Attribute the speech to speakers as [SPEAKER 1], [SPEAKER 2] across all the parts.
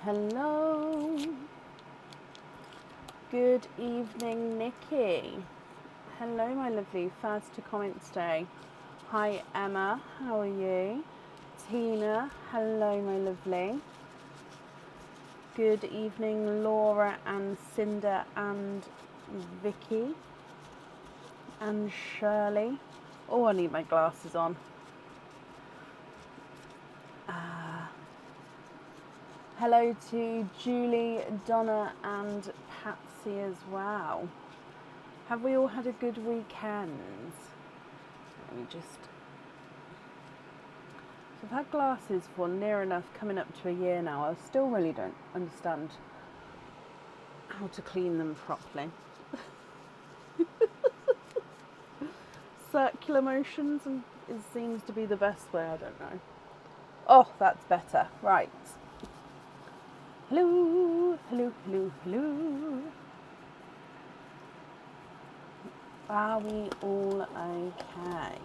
[SPEAKER 1] Hello. Good evening, Nikki. Hello, my lovely. First to comment today. Hi, Emma. How are you? Tina. Hello, my lovely. Good evening, Laura and Cinda and Vicky and Shirley. Oh, I need my glasses on. Hello to Julie, Donna and Patsy as well. Have we all had a good weekend? Let me just... So I've had glasses for near enough coming up to a year now. I still really don't understand how to clean them properly. Circular motions and it seems to be the best way, I don't know. Oh, that's better. Right. Hello, hello, hello, hello. Are we all okay?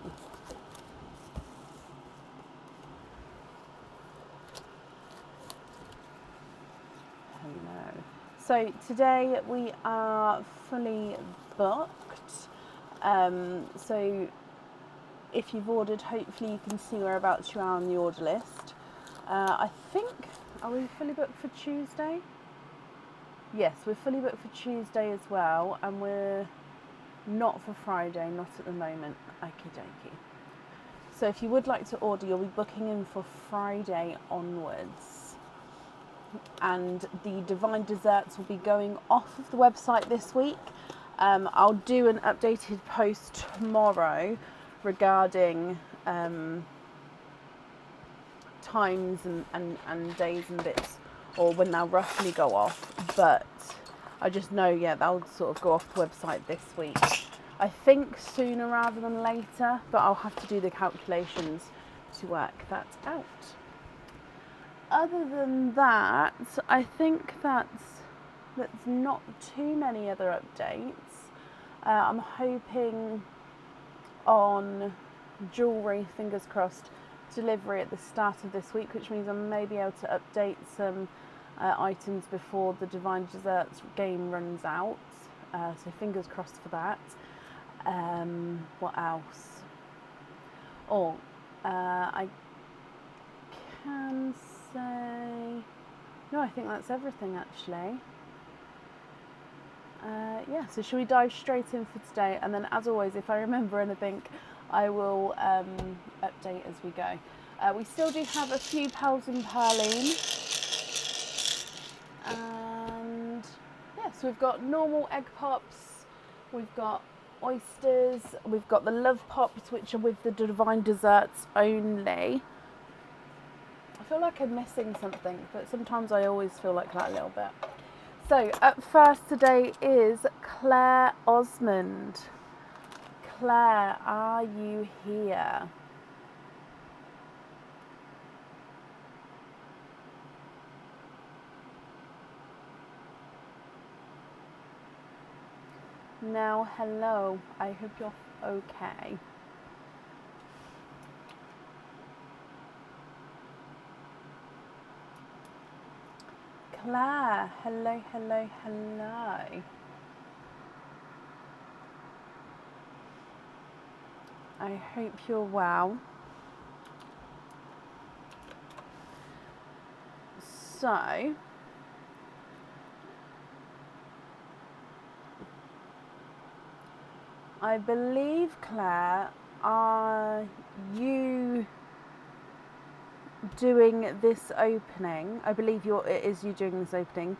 [SPEAKER 1] Hello. So today we are fully booked. So if you've ordered, hopefully you can see whereabouts you are on the order list. I think, are we fully booked for Tuesday? Yes, we're fully booked for Tuesday as well, and we're not for Friday, not at the moment. Okie dokie. So if you would like to order, you'll be booking in for Friday onwards. And the Divine Desserts will be going off of the website this week. I'll do an updated post tomorrow regarding times and days and bits, or when they'll roughly go off, but I just know, yeah, they'll sort of go off the website this week. I think sooner rather than later, but I'll have to do the calculations to work that out. Other than that, I think that's not too many other updates. I'm hoping on jewellery, fingers crossed, delivery at the start of this week, which means I may be able to update some items before the Divine Desserts game runs out. So fingers crossed for that. What else? I can say... No, I think that's everything actually. Yeah, so shall we dive straight in for today? And then, as always, if I remember anything, I will update as we go. We still do have a few pearls and Pearline. And yeah, so we've got normal egg pops, we've got oysters, we've got the love pops, which are with the Divine Desserts only. I feel like I'm missing something, but sometimes I always feel like that a little bit. So up first today is Claire Osmond. Claire, are you here? Now, hello. I hope you're okay. Claire, hello, hello, hello. I hope you're well. So, I believe, Claire, are you doing this opening? I believe it is you doing this opening.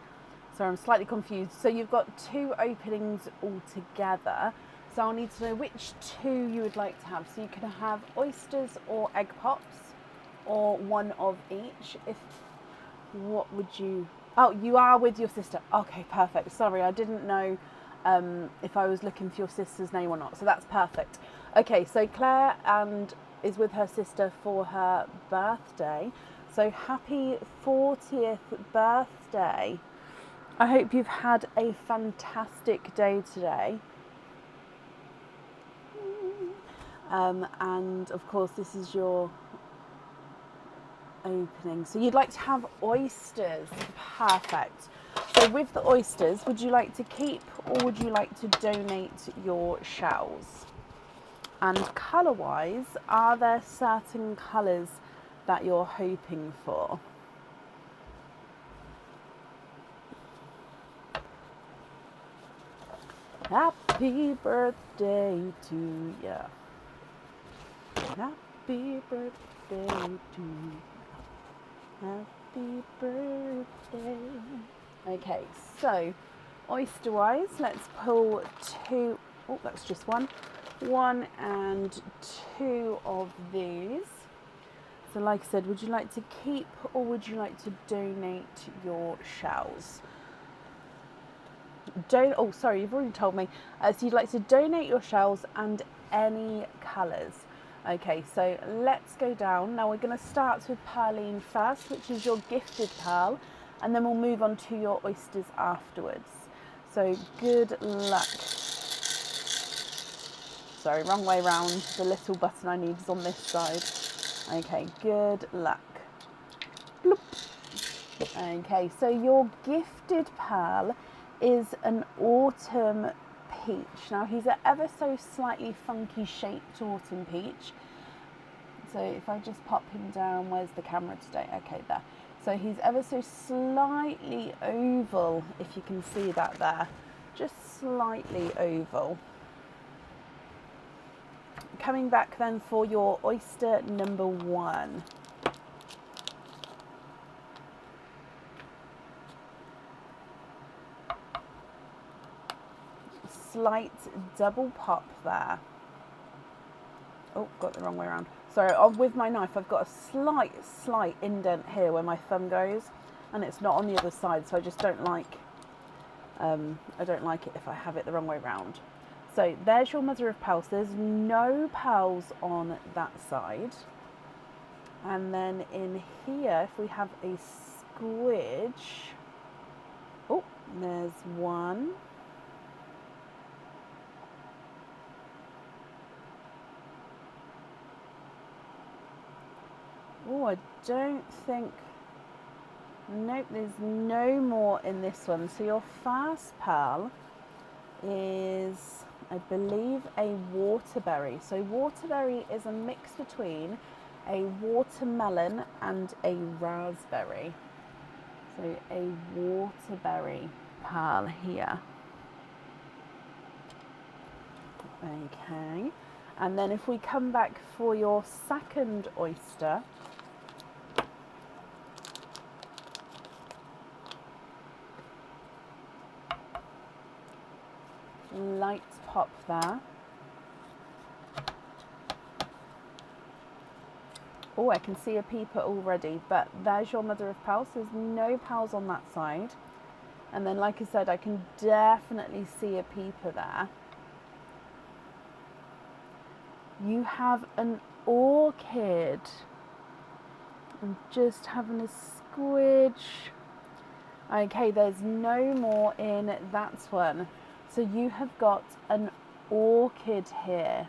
[SPEAKER 1] So I'm slightly confused. So you've got two openings altogether. So I'll need to know which two you would like to have. So you can have oysters or egg pops, or one of each. What would you... Oh, you are with your sister. Okay, perfect. Sorry, I didn't know if I was looking for your sister's name or not. So that's perfect. Okay, so Claire is with her sister for her birthday. So happy 40th birthday. I hope you've had a fantastic day today. And of course, this is your opening. So you'd like to have oysters. Perfect. So with the oysters, would you like to keep or would you like to donate your shells? And colour-wise, are there certain colours that you're hoping for? Happy birthday to ya. Happy birthday to you. Happy birthday. Okay, so oyster-wise, let's pull two. Oh, that's just one. One and two of these. So like I said, would you like to keep or would you like to donate your shells? Oh, sorry, you've already told me. So you'd like to donate your shells and any colours. Okay, so let's go down. Now we're going to start with Pearline first, which is your gifted pearl, and then we'll move on to your oysters afterwards. So good luck. Sorry, wrong way round. The little button I need is on this side. Okay, good luck. Bloop. Okay, so your gifted pearl is an autumn peach. Now he's an ever so slightly funky shaped autumn peach. So if I just pop him down, where's the camera today? Okay, there. So he's ever so slightly oval, if you can see that there. Just slightly oval. Coming back then for your oyster number one. Slight double pop there. Oh, got the wrong way around. Sorry, with my knife I've got a slight indent here where my thumb goes, and it's not on the other side, so I just don't like I don't like it if I have it the wrong way round. So there's your mother of pearls. There's no pearls on that side. And then in here, if we have a squidge, oh, there's one. Oh, I don't think, nope, there's no more in this one. So your first pearl is, I believe, a waterberry. So waterberry is a mix between a watermelon and a raspberry. So a waterberry pearl here. Okay, and then if we come back for your second oyster, light pop there. Oh, I can see a peeper already, but there's your mother of pearls. There's no pearls on that side. And then, like I said, I can definitely see a peeper there. You have an orchid. I'm just having a squidge. Okay, there's no more in that one. So you have got an orchid here.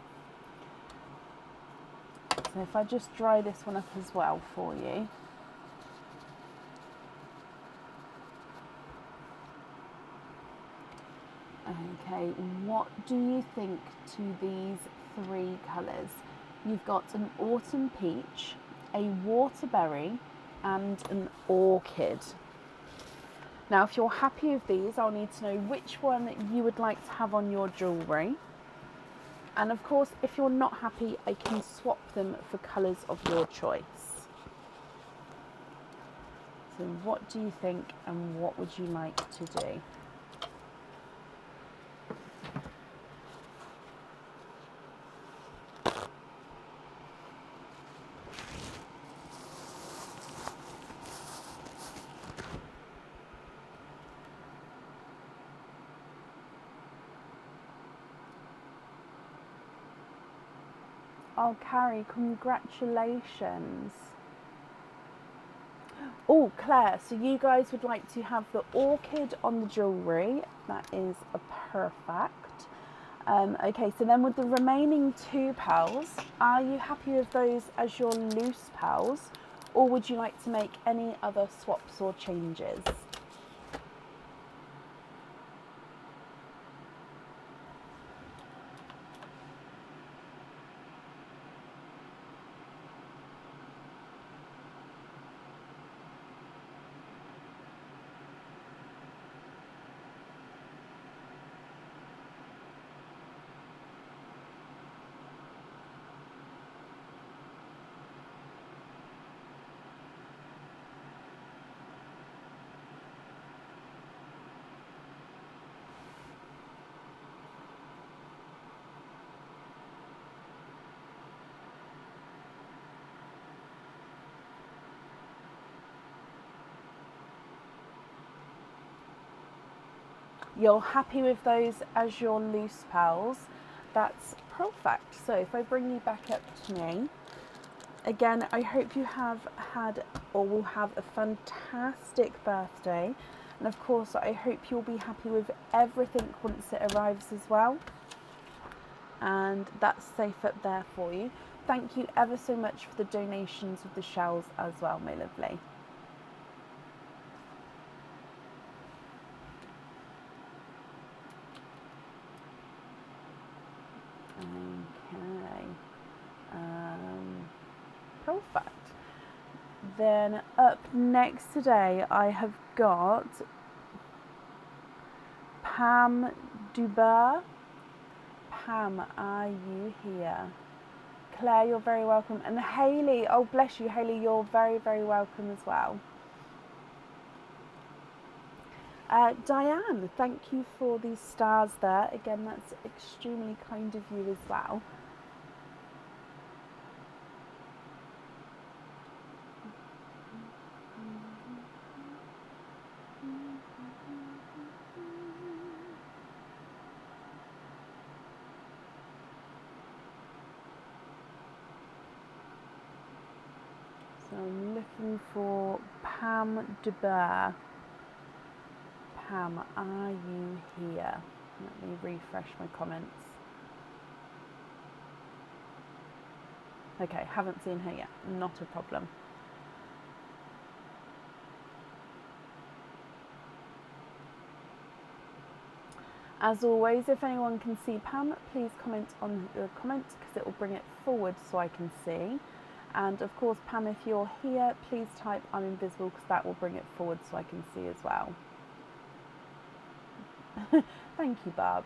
[SPEAKER 1] So if I just dry this one up as well for you. Okay, what do you think to these three colours? You've got an autumn peach, a waterberry, and an orchid. Now, if you're happy with these, I'll need to know which one you would like to have on your jewellery. And of course, if you're not happy, I can swap them for colours of your choice. So what do you think and what would you like to do? Oh, Carrie, congratulations. Oh, Claire, so you guys would like to have the orchid on the jewellery. That is a perfect. Okay, so then with the remaining two pearls, are you happy with those as your loose pearls? or would you like to make any other swaps or changes? You're happy with those as your loose pals. That's perfect. So if I bring you back up to me, again, I hope you have had or will have a fantastic birthday. And of course, I hope you'll be happy with everything once it arrives as well. And that's safe up there for you. Thank you ever so much for the donations of the shells as well, my lovely. Okay. Perfect. Then up next today, I have got Pam Duber. Pam, are you here? Claire, you're very welcome. And Hayley, oh bless you, Hayley, you're very, very welcome as well. Diane, thank you for these stars there. Again, that's extremely kind of you as well. So I'm looking for Pam DeBurr. Pam, are you here? Let me refresh my comments. Okay, haven't seen her yet. Not a problem. As always, if anyone can see Pam, please comment on the comment because it will bring it forward so I can see. And of course, Pam, if you're here, please type I'm invisible because that will bring it forward so I can see as well. Thank you, Barb.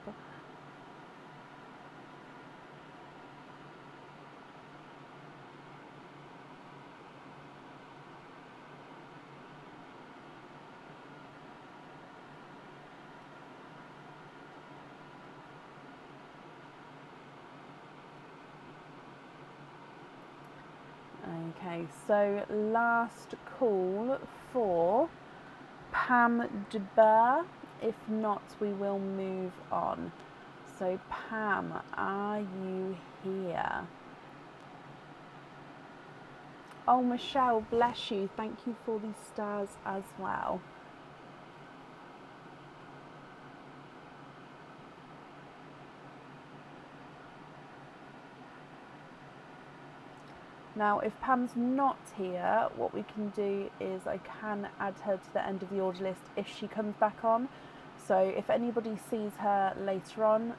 [SPEAKER 1] Okay, so last call for Pam DeBurr. If not, we will move on. So Pam, are you here? Oh, Michelle, bless you. Thank you for these stars as well. Now, if Pam's not here, what we can do is I can add her to the end of the order list if she comes back on. So if anybody sees her later on,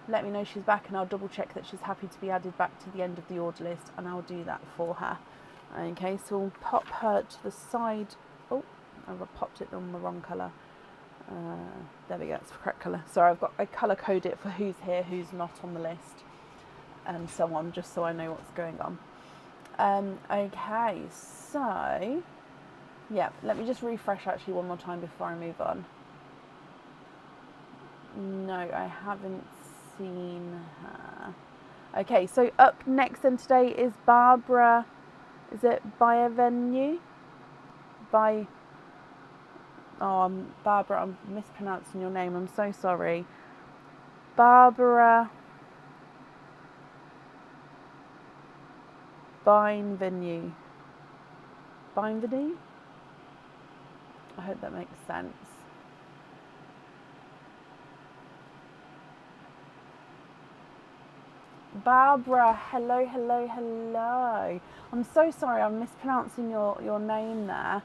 [SPEAKER 1] let me know she's back and I'll double check that she's happy to be added back to the end of the order list and I'll do that for her. Okay, so we'll pop her to the side. Oh, I've popped it on the wrong colour. There we go, it's the correct colour. Sorry, I colour code it for who's here, who's not on the list, and so on, just so I know what's going on. Okay, so yeah, let me just refresh actually one more time before I move on. No, I haven't seen her. Okay, so up next then today is Barbara. Is it Bienvenue? Barbara, I'm mispronouncing your name. I'm so sorry. Barbara Bienvenue. Bienvenue? I hope that makes sense. Barbara, hello, hello, hello. I'm so sorry, I'm mispronouncing your name there.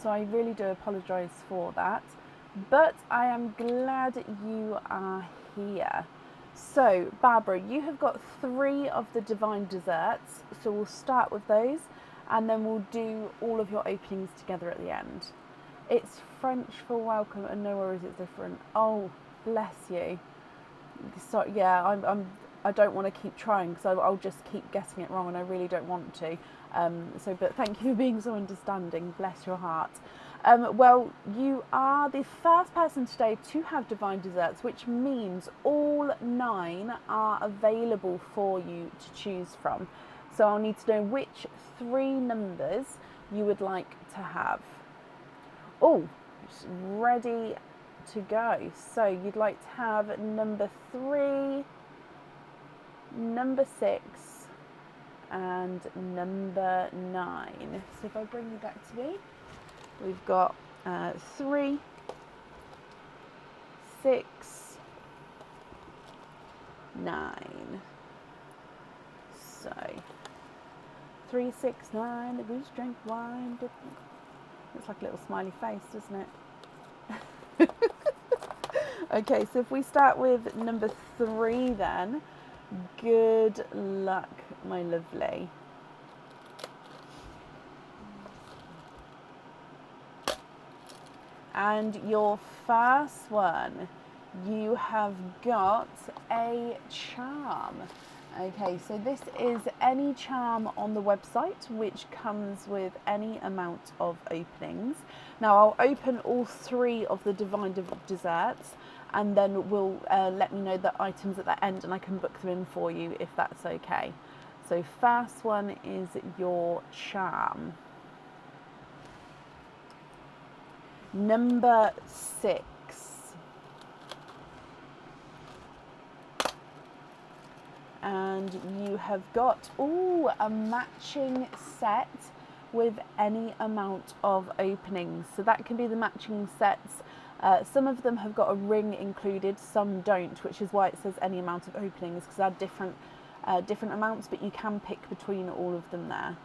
[SPEAKER 1] So I really do apologise for that. But I am glad you are here. So, Barbara, you have got 3 of the divine desserts. So we'll start with those and then we'll do all of your openings together at the end. It's French for welcome and no worries, it's different. Oh, bless you. So yeah, I don't want to keep trying because I'll just keep getting it wrong and I really don't want to. But thank you for being so understanding. Bless your heart. Well, you are the first person today to have divine desserts, which means all 9 are available for you to choose from. So I'll need to know which 3 numbers you would like to have. Oh, ready to go. So you'd like to have number 3, number 6 and number 9. So if I bring you back to me, we've got 3, 6, 9. So 3, 6, 9, the goose drank wine. Looks like a little smiley face, doesn't it? Okay, so if we start with number 3 then, good luck, my lovely. And your first one, you have got a charm. Okay, so this is any charm on the website which comes with any amount of openings. Now I'll open all 3 of the divine desserts and then we'll let me know the items at the end and I can book them in for you if that's okay. So first one is your charm. Number 6. And you have got, a matching set with any amount of openings. So that can be the matching sets. Some of them have got a ring included, some don't, which is why it says any amount of openings, because they're different amounts, but you can pick between all of them there.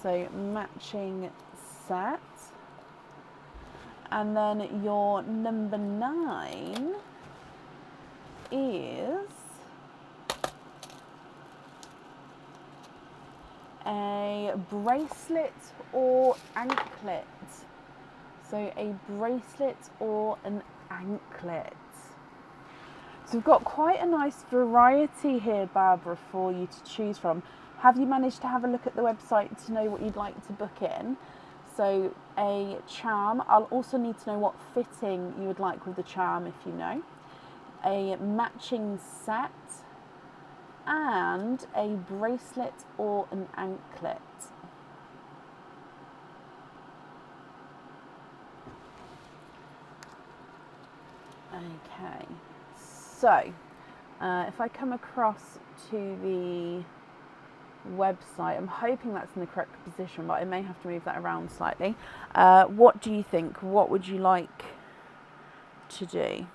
[SPEAKER 1] So matching set. And then your number 9 is a bracelet or anklet. So a bracelet or an anklet. So we've got quite a nice variety here, Barbara, for you to choose from. Have you managed to have a look at the website to know what you'd like to book in? So a charm. I'll also need to know what fitting you would like with the charm if you know. A matching set and a bracelet or an anklet. Okay, so if I come across to the website, I'm hoping that's in the correct position, but I may have to move that around slightly. What do you think? What would you like to do?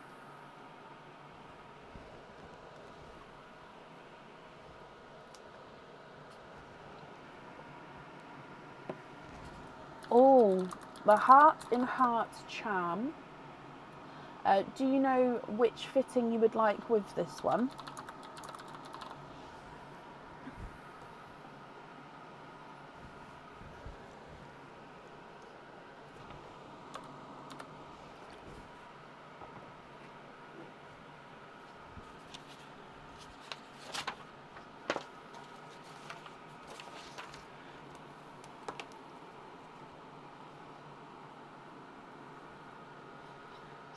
[SPEAKER 1] Oh, the Heart in Heart charm. Do you know which fitting you would like with this one?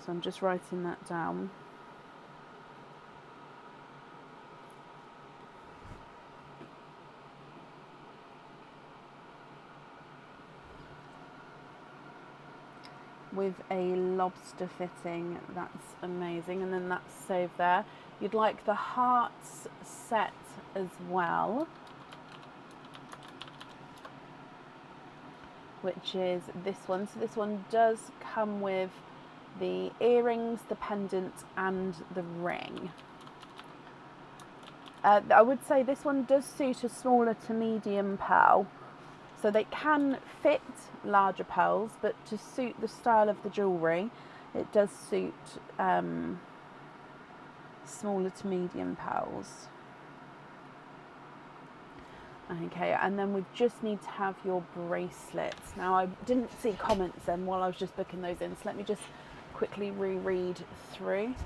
[SPEAKER 1] So I'm just writing that down. With a lobster fitting, that's amazing. And then that's saved there. You'd like the hearts set as well, which is this one. So this one does come with the earrings, the pendant and the ring. I would say this one does suit a smaller to medium pearl. So they can fit larger pearls, but to suit the style of the jewellery, it does suit smaller to medium pearls. Okay, and then we just need to have your bracelets. Now, I didn't see comments then while I was just booking those in, so let me just quickly reread through.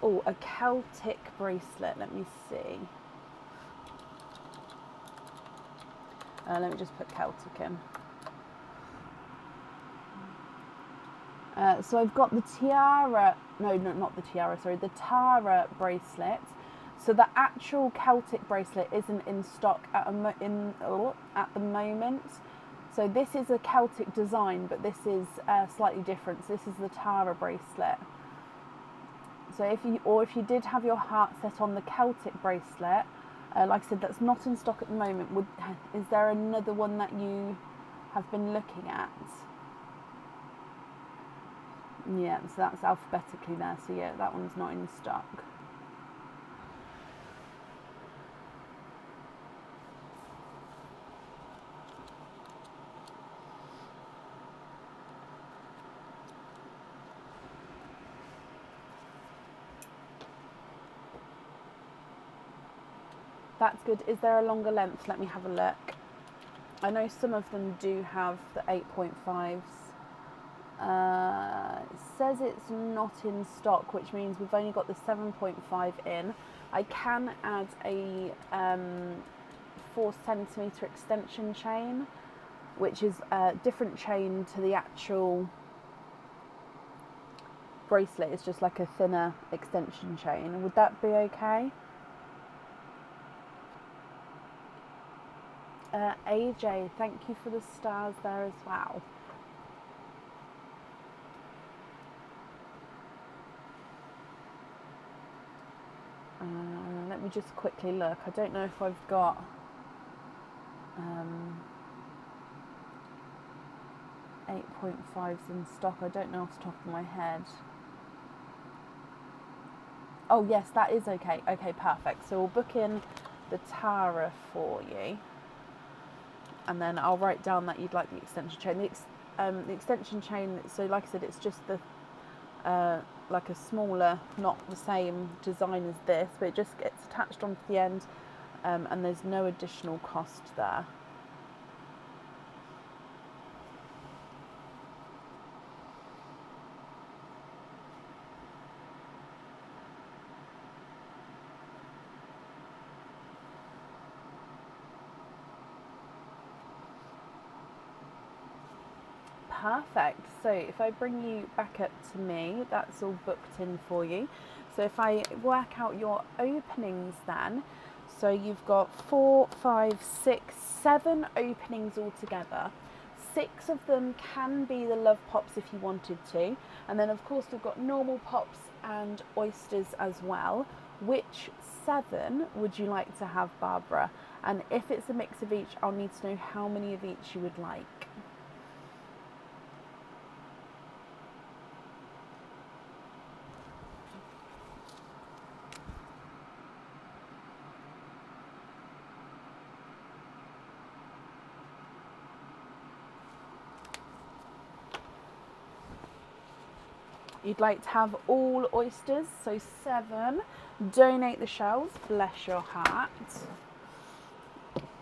[SPEAKER 1] Oh, a Celtic bracelet, let me see. Let me just put Celtic in. So I've got the tiara, no, not the tiara, sorry, the Tara bracelet. So the actual Celtic bracelet isn't in stock at the moment. So this is a Celtic design, but this is slightly different. So this is the Tara bracelet. So if you did have your heart set on the Celtic bracelet, like I said, that's not in stock at the moment. Is there another one that you have been looking at? Yeah, so that's alphabetically there. So yeah, that one's not in stock. That's good. Is there a longer length? Let me have a look. I know some of them do have the 8.5s. It says it's not in stock, which means we've only got the 7.5 in. I can add a 4cm extension chain, which is a different chain to the actual bracelet. It's just like a thinner extension chain. Would that be okay? AJ, thank you for the stars there as well. Let me just quickly look. I don't know if I've got 8.5s in stock. I don't know off the top of my head. Oh yes, that is okay. Okay, perfect. So we'll book in the Tara for you. And then I'll write down that you'd like the extension chain. The extension chain, so like I said, it's just the like a smaller, not the same design as this, but it just gets attached onto the end, and there's no additional cost there. Perfect. So if I bring you back up to me, that's all booked in for you. So if I work out your openings then, so you've got 4, 5, 6, 7 openings altogether. 6 of them can be the love pops if you wanted to. And then of course we've got normal pops and oysters as well. Which 7 would you like to have, Barbara? And if it's a mix of each, I'll need to know how many of each you would like. You'd like to have all oysters, so 7. Donate the shells, bless your heart.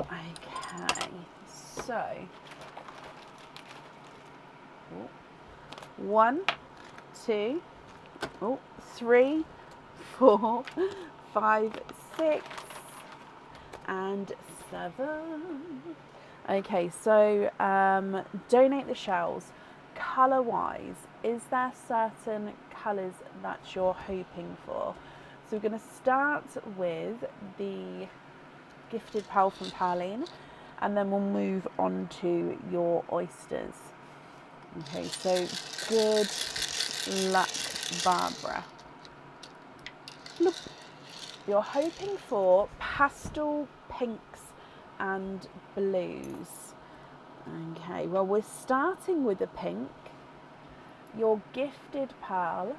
[SPEAKER 1] Okay, so 1, 2, 3, 4, 5, 6, and 7. Okay, so donate the shells. Colour wise, is there certain colours that you're hoping for? So we're going to start with the Gifted Pearl from Pearline, and then we'll move on to your oysters. Okay, so good luck, Barbara. Look, you're hoping for pastel pinks and blues. Okay, well we're starting with a pink. Your Gifted Pearl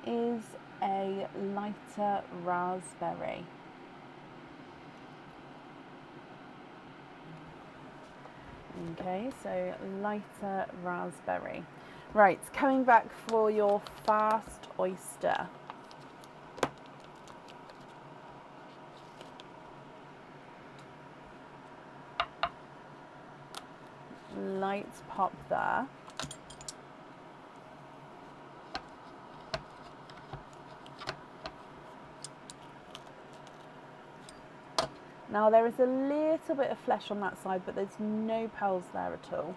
[SPEAKER 1] is a lighter raspberry. Okay, so lighter raspberry. Right, coming back for your fast oyster. Light pop there. Now there is a little bit of flesh on that side, but there's no pearls there at all.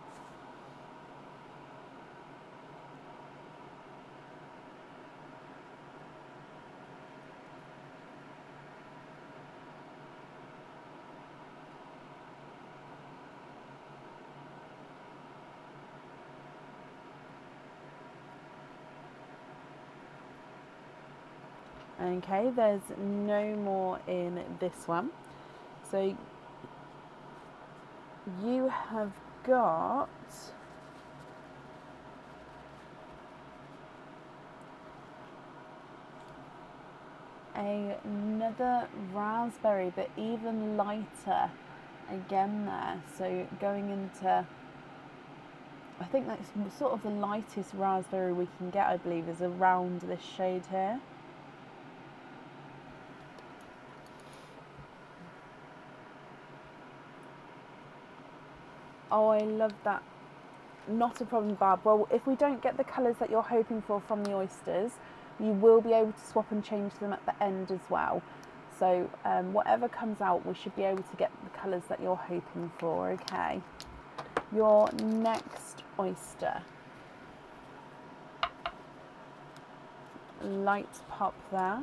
[SPEAKER 1] Okay, there's no more in this one. So you have got another raspberry, but even lighter again there. So going into, I think that's sort of the lightest raspberry we can get, I believe, is around this shade here. Oh, I love that. Not a problem, Barb. Well, if we don't get the colours that you're hoping for from the oysters, you will be able to swap and change them at the end as well. So whatever comes out, we should be able to get the colours that you're hoping for, okay? Your next oyster. Light pop there.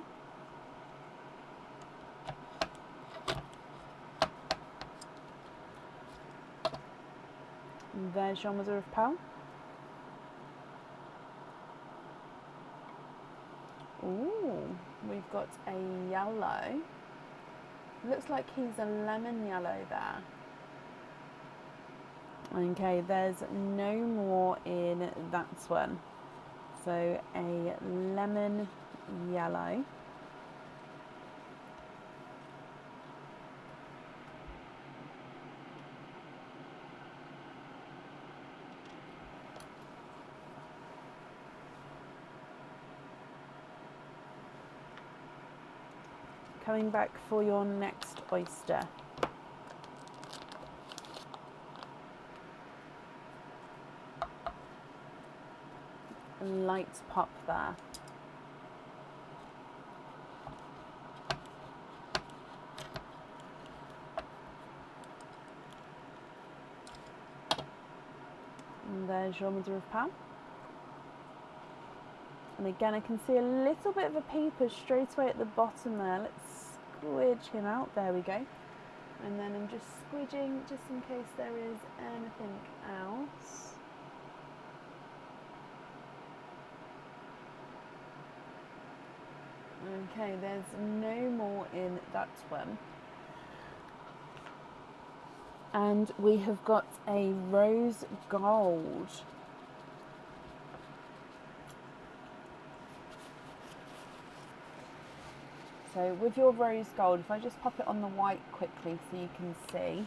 [SPEAKER 1] There's your mother of pearl. Ooh, we've got a yellow. Looks like he's a lemon yellow there. Okay, there's no more in that one. So a lemon yellow. Coming back for your next oyster. Light pop there. And there's your mother of pearl. And again, I can see a little bit of a peeper straight away at the bottom there. Let's squidge him out. There we go. And then I'm just squidging just in case there is anything else. Okay, there's no more in that one. And we have got a rose gold. So with your rose gold, if I just pop it on the white quickly so you can see.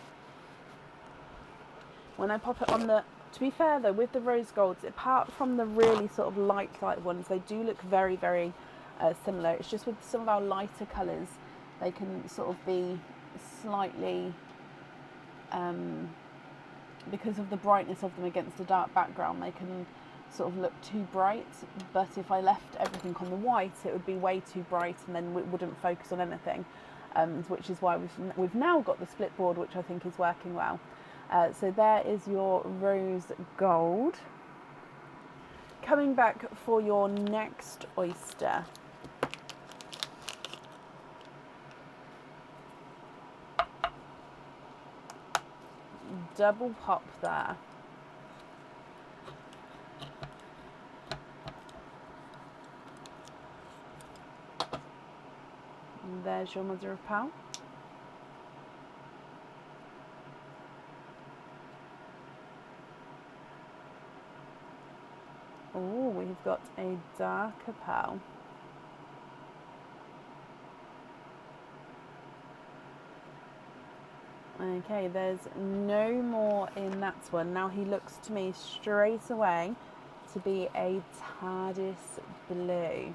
[SPEAKER 1] When I pop it on the, to be fair though, with the rose golds, apart from the really sort of light ones, they do look very, very similar. It's just with some of our lighter colours, they can sort of be slightly, because of the brightness of them against a dark background, they can sort of look too bright. But if I left everything on the white, it would be way too bright and then it wouldn't focus on anything, which is why we've now got the split board, which I think is working well. So there is your rose gold. Coming back for your next oyster. Double pop there. And there's your mother of pearl. Oh, we've got a darker pearl. Okay, there's no more in that one. Now he looks to me straight away to be a TARDIS blue.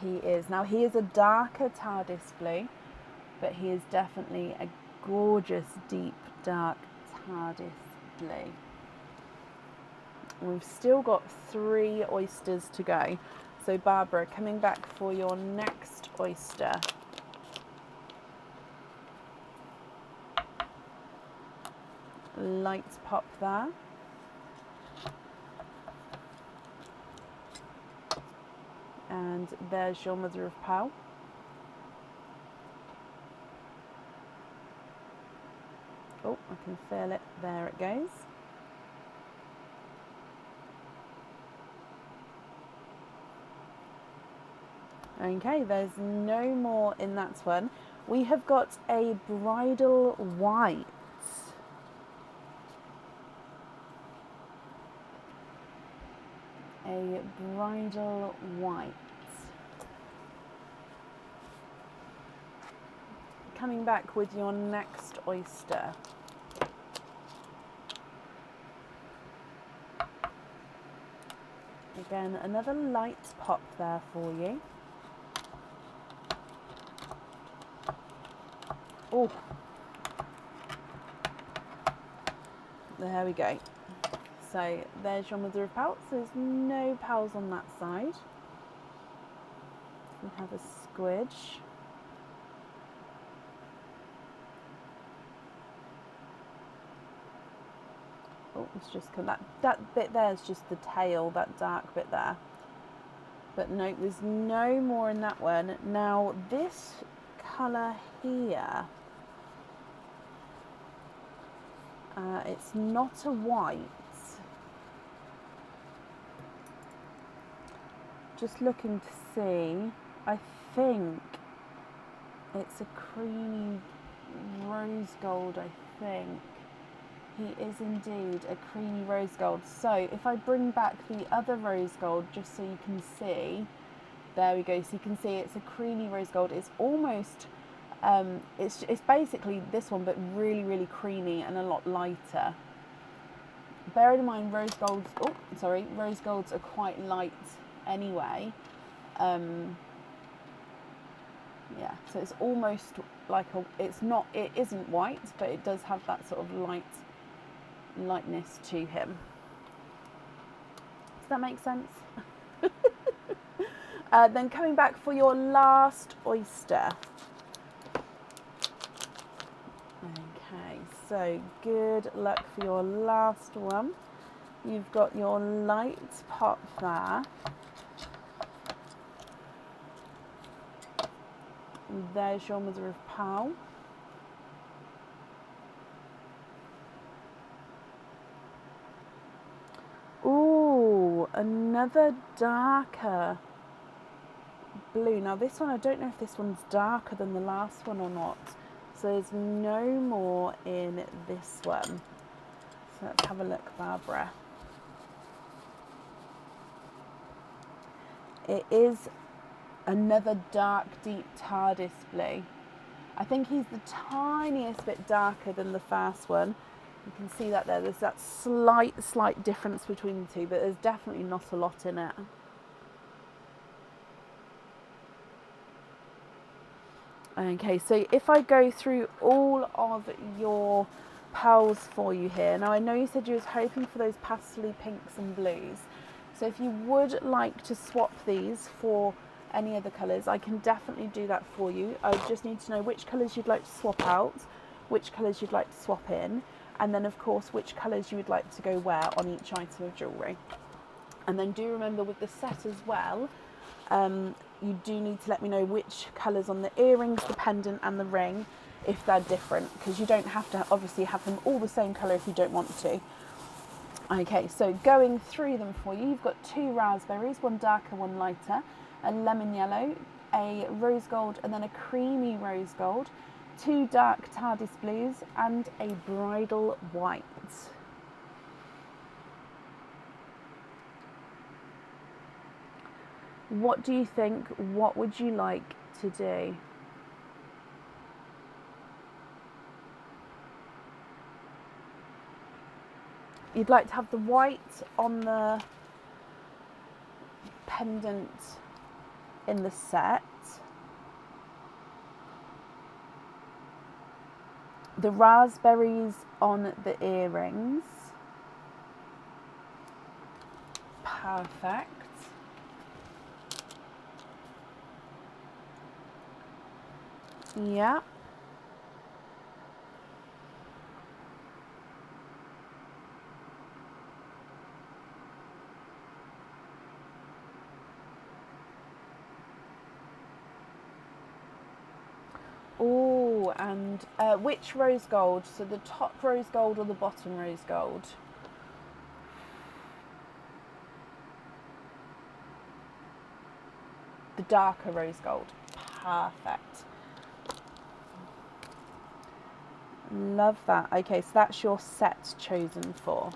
[SPEAKER 1] He is. Now he is a darker TARDIS blue, but he is definitely a gorgeous, deep, dark TARDIS blue. We've still got 3 oysters to go. So Barbara, coming back for your next oyster. Light pop there. And there's your mother of pearl. Oh, I can feel it. There it goes. Okay, there's no more in that one. We have got a bridal white. A bridal white. Coming back with your next oyster. Again, another light pop there for you. Oh, there we go. So there's your mother of pearls. There's no pearls on that side. We have a squidge. Oh, it's just come. That bit there is just the tail, that dark bit there. But no, there's no more in that one. Now this colour here, it's not a white. Just looking to see, I think it's a creamy rose gold, I think. He is indeed a creamy rose gold. So if I bring back the other rose gold, just so you can see, there we go. So you can see it's a creamy rose gold. It's almost, it's basically this one, but really, really creamy and a lot lighter. Bearing in mind rose golds are quite light anyway. Yeah, so it's almost like it isn't white, but it does have that sort of lightness to him. Does that make sense? Then coming back for your last oyster. Okay, so good luck for your last one. You've got your light pop there. And there's your mother of pearl. Ooh, another darker blue. Now this one, I don't know if this one's darker than the last one or not. So there's no more in this one. So let's have a look, Barbara. It is another dark, deep TARDIS blue. I think he's the tiniest bit darker than the first one. You can see that there. There's that slight difference between the two, but there's definitely not a lot in it. Okay, so if I go through all of your pearls for you here. Now I know you said you was hoping for those pastel pinks and blues. So if you would like to swap these for any other colours, I can definitely do that for you. I just need to know which colours you'd like to swap out, which colours you'd like to swap in, and then of course which colours you would like to go wear on each item of jewellery. And then do remember with the set as well, you do need to let me know which colours on the earrings, the pendant and the ring, if they're different, because you don't have to obviously have them all the same colour if you don't want to. Okay, so going through them for you, you've got 2 raspberries, one darker, one lighter, a lemon yellow, a rose gold and then a creamy rose gold, 2 dark TARDIS blues and a bridal white. What do you think? What would you like to do? you'd like to have the white on the pendant in the set, the raspberries on the earrings. Perfect. Yeah. Oh, and which rose gold? So the top rose gold or the bottom rose gold? The darker rose gold. Perfect. Love that. Okay, so that's your set chosen for.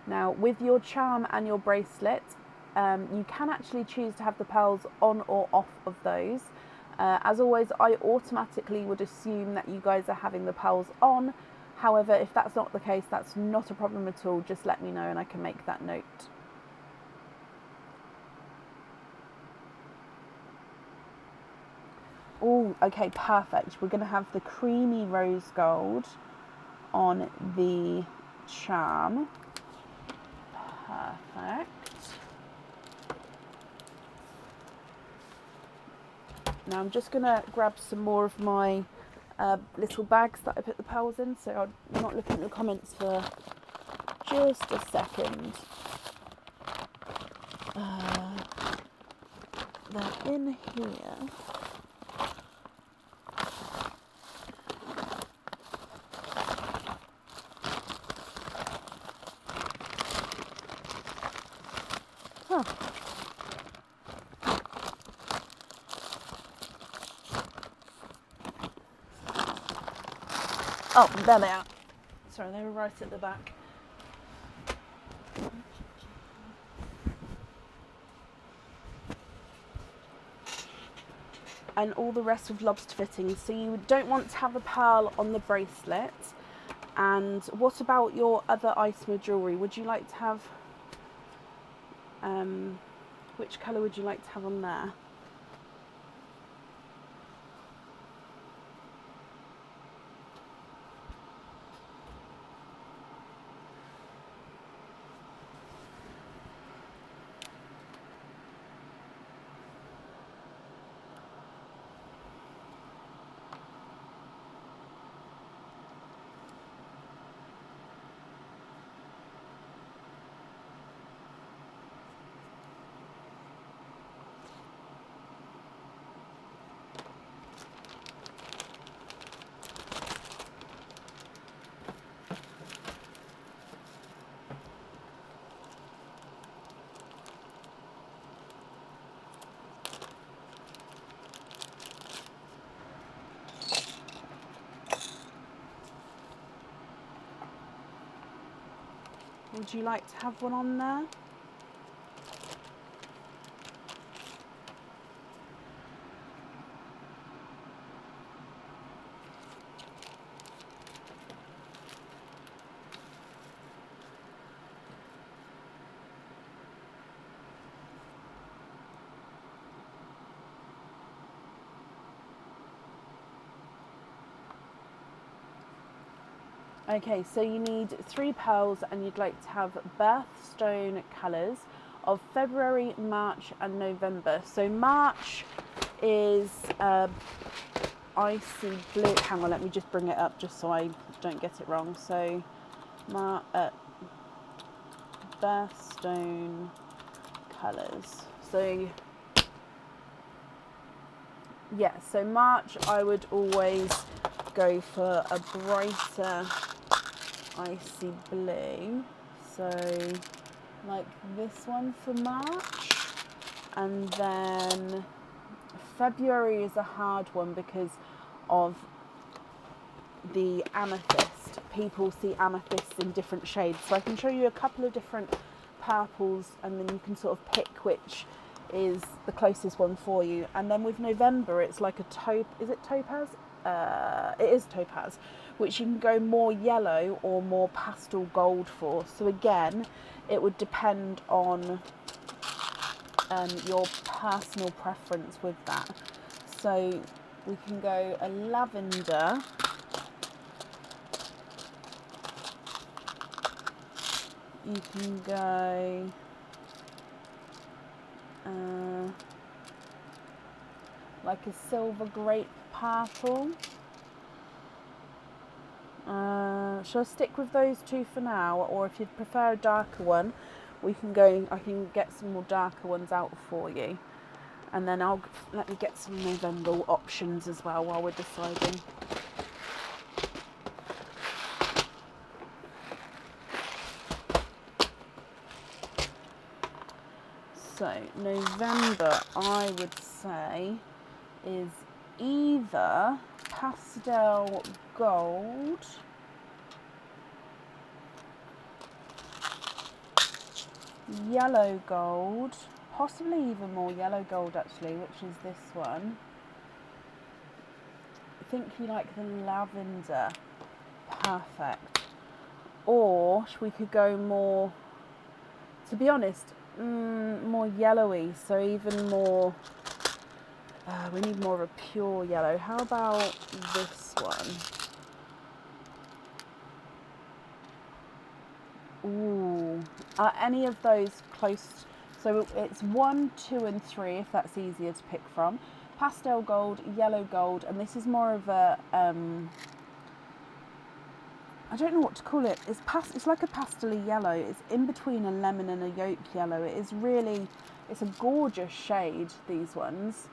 [SPEAKER 1] Now, with your charm and your bracelet, you can actually choose to have the pearls on or off of those. As always, I automatically would assume that you guys are having the pearls on. However, if that's not the case, that's not a problem at all. Just let me know and I can make that note. Oh, okay, perfect. We're going to have the creamy rose gold on the charm. Perfect. Now I'm just going to grab some more of my little bags that I put the pearls in, so I'm not looking at the comments for just a second. They're in here. Huh. Oh, there they are. Sorry, they were right at the back. And all the rest of lobster fittings. So you don't want to have a pearl on the bracelet. And what about your other Icemer jewellery? Would you like to have, which colour would you like to have on there? Would you like to have one on there? Okay, so you need 3 pearls and you'd like to have birthstone colours of February, March and November. So March is icy blue. Hang on, let me just bring it up just so I don't get it wrong. So birthstone colours. So yeah, so March I would always go for a brighter icy blue, so like this one for March. And then February is a hard one because of the amethyst. People see amethysts in different shades, so I can show you a couple of different purples and then you can sort of pick which is the closest one for you. And then with November, it's like is it topaz? It is topaz, which you can go more yellow or more pastel gold for. So again, it would depend on your personal preference with that. So we can go a lavender. You can go like a silver grape purple. Shall I stick with those two for now, or if you prefer a darker one, I can get some more darker ones out for you, and then let me get some November options as well while we're deciding. So November, I would say, is either pastel gold, yellow gold, possibly even more yellow gold actually, which is this one. I think you like the lavender. Perfect. Or we could go more, to be honest, more yellowy, so even more, we need more of a pure yellow. How about this one? Ooh, are any of those close? So it's 1, 2 and 3 if that's easier to pick from. Pastel gold, yellow gold, and this is more of a, I don't know what to call it. It's like a pastel-y yellow. It's in between a lemon and a yolk yellow. It's a gorgeous shade, these ones.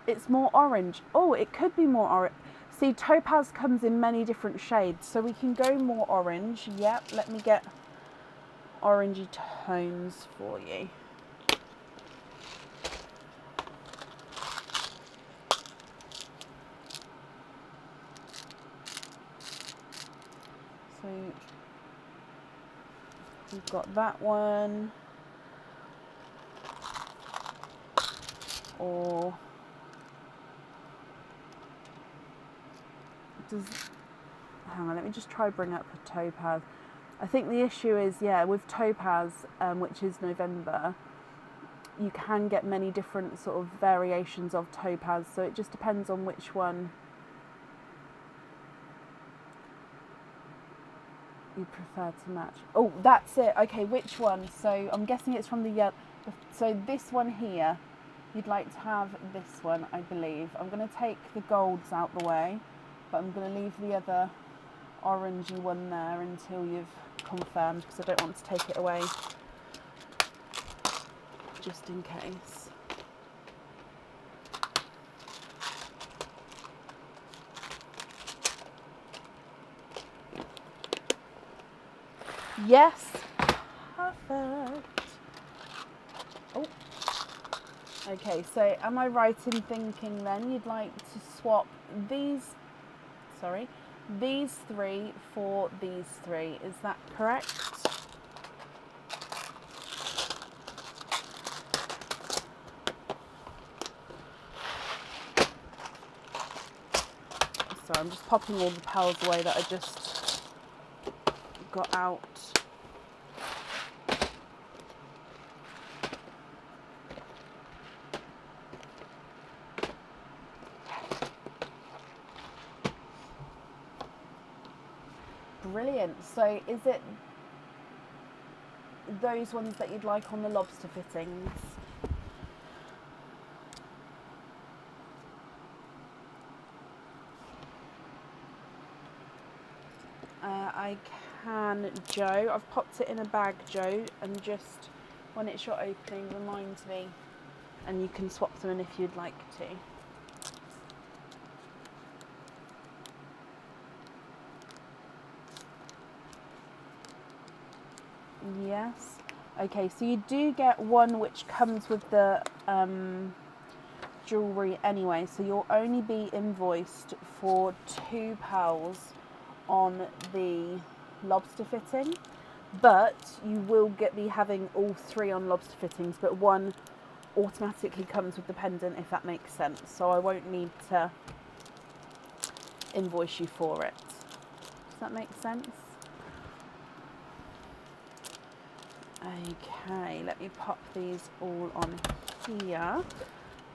[SPEAKER 1] It's more orange. Oh, it could be more orange. See, topaz comes in many different shades, so we can go more orange. Yep, let me get orangey tones for you. So we've got that one, or hang on, let me just try bring up a topaz. I think the issue is, yeah, with topaz, which is November, you can get many different sort of variations of topaz, so it just depends on which one you prefer to match. Oh, that's it. Okay, which one? So I'm guessing it's from the yellow. So this one here, you'd like to have this one, I believe. I'm going to take the golds out the way, but I'm going to leave the other orangey one there until you've confirmed, because I don't want to take it away, just in case. Yes, perfect. Oh, okay, so am I right in thinking then you'd like to swap these three for these three, is that correct? So I'm just popping all the pals away that I just got out. Brilliant. So is it those ones that you'd like on the lobster fittings? I can, Joe. I've popped it in a bag, Joe, and just when it's your opening, remind me, and you can swap them in if you'd like to. Yes. Okay, so you do get one which comes with the jewellery anyway, so you'll only be invoiced for £2 on the lobster fitting. but you will be having all 3 on lobster fittings, but one automatically comes with the pendant, if that makes sense. So I won't need to invoice you for it. Does that make sense? Okay, let me pop these all on here.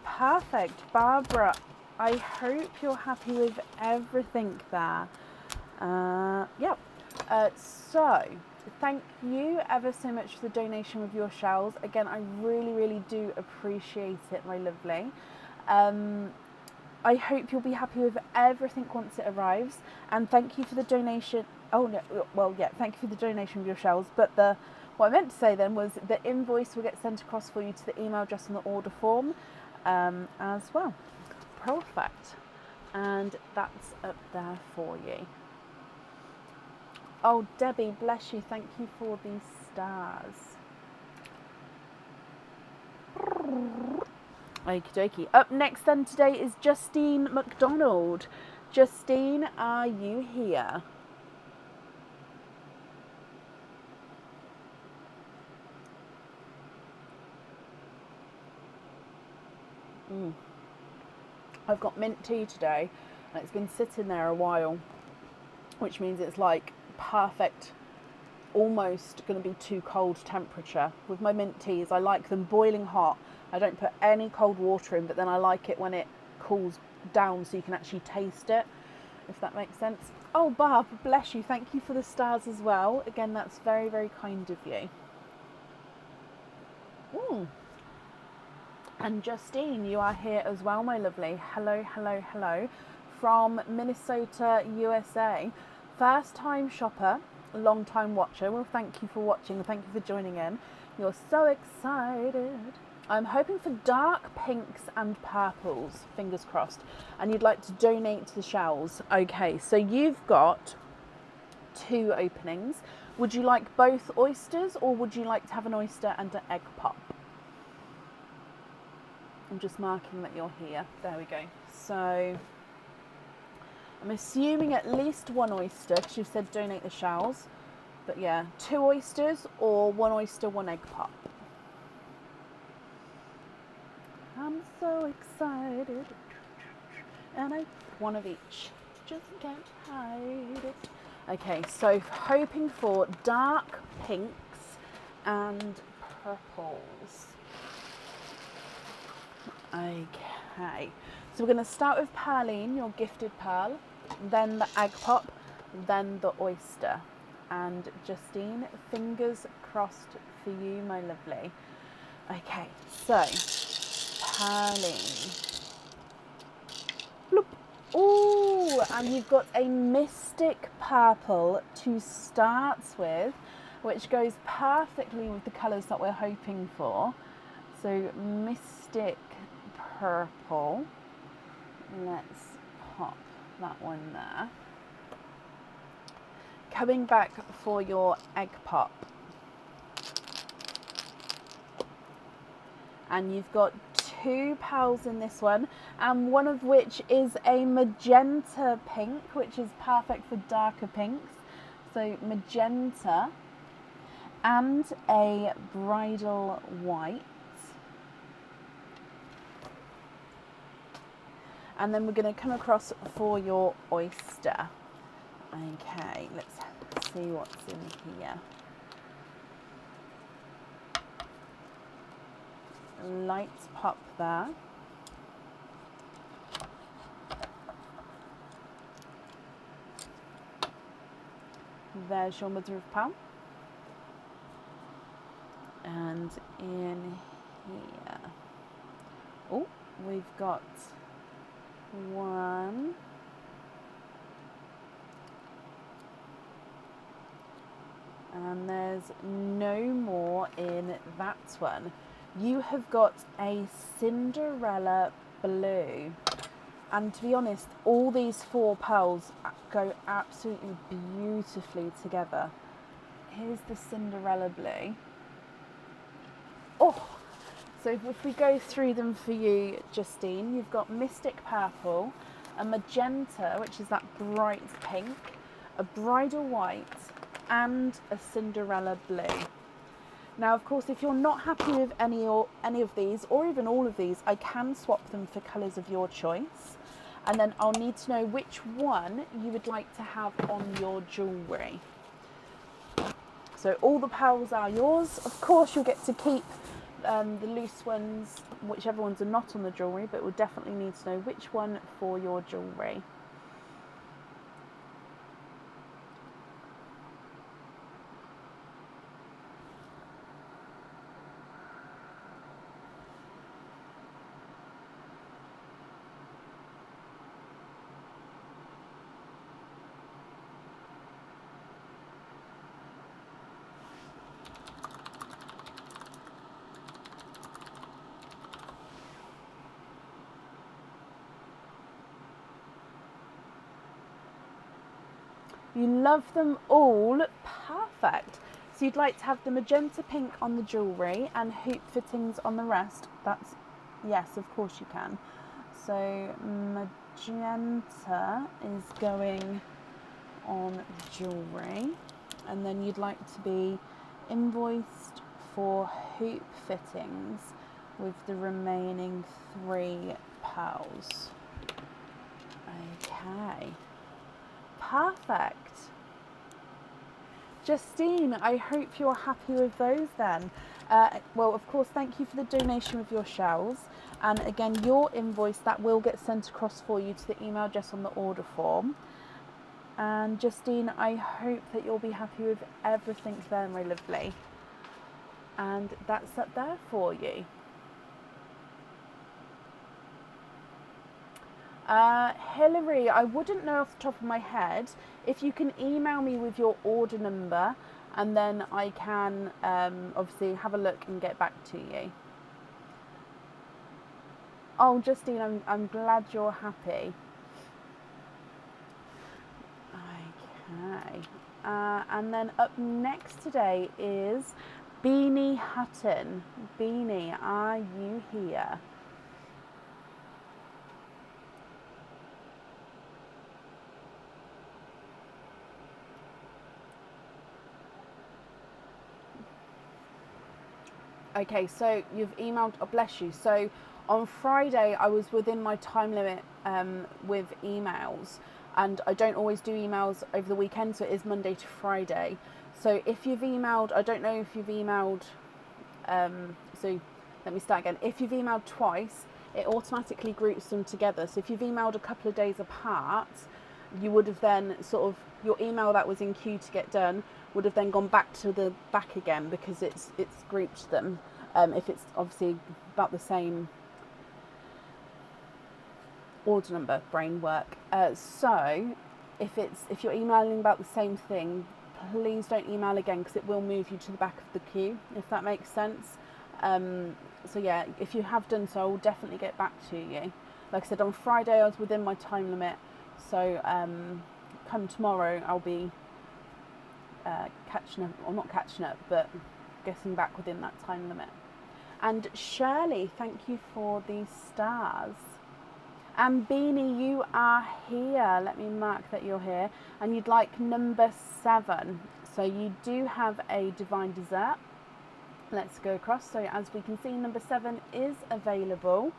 [SPEAKER 1] Perfect. Barbara, I hope you're happy with everything there. So thank you ever so much for the donation with your shells. Again, I really, really do appreciate it, my lovely. I hope you'll be happy with everything once it arrives. And thank you for the donation. Oh, no, well, yeah, thank you for the donation of your shells. But what I meant to say then was the invoice will get sent across for you to the email address on the order form as well. Perfect. And that's up there for you. Oh, Debbie, bless you. Thank you for these stars. Okie dokie. Up next then today is Justine McDonald. Justine, are you here? I've got mint tea today and it's been sitting there a while, which means it's like perfect, almost going to be too cold temperature. With my mint teas, I like them boiling hot. I don't put any cold water in, but then I like it when it cools down so you can actually taste it, if that makes sense. Oh, Barb, bless you. Thank you for the stars as well. Again, that's very, very kind of you. And Justine, you are here as well, my lovely. Hello, hello, hello. From Minnesota, USA. First time shopper, long time watcher. Well, thank you for watching. Thank you for joining in. You're so excited. I'm hoping for dark pinks and purples, fingers crossed. And you'd like to donate to the shells. Okay, so you've got 2 openings. Would you like both oysters, or would you like to have an oyster and an egg pop? I'm just marking that you're here. There we go. So I'm assuming at least 1 oyster, because you've said donate the shells. But yeah, 2 oysters or 1 oyster, 1 egg pop. I'm so excited. And I one of each. Just can't hide it. Okay, so hoping for dark pinks and purples. Okay, so we're going to start with Pearline, your gifted pearl, then the egg pop, then the oyster. And Justine, fingers crossed for you, my lovely. Okay, so Pearline. Bloop. Ooh, and you've got a mystic purple to start with, which goes perfectly with the colours that we're hoping for. So mystic purple. Let's pop that one there. Coming back for your egg pop. And you've got 2 pearls in this one, and one of which is a magenta pink, which is perfect for darker pinks. So magenta and a bridal white. And then we're going to come across for your oyster. Okay, let's see what's in here. Lights pop there. There's your mother of pearl. And in here, oh, we've got 1, and there's no more in that one. You have got a Cinderella blue, and to be honest, all these 4 pearls go absolutely beautifully together. Here's the Cinderella blue. Oh, so if we go through them for you, Justine, you've got mystic purple, a magenta, which is that bright pink, a bridal white, and a Cinderella blue. Now, of course, if you're not happy with any of these, or even all of these, I can swap them for colours of your choice. And then I'll need to know which one you would like to have on your jewellery. So all the pearls are yours. Of course, you'll get to keep the loose ones, whichever ones are not on the jewellery, but we'll definitely need to know which one for your jewellery. You love them all. Perfect. So you'd like to have the magenta pink on the jewellery and hoop fittings on the rest. That's, yes, of course you can. So magenta is going on jewellery, and then you'd like to be invoiced for hoop fittings with the remaining 3 pearls. Okay. Perfect. Justine, I hope you're happy with those then. Well, of course, thank you for the donation with your shells. And again, your invoice, that will get sent across for you to the email address on the order form. And Justine, I hope that you'll be happy with everything there, my lovely. And that's up there for you. Hilary, I wouldn't know off the top of my head. If you can email me with your order number, and then I can obviously have a look and get back to you. Oh, Justine, I'm glad you're happy. Okay. And then up next today is Beanie Hutton. Beanie, are you here? Okay, so you've emailed, oh bless you. So on Friday I was within my time limit with emails, and I don't always do emails over the weekend, so it is Monday to Friday. So if you've emailed, I don't know if you've emailed, so let me start again. If you've emailed twice, it automatically groups them together. So if you've emailed a couple of days apart, you would have then sort of, your email that was in queue to get done would have then gone back to the back again, because it's grouped them. If it's obviously about the same order number, brain work. So if you're emailing about the same thing, please don't email again, because it will move you to the back of the queue, if that makes sense. So yeah, if you have done so, I'll definitely get back to you. Like I said, on Friday I was within my time limit, so come tomorrow I'll be catching up, or not catching up, but getting back within that time limit. And Shirley, thank you for the stars. And Beanie, you are here. Let me mark that you're here. And you'd like number 7. So you do have a divine dessert. Let's go across. So as we can see, number 7 is available.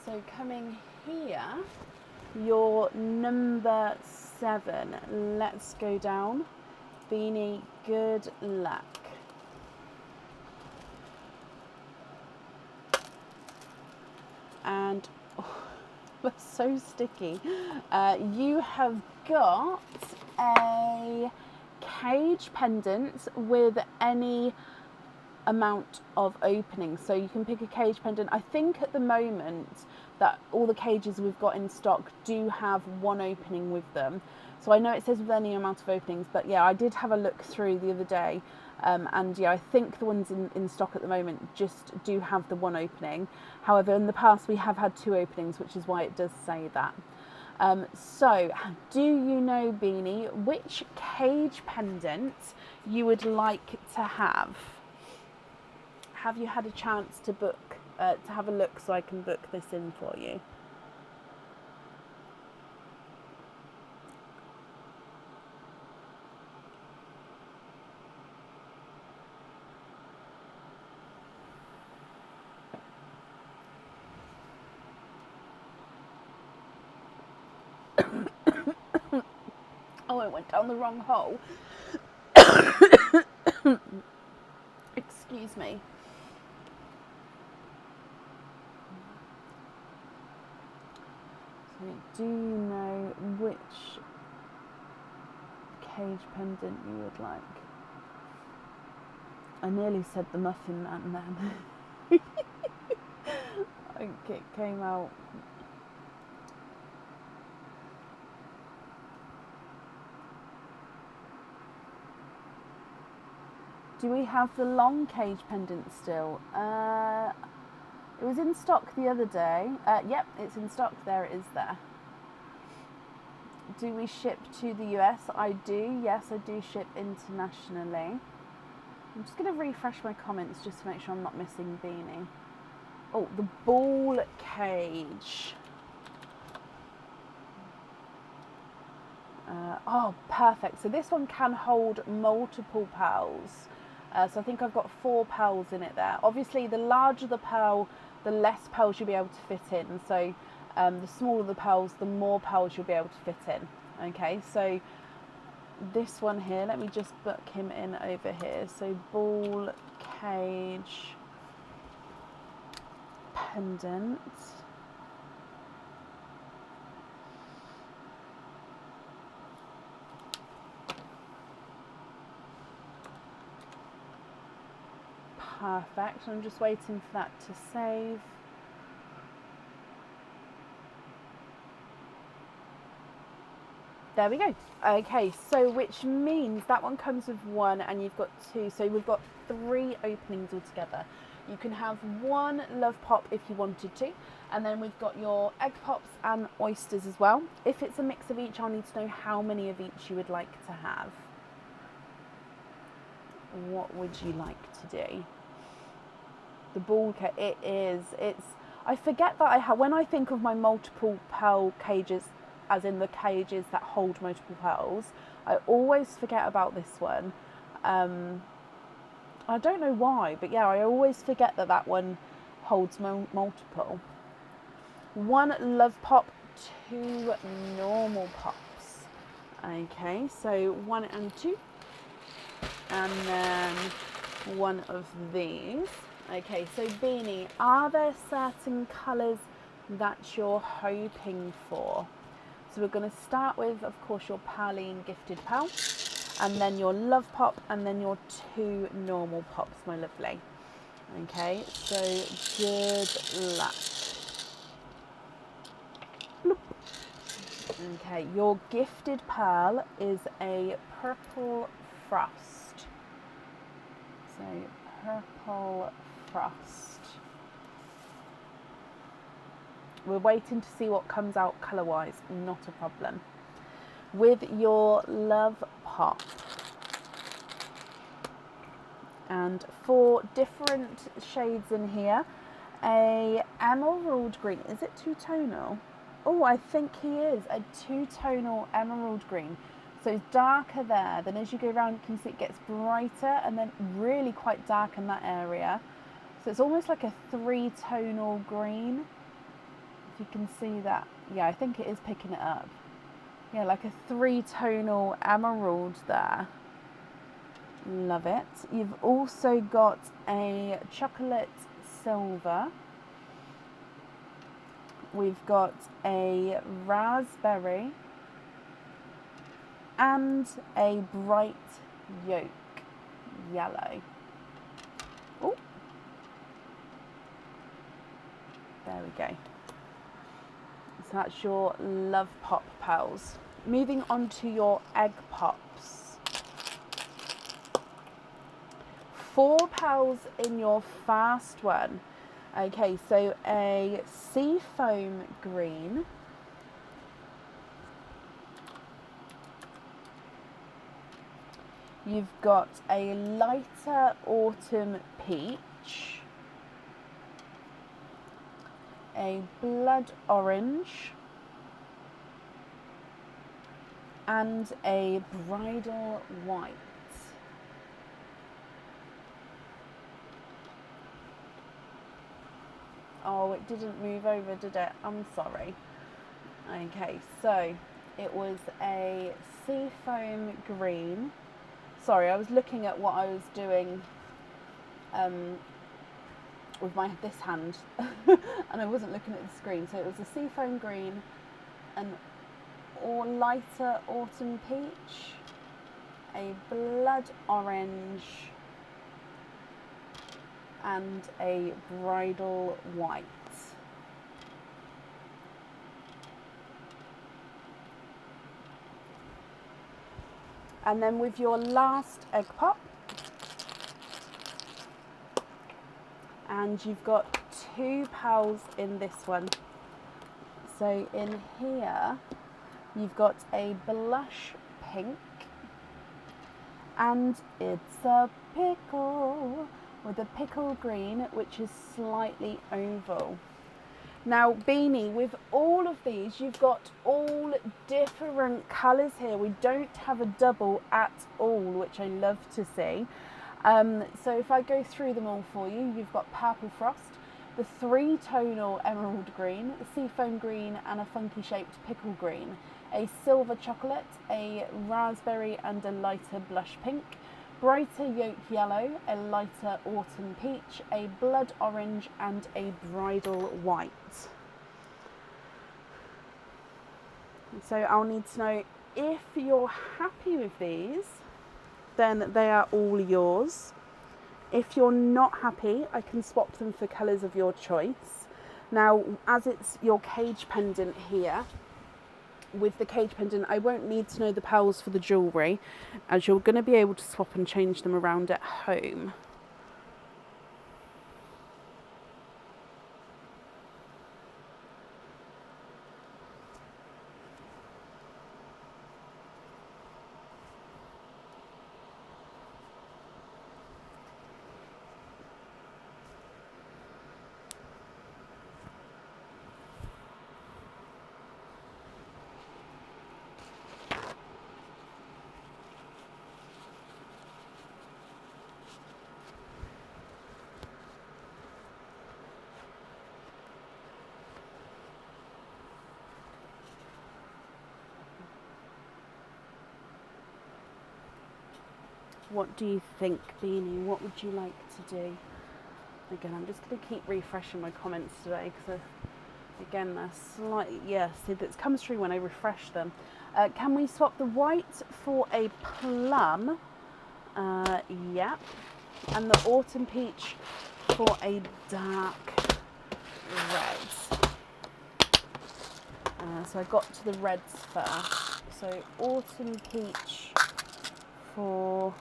[SPEAKER 1] So coming here, your number 7. Let's go down. Beanie, good luck. And oh, that's so sticky. You have got a cage pendant with any amount of openings. So you can pick a cage pendant. I think at the moment that all the cages we've got in stock do have one opening with them. So I know it says with any amount of openings, but yeah, I did have a look through the other day. And yeah, I think the ones in stock at the moment just do have the one opening. However, in the past we have had 2 openings, which is why it does say that. So, do you know, Beanie, which cage pendant you would like to have? Have you had a chance to book, to have a look, so I can book this in for you? Oh, I went down the wrong hole. Excuse me. So, do you know which cage pendant you would like? I nearly said the Muffin Man then. I think it came out. Do we have the long cage pendant still? It was in stock the other day. Yep, it's in stock. There it is there. Do we ship to the US? I do. Yes, I do ship internationally. I'm just going to refresh my comments just to make sure I'm not missing Beanie. Oh, the ball cage. Oh, perfect. So this one can hold multiple pearls. So I think I've got 4 pearls in it there. Obviously, the larger the pearl, the less pearls you'll be able to fit in. So the smaller the pearls, the more pearls you'll be able to fit in. Okay, so this one here, let me just book him in over here. So ball cage pendant. Perfect. I'm just waiting for that to save. There we go. Okay, so which means that one comes with 1 and you've got 2. So we've got 3 openings altogether. You can have 1 love pop if you wanted to. And then we've got your egg pops and oysters as well. If it's a mix of each, I'll need to know how many of each you would like to have. What would you like to do? The ball cage, it's, I forget that I have, when I think of my multiple pearl cages, as in the cages that hold multiple pearls, I always forget about this one. I don't know why, but yeah, I always forget that that one holds multiple. 1 love pop, 2 normal pops. Okay, so 1 and 2. And then 1 of these. Okay, so Beanie, are there certain colours that you're hoping for? So we're going to start with, of course, your Pearline Gifted Pearl, and then your Love Pop, and then your 2 normal pops, my lovely. Okay, so good luck. Bloop. Okay, your Gifted Pearl is a Purple Frost. So Purple Frost. We're waiting to see what comes out colour-wise, not a problem. With your Love Pop. And 4 different shades in here. A emerald green. Is it two-tonal? Oh, I think he is. A two-tonal emerald green. So it's darker there. Then as you go around, you can see it gets brighter and then really quite dark in that area. So it's almost like a 3-tonal green. If you can see that. Yeah, I think it is picking it up. Yeah, like a 3-tonal emerald there. Love it. You've also got a chocolate silver. We've got a raspberry and a bright yolk yellow. Oh, there we go. So that's your Love Pop pearls. Moving on to your egg pops. 4 pearls in your first one. Okay, so a seafoam green. You've got a lighter autumn peach. A blood orange. And a bridal white. Oh, it didn't move over, did it? I'm sorry. Okay, so It was a seafoam green. Sorry, I was looking at what I was doing with this hand and I wasn't looking at the screen. So it was a seafoam green, an lighter autumn peach, a blood orange, and a bridal white. And then with your last egg pop, and you've got 2 pals in this one. So in here, you've got a blush pink, and it's a pickle with a pickle green, which is slightly oval. Now, Beanie, with all of these, you've got all different colours here. We don't have a double at all, which I love to see. So if I go through them all for you, you've got Purple Frost, the 3-tonal emerald green, a seafoam green, and a funky shaped pickle green, a silver chocolate, a raspberry and a lighter blush pink, brighter yolk yellow, a lighter autumn peach, a blood orange, and a bridal white. So I'll need to know if you're happy with these, then they are all yours. If you're not happy, I can swap them for colours of your choice. Now, as it's your cage pendant here, with the cage pendant, I won't need to know the pearls for the jewellery, as you're going to be able to swap and change them around at home. What do you think, Beanie? What would you like to do? Again, I'm just going to keep refreshing my comments today because, again, they're slightly, yeah, see, that comes through when I refresh them. Can we swap the white for a plum? Yeah. And the autumn peach for a dark red. So I got to the reds first. So autumn peach for...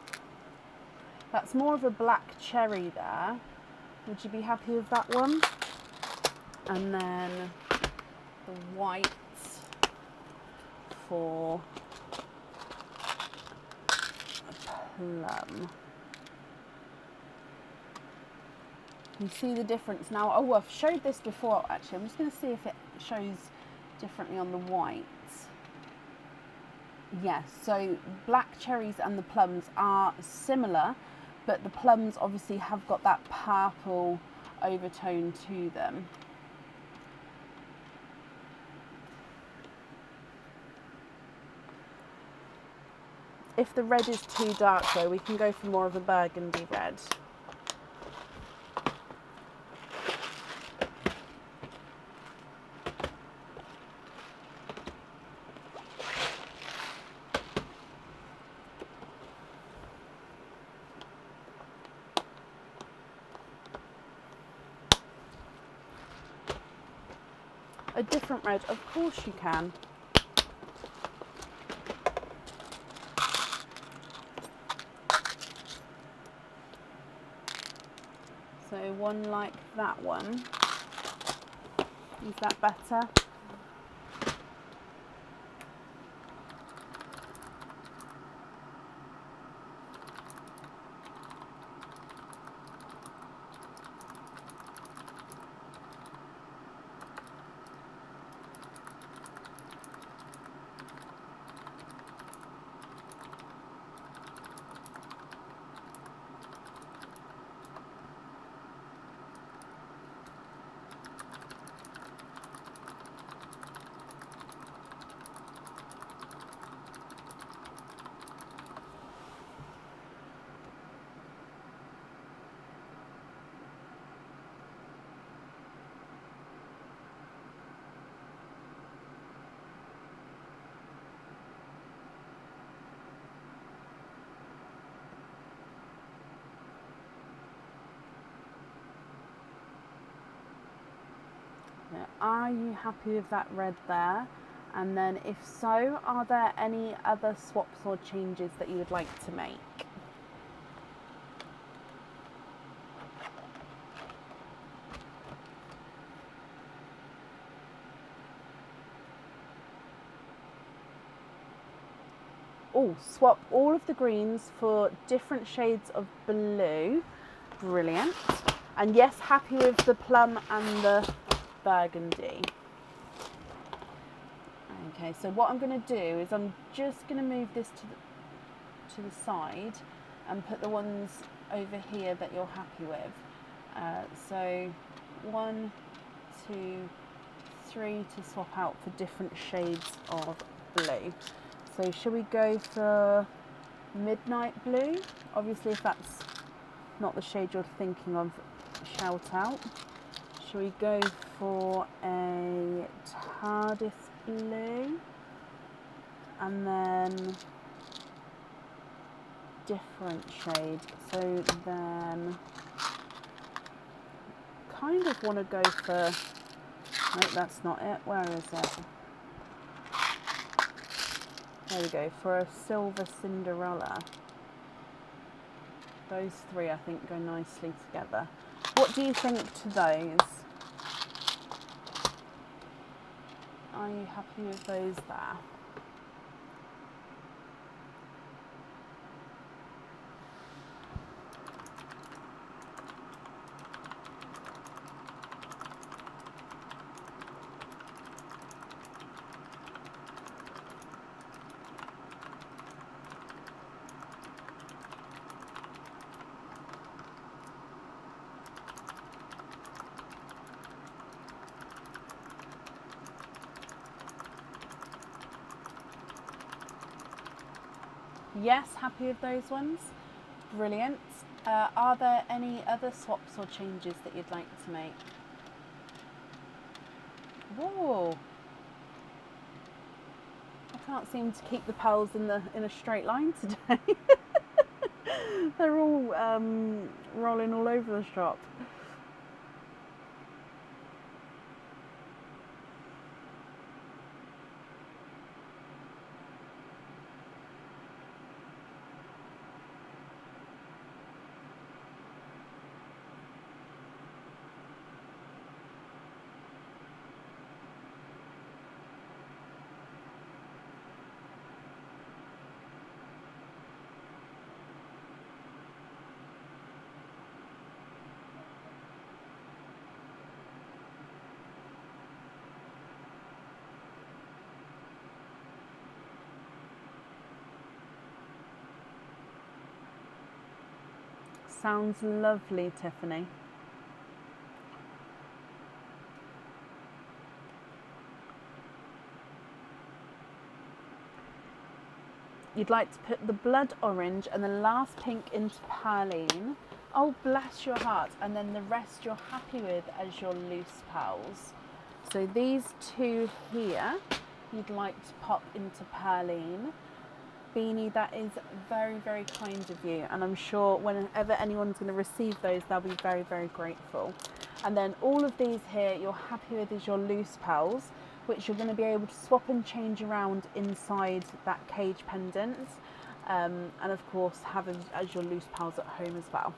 [SPEAKER 1] That's more of a black cherry there. Would you be happy with that one? And then the white for a plum. You see the difference now. Oh, I've showed this before actually. I'm just going to see if it shows differently on the white. Yes, so black cherries and the plums are similar, but the plums obviously have got that purple overtone to them. If the red is too dark though, we can go for more of a burgundy red. A different red, of course you can. So one like that one. Is that better? Now, are you happy with that red there? And then if so, are there any other swaps or changes that you would like to make? Oh, swap all of the greens for different shades of blue. Brilliant. And yes, happy with the plum and the burgundy. Okay, so what I'm going to do is I'm just going to move this to the side and put the ones over here that you're happy with. So 1, 2, 3 to swap out for different shades of blue. So shall we go for midnight blue? Obviously, if that's not the shade you're thinking of, shout out. Shall we go for a TARDIS blue? And then different shade. So then kind of want to go for, no, that's not it. Where is it? There we go, for a silver Cinderella. Those three I think go nicely together. What do you think to those? Are you happy with those there? Yes, happy with those ones. Brilliant. Are there any other swaps or changes that you'd like to make? Whoa! I can't seem to keep the pearls in a straight line today. They're all rolling all over the shop. Sounds lovely, Tiffany. You'd like to put the blood orange and the last pink into Perline. Oh, bless your heart. And then the rest you're happy with as your loose pearls. So these two here, you'd like to pop into Perline. Beanie, that is very, very kind of you. And I'm sure whenever anyone's going to receive those, they'll be very, very grateful. And then all of these here, you're happy with is your loose pearls, which you're going to be able to swap and change around inside that cage pendant. And of course, have as your loose pearls at home as well.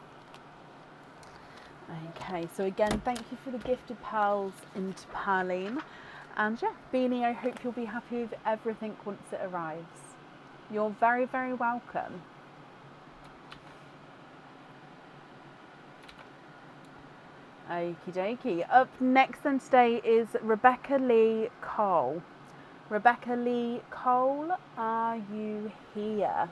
[SPEAKER 1] Okay, so again, thank you for the gifted pearls into Perline. And yeah, Beanie, I hope you'll be happy with everything once it arrives. You're very, very welcome. Okie dokie. Up next then today is Rebecca Lee Cole. Rebecca Lee Cole, are you here?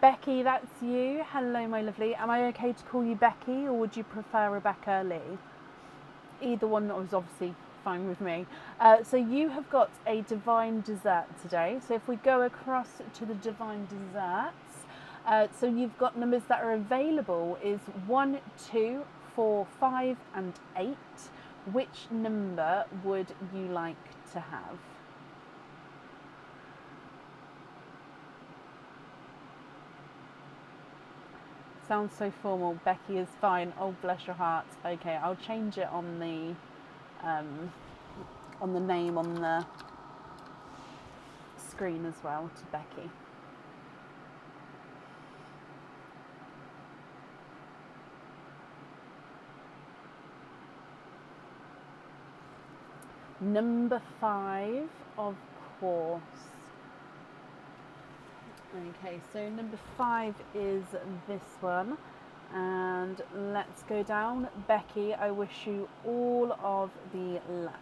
[SPEAKER 1] Becky, that's you. Hello, my lovely. Am I okay to call you Becky, or would you prefer Rebecca Lee? Either one was obviously fine with me. So you have got a divine dessert today. So if we go across to the divine desserts, so you've got numbers that are available is 1, 2, 4, 5 and 8. Which number would you like to have? Sounds so formal. Becky is fine. Oh, bless your heart. Okay, I'll change it on the name on the screen as well to Becky. Number 5, of course. Okay, so number 5 is this one. And let's go down. Becky, I wish you all of the luck.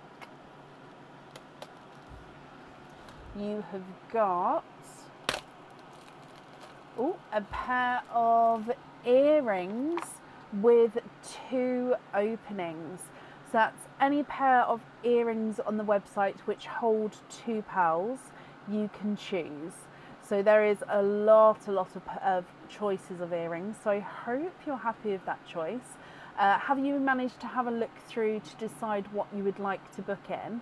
[SPEAKER 1] You have got a pair of earrings with 2 openings. So that's any pair of earrings on the website which hold 2 pals, you can choose. So there is a lot of choices of earrings. So I hope you're happy with that choice. Have you managed to have a look through to decide what you would like to book in?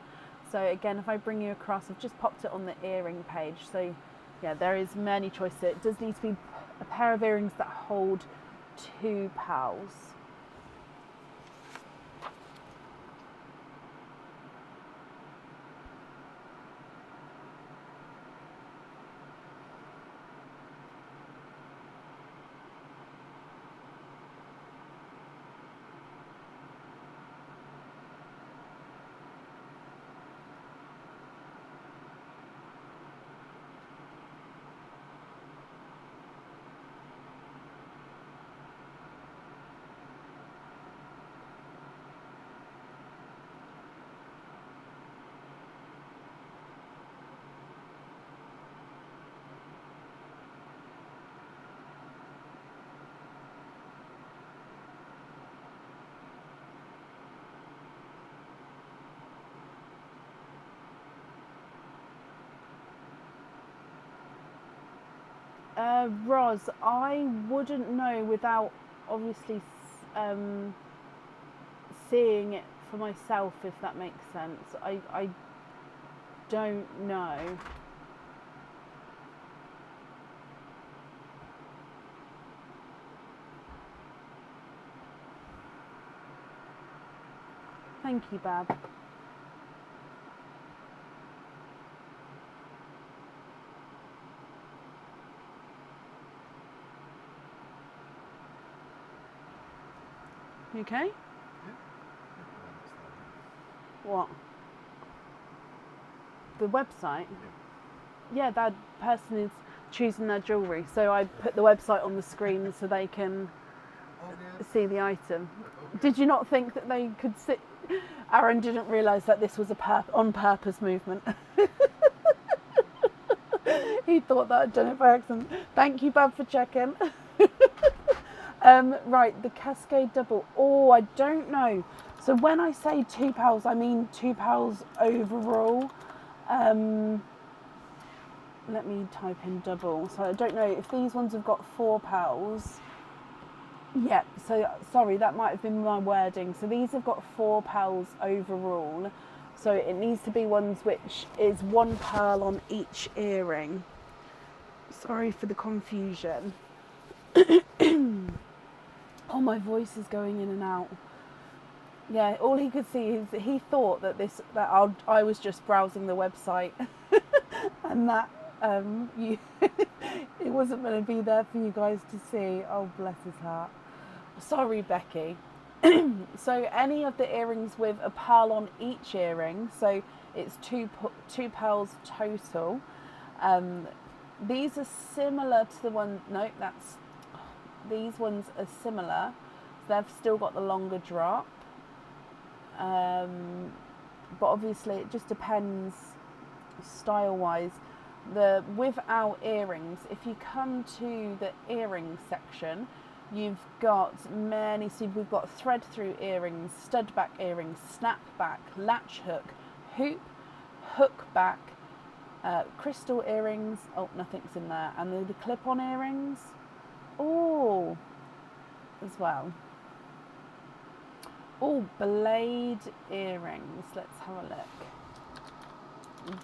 [SPEAKER 1] So again, if I bring you across, I've just popped it on the earring page. So yeah, there is many choices. It does need to be a pair of earrings that hold 2 pals. Roz, I wouldn't know without obviously seeing it for myself, if that makes sense. I don't know. Thank you, Bab. You okay? What? The website? Yeah, that person is choosing their jewellery. So I put the website on the screen so they can see the item. Did you not think that they could see? Aaron didn't realise that this was a on purpose movement. He thought that I'd done it by accident. Thank you, Bab, for checking. Right, the Cascade double. Oh, I don't know. So when I say 2 pals, I mean 2 pals overall. Let me type in double. So I don't know if these ones have got 4 pals. Yeah, so sorry, that might have been my wording. So these have got 4 pals overall. So it needs to be ones which is 1 pearl on each earring. Sorry for the confusion. Oh, my voice is going in and out. Yeah, all he could see is he thought that I was just browsing the website, and that it wasn't going to be there for you guys to see. Oh, bless his heart. Sorry, Becky. So any of the earrings with a pearl on each earring, so it's 2 pearls total. These are similar to the one. No, these ones are similar. So they've still got the longer drop. But obviously it just depends style-wise. The without earrings, if you come to the earring section, you've got many. So we've got thread-through earrings, stud-back earrings, snap-back, latch hook, hoop, hook-back, crystal earrings. Oh, nothing's in there. And the clip-on earrings. Oh, as well. Oh, blade earrings. Let's have a look.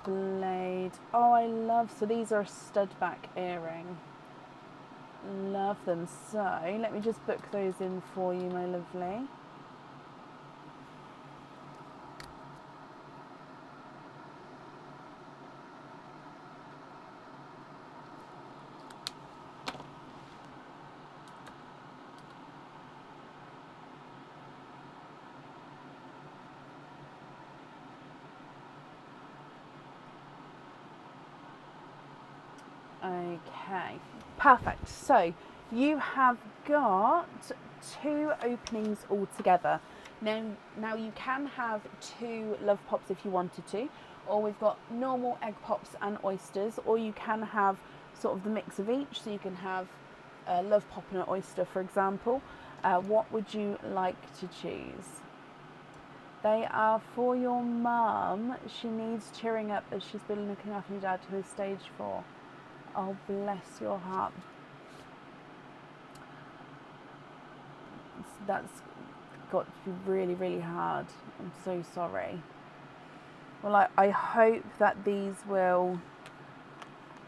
[SPEAKER 1] Blade. Oh, I love, so these are a stud back earring. Love them. So let me just book those in for you, my lovely. Okay, perfect. So you have got 2 openings altogether. Now you can have 2 love pops if you wanted to, or we've got normal egg pops and oysters, or you can have sort of the mix of each. So you can have a love pop and an oyster, for example. What would you like to choose? They are for your mum. She needs cheering up as she's been looking after your dad to his stage 4. Oh, bless your heart. That's got to be really, really hard. I'm so sorry. Well, I hope that these will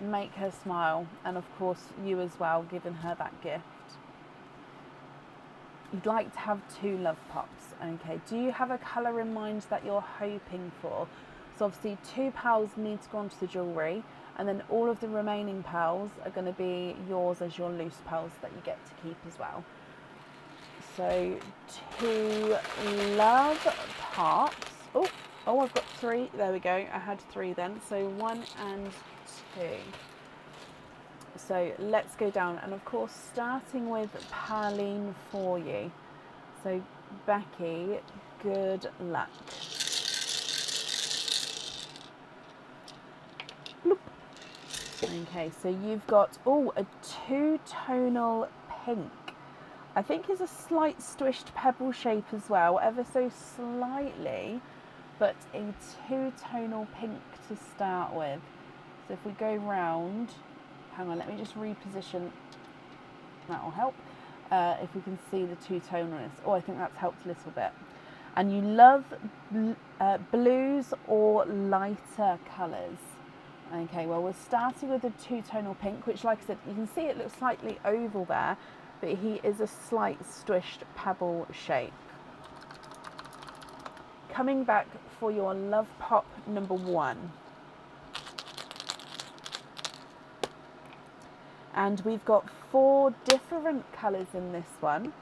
[SPEAKER 1] make her smile, and of course you as well, giving her that gift. You'd like to have 2 love pops. Okay, do you have a colour in mind that you're hoping for? So obviously 2 pearls need to go onto the jewellery, and then all of the remaining pearls are going to be yours as your loose pearls that you get to keep as well. So 2 love pops. Oh, I've got 3. There we go. I had 3 then. So 1 and 2. So let's go down, and of course starting with Pauline for you. So Becky, good luck. Bloop. Okay, so you've got a 2-tonal pink. I think it's a slight squished pebble shape as well, ever so slightly, but a 2-tonal pink to start with. So if we go round, hang on, let me just reposition, that will help. If we can see the 2-tonalness. Oh, I think that's helped a little bit. And you love blues or lighter colours. Okay, well, we're starting with a 2-tonal pink, which, like I said, you can see it looks slightly oval there, but he is a slight squished pebble shape. Coming back for your love pop number 1. And we've got 4 different colours in this one.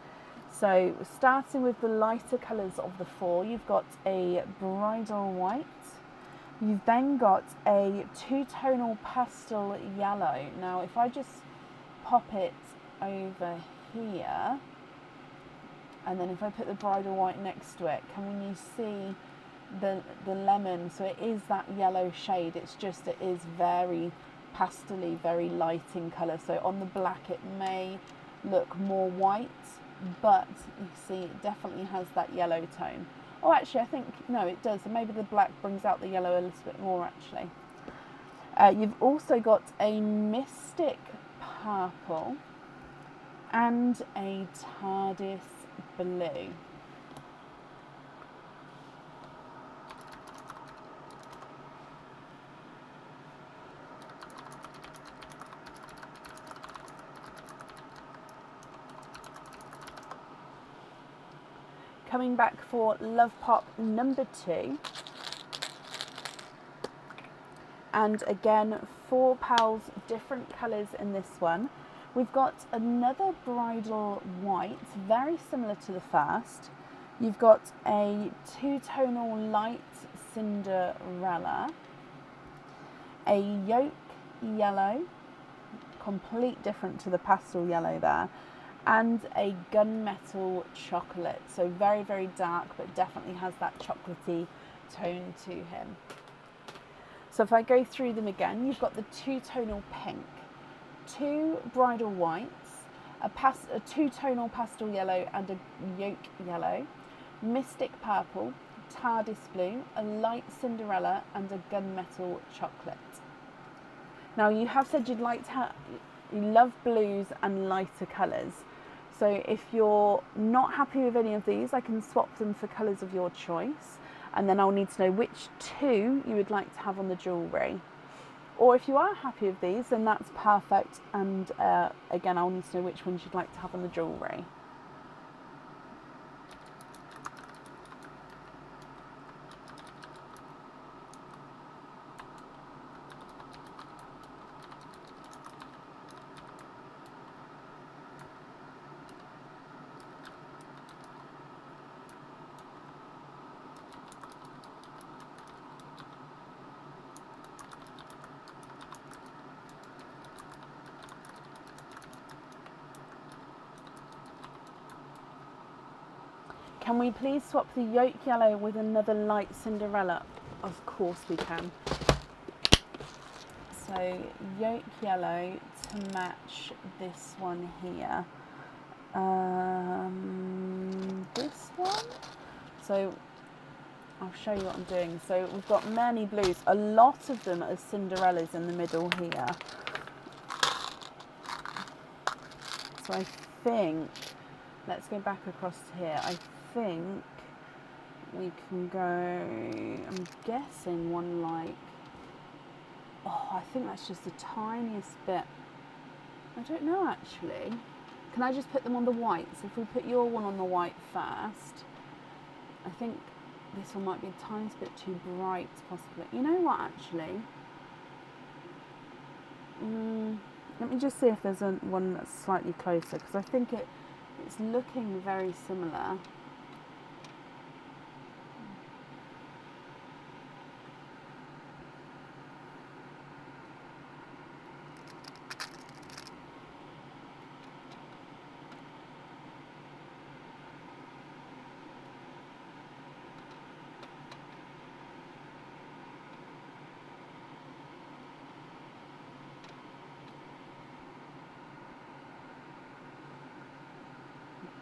[SPEAKER 1] So starting with the lighter colours of the 4, you've got a bridal white. You've then got a 2-tonal pastel yellow. Now if I just pop it over here, and then if I put the bridal white next to it, can you see the lemon? So it is that yellow shade. It's just, it is very pastel-y, very light in colour. So on the black it may look more white, but you see it definitely has that yellow tone. Oh, actually I think, no, it does. And maybe the black brings out the yellow a little bit more actually. You've also got a mystic purple and a TARDIS blue. Coming back for love pop number 2. And again, 4 pearls, different colours in this one. We've got another bridal white, very similar to the first. You've got a 2-tonal light Cinderella, a yolk yellow, complete different to the pastel yellow there, and a gunmetal chocolate. So very, very dark, but definitely has that chocolatey tone to him. So if I go through them again, you've got the 2-tonal pink, 2 bridal whites, a 2-tonal pastel yellow and a yolk yellow, mystic purple, TARDIS blue, a light Cinderella and a gunmetal chocolate. Now you have said you'd like to you love blues and lighter colours. So if you're not happy with any of these, I can swap them for colours of your choice, and then I'll need to know which two you would like to have on the jewellery. Or if you are happy with these, then that's perfect, and again, I'll need to know which ones you'd like to have on the jewellery. Can we please swap the yolk yellow with another light Cinderella? Of course we can. So yolk yellow to match this one here. This one. So I'll show you what I'm doing. So we've got many blues. A lot of them are Cinderellas in the middle here. So I think, let's go back across to here. I think we can go, I'm guessing one like, oh, I think that's just the tiniest bit. I don't know actually. Can I just put them on the white? So if we put your one on the white first, I think this one might be a tiniest bit too bright possibly. You know what actually? Let me just see if there's one that's slightly closer, because I think it's looking very similar.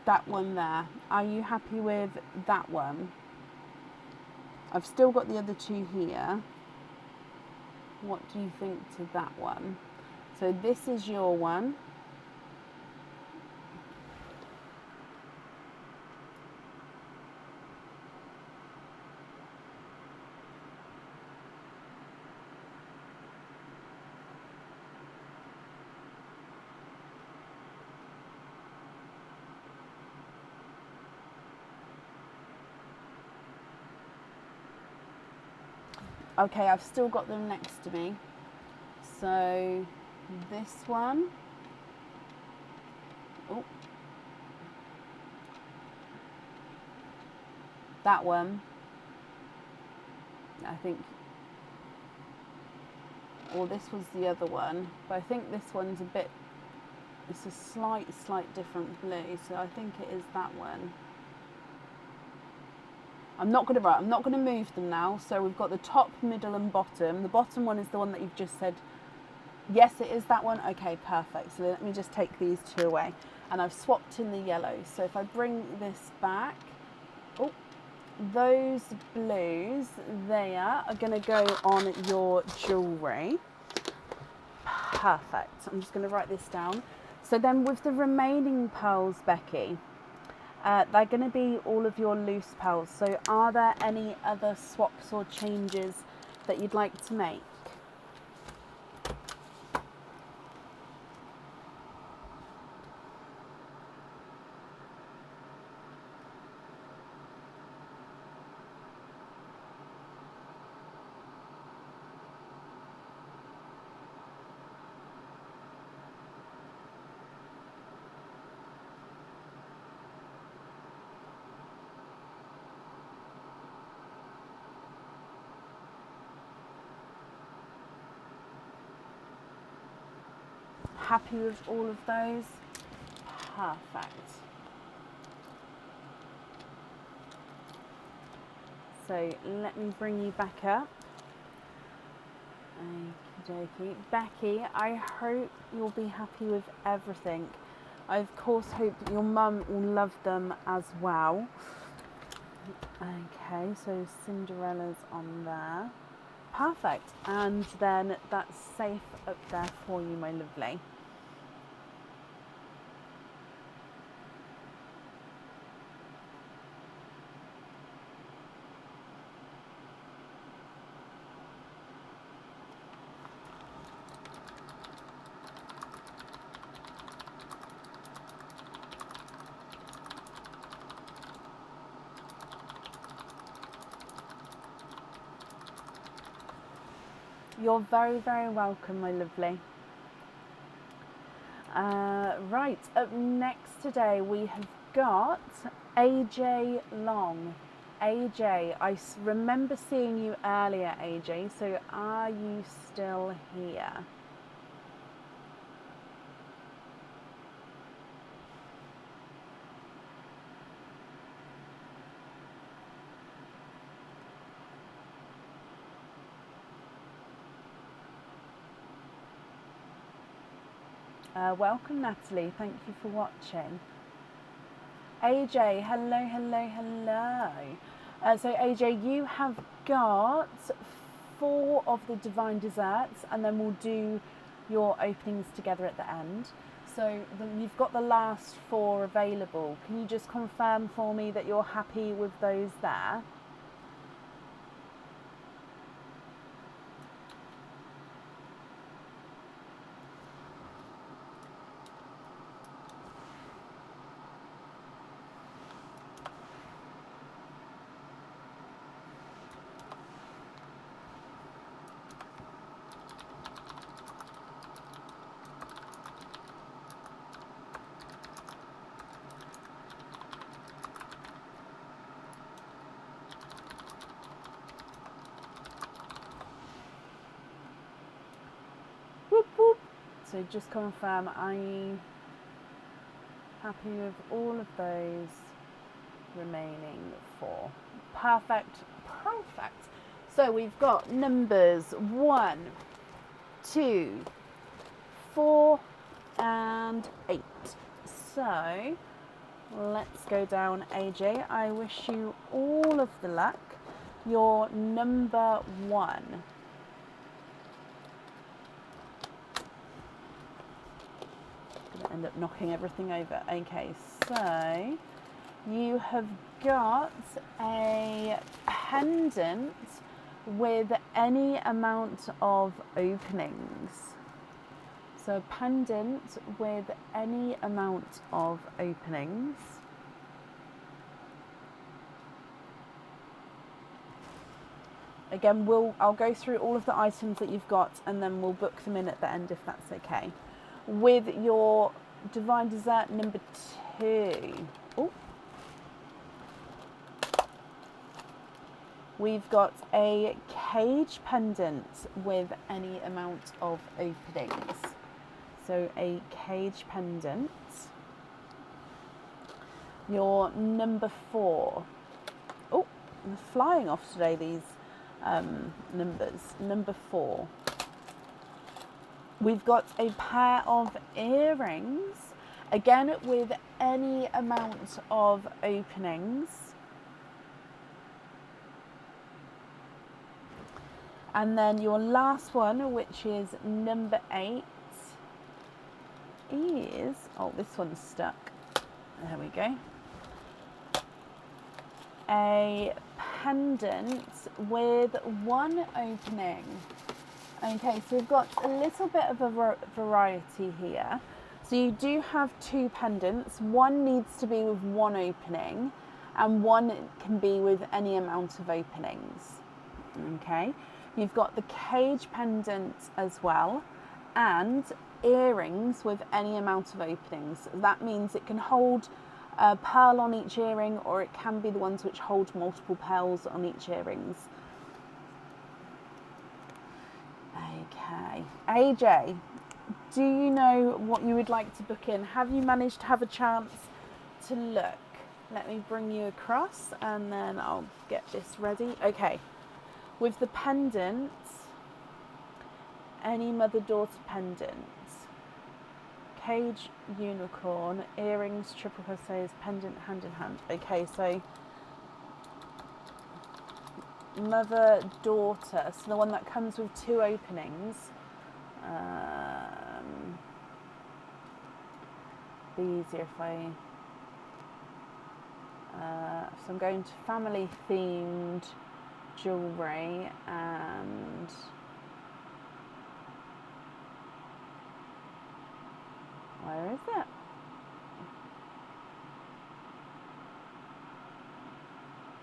[SPEAKER 1] That one there. Are you happy with that one? I've still got the other two here. What do you think to that one? So this is your one. Okay, I've still got them next to me. So this one. Oh. That one. I think. Or this was the other one. But I think this one's a bit, it's a slight different blue. So I think it is that one. I'm not going to move them now. So we've got the top, middle and bottom. The bottom one is the one that you've just said, yes, it is that one. Okay, perfect. So let me just take these two away. And I've swapped in the yellow. So if I bring this back, oh, those blues there are going to go on your jewellery. Perfect. I'm just going to write this down. So then with the remaining pearls, Becky, they're going to be all of your loose pearls. So are there any other swaps or changes that you'd like to make? Happy with all of those? Perfect. So let me bring you back up. Okie dokie. Becky, I hope you'll be happy with everything. I of course hope that your mum will love them as well. Okay, so Cinderella's on there. Perfect. And then that's safe up there for you, my lovely. You're very, very welcome, my lovely. Right, up next today we have got AJ Long. AJ, I remember seeing you earlier, AJ, so are you still here? Welcome, Natalie. Thank you for watching. AJ, hello, hello, hello. So AJ, you have got 4 of the divine desserts, and then we'll do your openings together at the end. So you've got the last 4 available. Can you just confirm for me that you're happy with those there? Whoop, whoop. So just confirm, are you happy with all of those remaining 4? Perfect, perfect. So we've got numbers 1, 2, 4 and 8. So let's go down, AJ. I wish you all of the luck. You're number 1. Gonna end up knocking everything over. Okay, so you have got a pendant with any amount of openings. So a pendant with any amount of openings. Again, I'll go through all of the items that you've got, and then we'll book them in at the end if that's okay. With your divine dessert number 2. Ooh. We've got a cage pendant with any amount of openings. So a cage pendant. Your number 4. Oh, I'm flying off today, these numbers. Number 4. We've got a pair of earrings, again with any amount of openings. And then your last one, which is number 8, is, oh, this one's stuck. There we go. A pendant with 1 opening. Okay, so we've got a little bit of a variety here. So you do have 2 pendants. One needs to be with 1 opening, and one can be with any amount of openings. Okay, you've got the cage pendant as well, and earrings with any amount of openings. That means it can hold a pearl on each earring, or it can be the ones which hold multiple pearls on each earrings. Okay, AJ, do you know what you would like to book in? Have you managed to have a chance to look? Let me bring you across and then I'll get this ready. Okay, with the pendants, any mother-daughter pendants, cage unicorn, earrings, triple crochets, pendant hand in hand. Okay, so mother daughter, so the one that comes with 2 openings. Be easier if I so I'm going to family themed jewellery, and where is it?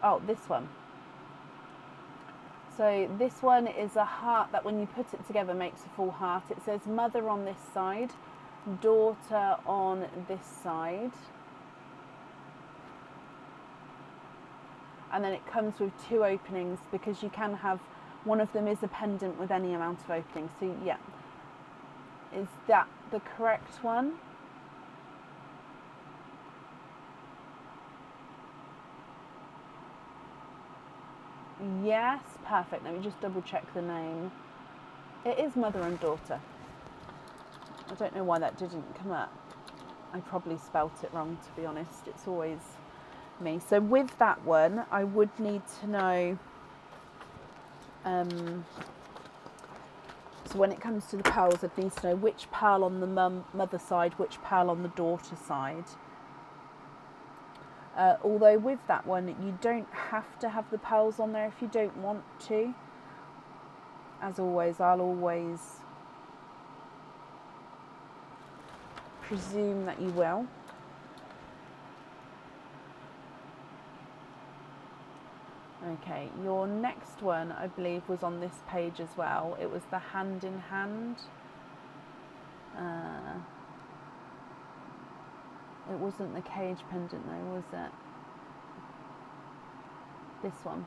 [SPEAKER 1] Oh, this one. So this one is a heart that when you put it together makes a full heart. It says mother on this side, daughter on this side. And then it comes with 2 openings because you can have, one of them is a pendant with any amount of openings. So yeah, is that the correct one? Yes, perfect. Let me just double check the name. It is mother and daughter. I don't know why that didn't come up. I probably spelt it wrong, to be honest. It's always me. So with that one, I would need to know, so when it comes to the pearls, I'd need to know which pearl on the mother side, which pearl on the daughter side. Although with that one, you don't have to have the pearls on there if you don't want to. As always, I'll always presume that you will. Okay, your next one, I believe, was on this page as well. It was the hand in hand. It wasn't the cage pendant though, was it? This one.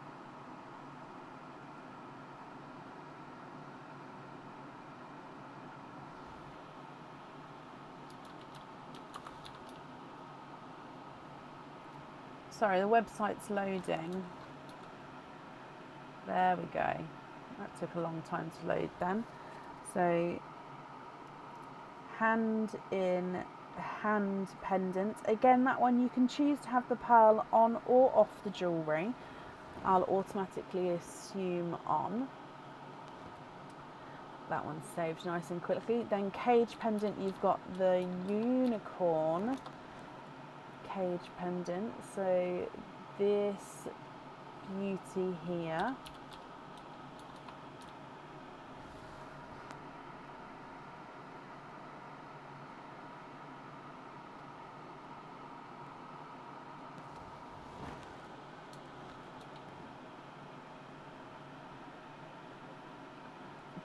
[SPEAKER 1] Sorry, the website's loading. There we go. That took a long time to load then. So, hand in hand pendant. Again, that one you can choose to have the pearl on or off the jewellery. I'll automatically assume on. That one's saved nice and quickly. Then cage pendant, you've got the unicorn cage pendant. So this beauty here.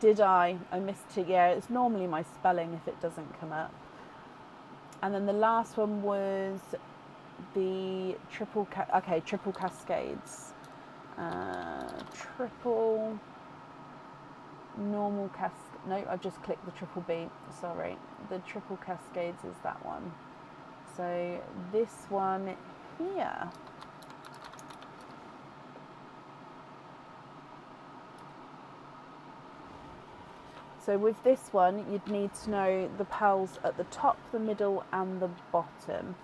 [SPEAKER 1] Did I missed it, yeah, it's normally my spelling if it doesn't come up. And then the last one was the triple cascades. Triple normal no, I've just clicked the triple B, sorry. The triple cascades is that one. So this one here. So with this one, you'd need to know the pearls at the top, the middle and the bottom.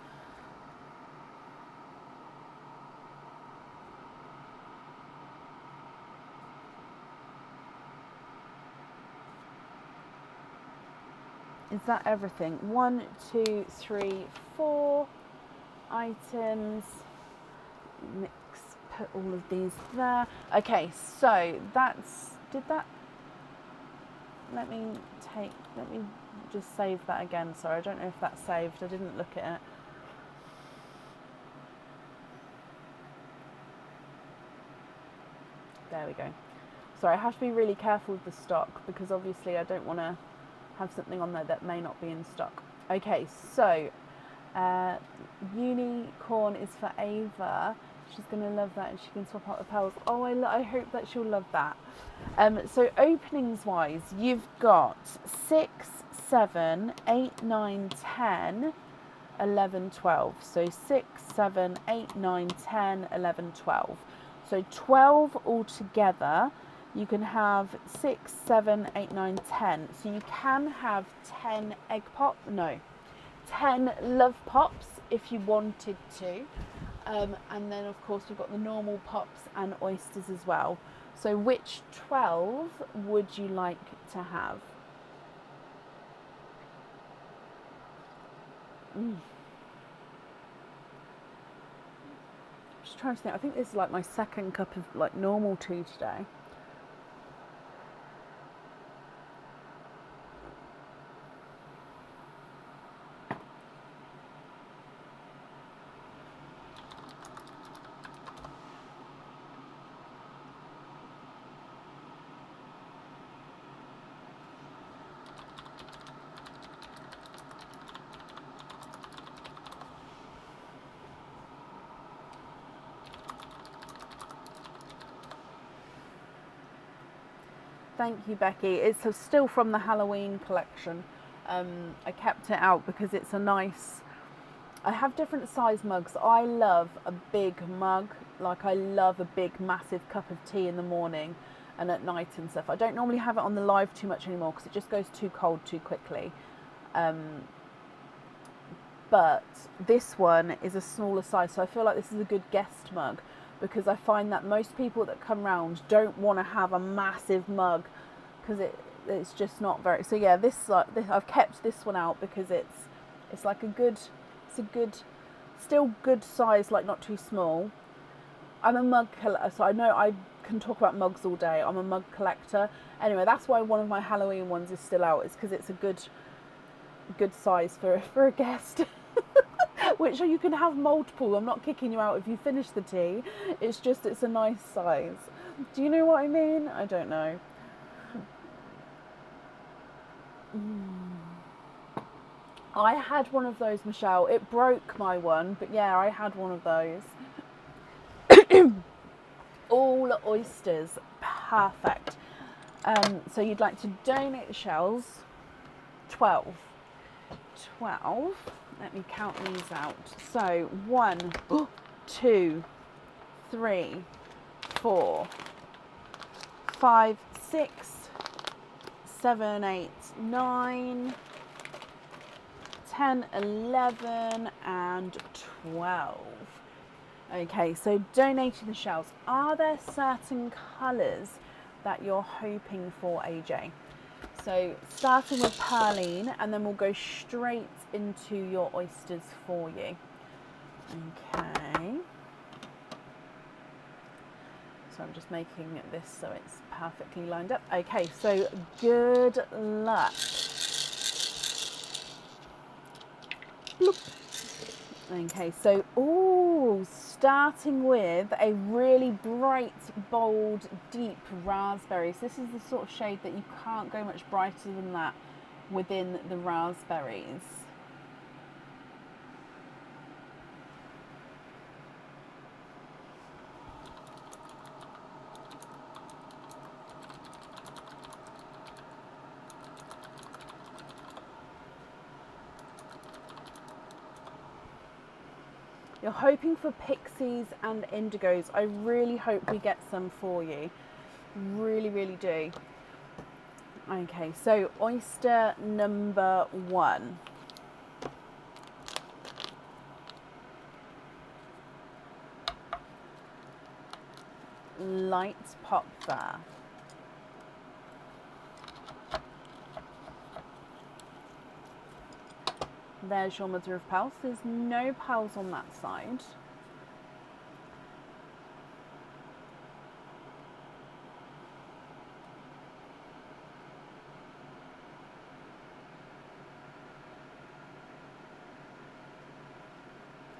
[SPEAKER 1] Is that everything? 1, 2, 3, 4 items. Put all of these there. Okay, so that's, let me just save that again. Sorry, I don't know if that's saved. I didn't look at it. There we go. Sorry, I have to be really careful with the stock because obviously I don't want to have something on there that may not be in stock. Okay, so unicorn is for Ava. She's going to love that and she can swap out the pearls. Oh, I hope that she'll love that. So openings wise, you've got 6, 7, 8, 9, 10, 11, 12. So 6, 7, 8, 9, 10, 11, 12. So 12 altogether. You can have 6, 7, 8, 9, 10. So you can have 10 10 love pops if you wanted to. And then of course we've got the normal pops and oysters as well. So which 12 would you like to have? Just trying to think. I think this is like my second cup of like normal tea today. Thank you, Becky. It's still from the Halloween collection. I kept it out because it's a nice... I have different size mugs. I love a big mug. Like, I love a big, massive cup of tea in the morning and at night and stuff. I don't normally have it on the live too much anymore because it just goes too cold too quickly. But this one is a smaller size, so I feel like this is a good guest mug, because I find that most people that come round don't want to have a massive mug because it's just not very... So yeah, this I've kept this one out because it's like a good... It's a good, still good size, like not too small. I'm a mug collector, so I know I can talk about mugs all day. I'm a mug collector. Anyway, that's why one of my Halloween ones is still out. It's because it's a good size for a guest. Which you can have multiple. I'm not kicking you out if you finish the tea. It's just, it's a nice size. Do you know what I mean? I don't know. I had one of those, Michelle. It broke my one, but yeah, I had one of those. All oysters. Perfect. So you'd like to donate the shells. 12. Let me count these out. So 1, 2, 3, 4, 5, 6, 7, 8, 9, 10, 11 and 12. Okay, so donating the shells. Are there certain colours that you're hoping for, AJ? So starting with Perline, and then we'll go straight into your oysters for you. Okay. So I'm just making this so it's perfectly lined up. Okay, so good luck. Bloop. Okay, so starting with a really bright, bold, deep raspberry. So this is the sort of shade that you can't go much brighter than that within the raspberries. You're hoping for pixies and indigos. I really hope we get some for you. Really, really do. Okay, so oyster number 1. Light pop there. There's your mother of pearls. There's no pearls on that side.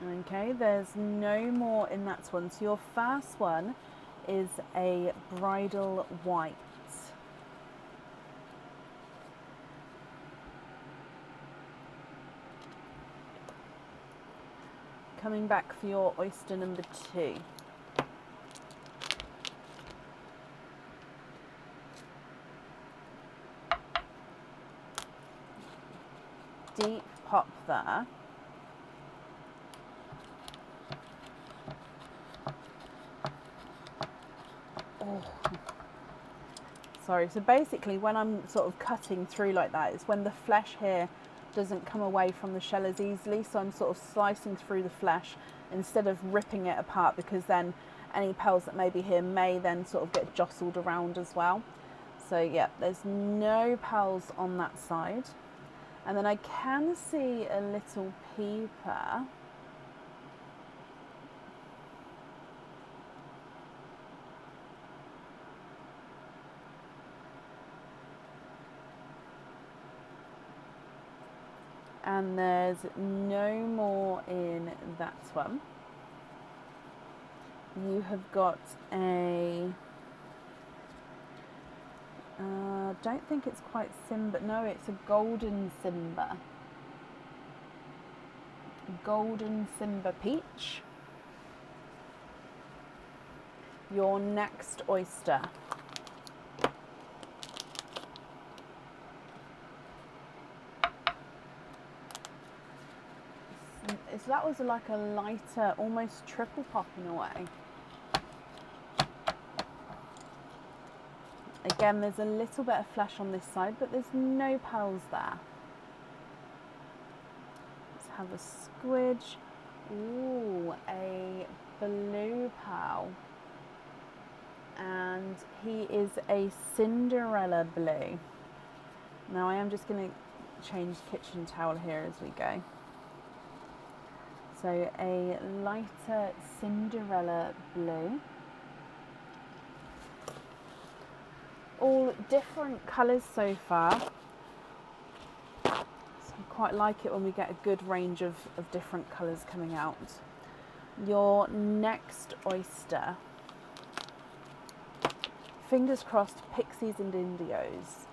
[SPEAKER 1] Okay, there's no more in that one. So your first one is a bridal white. Coming back for your oyster number 2. Deep pop there. Oh. Sorry, so basically when I'm sort of cutting through like that, it's when the flesh here doesn't come away from the shell as easily, so I'm sort of slicing through the flesh instead of ripping it apart, because then any pearls that may be here may then sort of get jostled around as well. So yeah, there's no pearls on that side. And then I can see a little peeper. And there's no more in that one. You have got a, don't think it's quite Simba, no, it's a golden Simba. Golden Simba peach. Your next oyster. so that was like a lighter, almost triple pop in a way. Again, there's a little bit of flesh on this side, but there's no pearls there. Let's have a squidge. Ooh, a blue pearl. And he is a Cinderella blue. Now I am just going to change kitchen towel here as we go. So a lighter Cinderella blue. All different colours so far. So I quite like it when we get a good range of different colours coming out. Your next oyster. Fingers crossed, pixies and indios.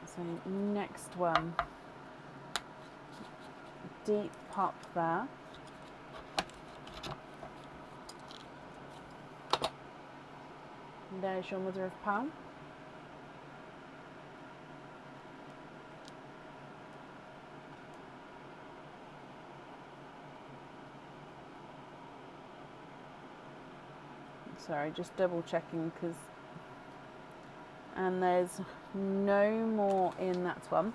[SPEAKER 1] So next one. Deep pop there. And there's your mother of pearl. Sorry, just double checking because, and there's no more in that one.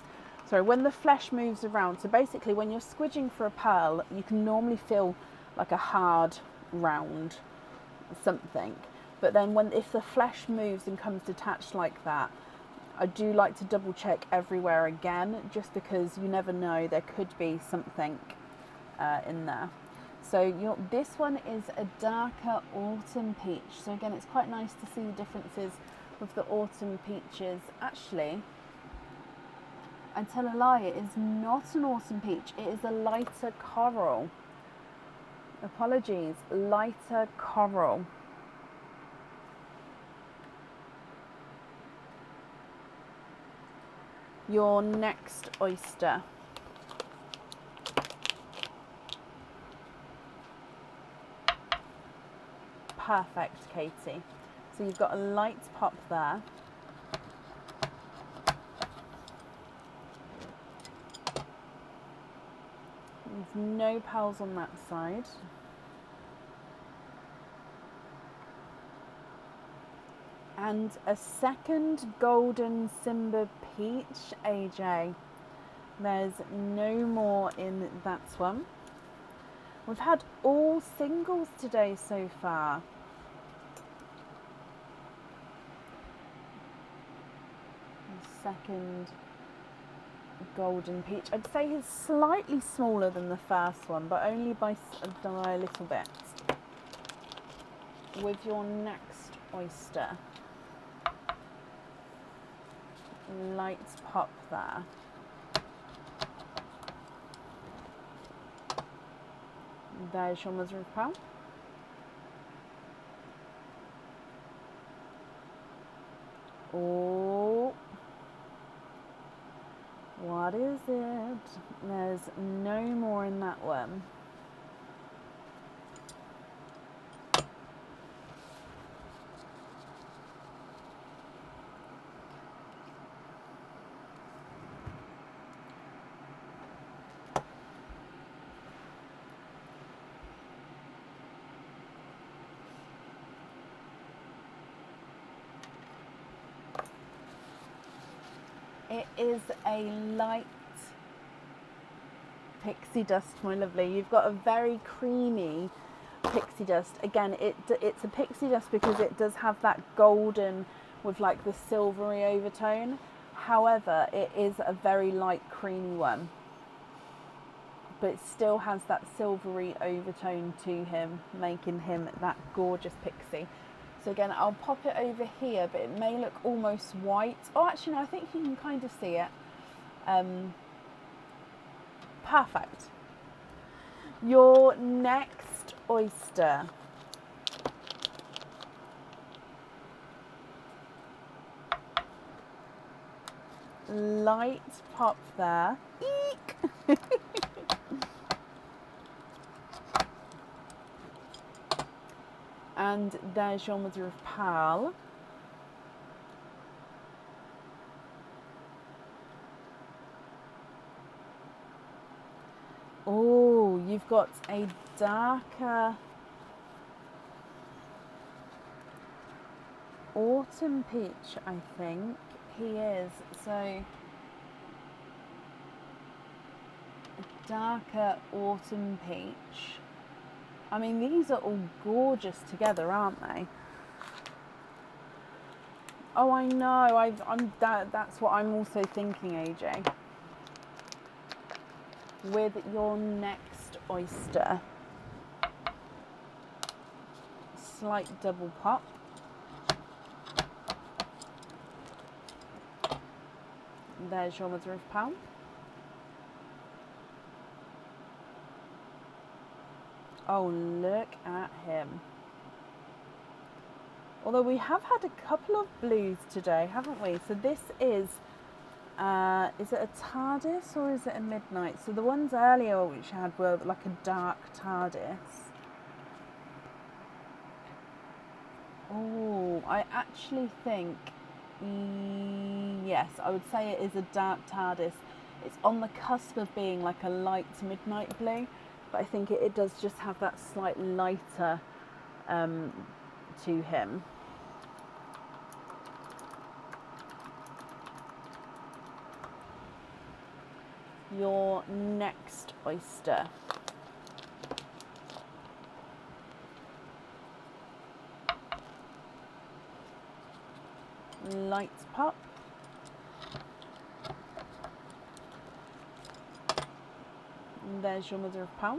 [SPEAKER 1] So when the flesh moves around, so basically when you're squidging for a pearl, you can normally feel like a hard round something, but then if the flesh moves and comes detached like that, I do like to double check everywhere again, just because you never know, there could be something in there. So this one is a darker autumn peach. So again, it's quite nice to see the differences with the autumn peaches. Actually, I tell a lie, it is not an autumn peach. It is a lighter coral. Apologies, lighter coral. Your next oyster. Perfect, Katie. So you've got a light pop there. There's no pearls on that side. And a second golden Simba peach, AJ. There's no more in that one. We've had all singles today so far. Second golden peach. I'd say he's slightly smaller than the first one, but only by a little bit. With your next oyster. Light pop there. There's your mother of pearl. Oh, what is it? There's no more in that one. It is a light pixie dust, my lovely. You've got a very creamy pixie dust. Again, it's a pixie dust because it does have that golden with like the silvery overtone. However, it is a very light creamy one, but it still has that silvery overtone to him, making him that gorgeous pixie. So again, I'll pop it over here, but it may look almost white. Oh, actually, no, I think you can kind of see it. Perfect. Your next oyster. Light pop there. Eek! And there's your mother of pearl. Oh, You've got a darker autumn peach, I think he is. So a darker autumn peach. I mean, these are all gorgeous together, aren't they? Oh, I know. That's what I'm also thinking, AJ. With your next oyster, slight double pop. There's your mother of pearl. Oh, look at him. Although we have had a couple of blues today, haven't we? So this is it a TARDIS or is it a midnight? So the ones earlier which had were like a dark TARDIS. Oh, I actually think, yes, I would say it is a dark TARDIS. It's on the cusp of being like a light midnight blue, but I think it does just have that slight lighter to him. Your next oyster. Light pop. And there's your mother of pearl.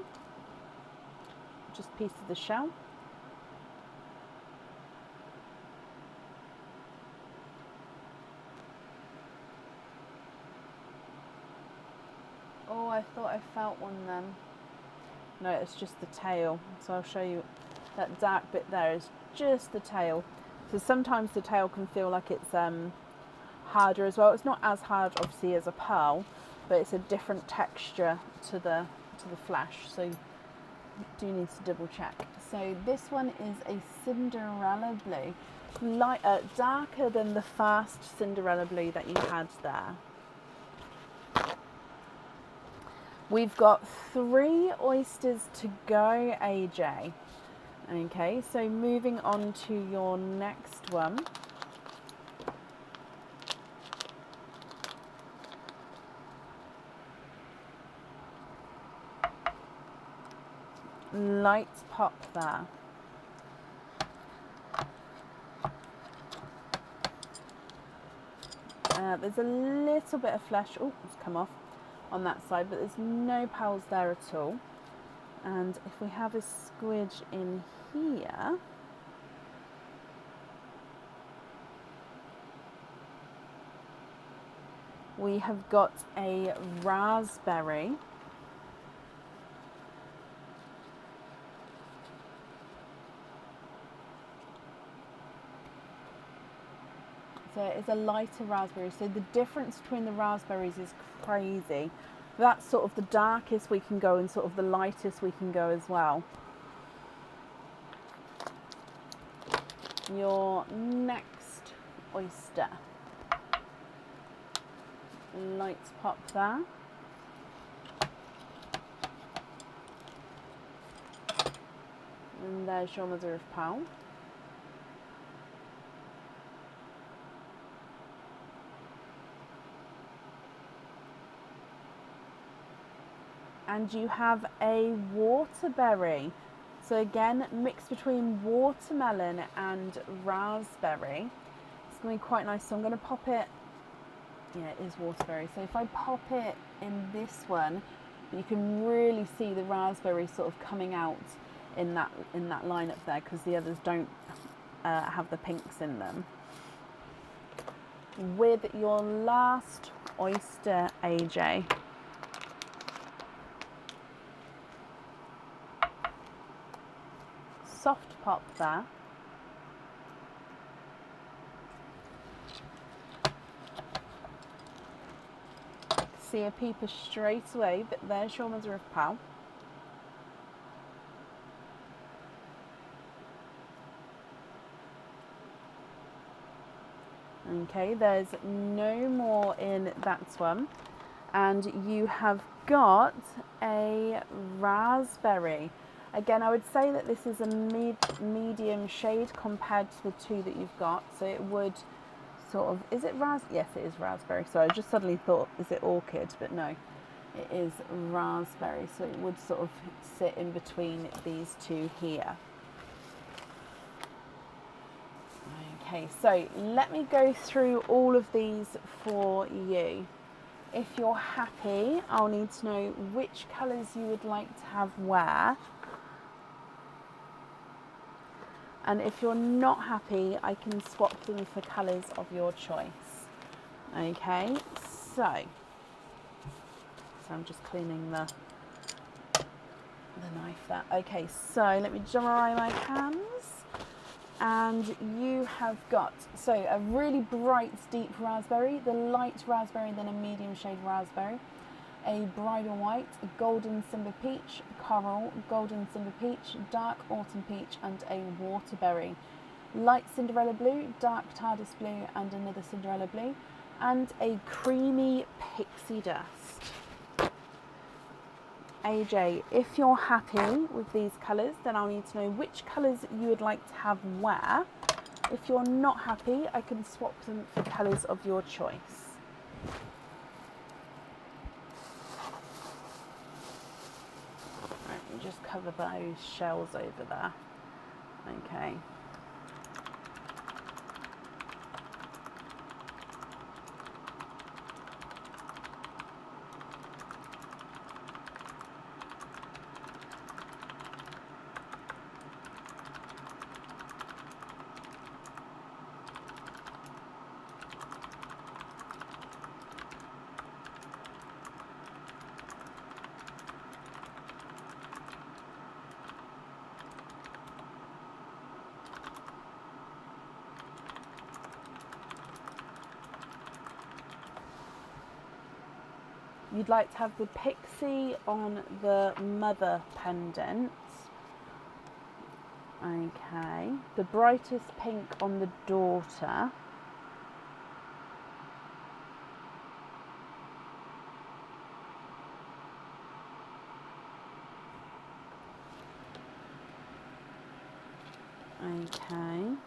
[SPEAKER 1] Just piece of the shell. Oh, I thought I felt one then. No, it's just the tail. So I'll show you that dark bit there is just the tail. So sometimes the tail can feel like it's harder as well. It's not as hard obviously as a pearl, but it's a different texture to the flesh. So you do need to double check. So this one is a Cinderella blue, darker than the first Cinderella blue that you had there. We've got 3 oysters to go, AJ. Okay, so moving on to your next one. Light pop there. There's a little bit of flesh, oh, it's come off on that side, but there's no pearls there at all. And if we have a squidge in here, we have got a raspberry. So it is a lighter raspberry. So the difference between the raspberries is crazy. That's sort of the darkest we can go and sort of the lightest we can go as well. Your next oyster. Light pop there. And there's your mother of pearl. And you have a waterberry. So again, mixed between watermelon and raspberry. It's going to be quite nice. So I'm going to pop it, yeah, it is waterberry. So if I pop it in this one, you can really see the raspberry sort of coming out in that lineup there, because the others don't have the pinks in them. With your last oyster, AJ. Soft pop there. See a peeper straight away, but there's your mother of pearl. Okay, there's no more in that one. and you have got a raspberry. Again, I would say that this is a medium shade compared to the two that you've got. So it would sort of, is it yes, it is raspberry. So I just suddenly thought, is it orchid? But no, it is raspberry. So it would sort of sit in between these two here. Okay, so let me go through all of these for you. If you're happy, I'll need to know which colours you would like to have where. And if you're not happy, I can swap them for colours of your choice. Okay, so I'm just cleaning the knife there. Okay, so let me dry my hands. And you have got, so a really bright, deep raspberry, the light raspberry, then a medium shade raspberry, a bridal white, a golden Simba peach, coral, golden Simba peach, dark autumn peach, and a waterberry. Light Cinderella blue, dark TARDIS blue, and another Cinderella blue, and a creamy pixie dust. AJ, if you're happy with these colours, then I'll need to know which colours you would like to have where. If you're not happy, I can swap them for colours of your choice. Right, you just cover those shells over there. Okay. You'd like to have the pixie on the mother pendant. Okay. The brightest pink on the daughter. Okay.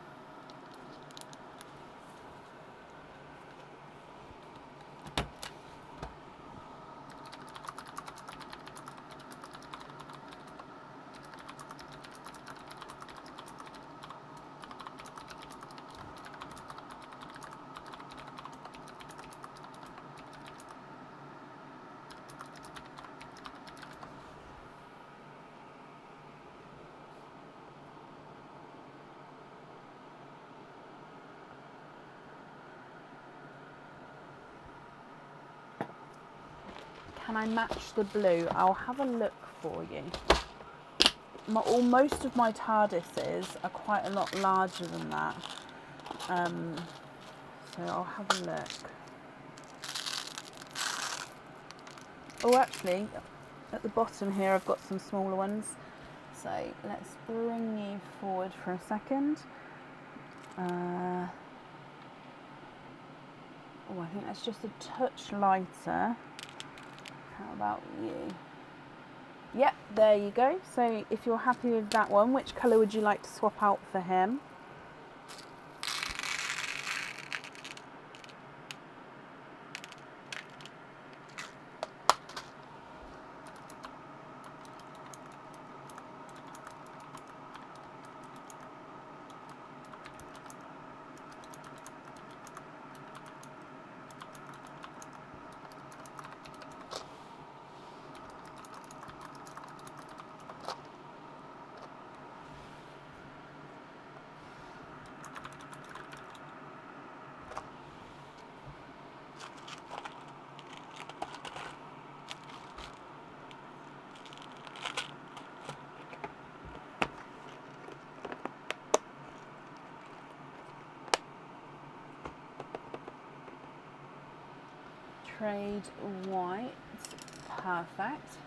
[SPEAKER 1] Can I match the blue? I'll have a look for you. Most of my TARDISes are quite a lot larger than that. So I'll have a look. Oh, actually, at the bottom here I've got some smaller ones. So let's bring you forward for a second. Oh, I think that's just a touch lighter. How about you? Yep, there you go. So if you're happy with that one, which colour would you like to swap out for him? Trade white, perfect.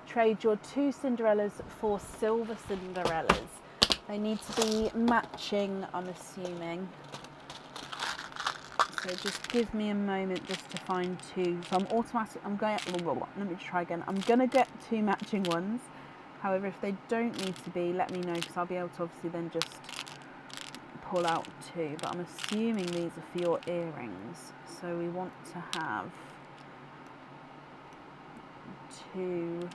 [SPEAKER 1] Trade your 2 Cinderellas for silver Cinderellas. They need to be matching, I'm assuming. So just give me a moment just to find 2. So let me try again. I'm going to get 2 matching ones. However, if they don't need to be, let me know, because I'll be able to obviously then just pull out 2. But I'm assuming these are for your earrings. So we want to have 2.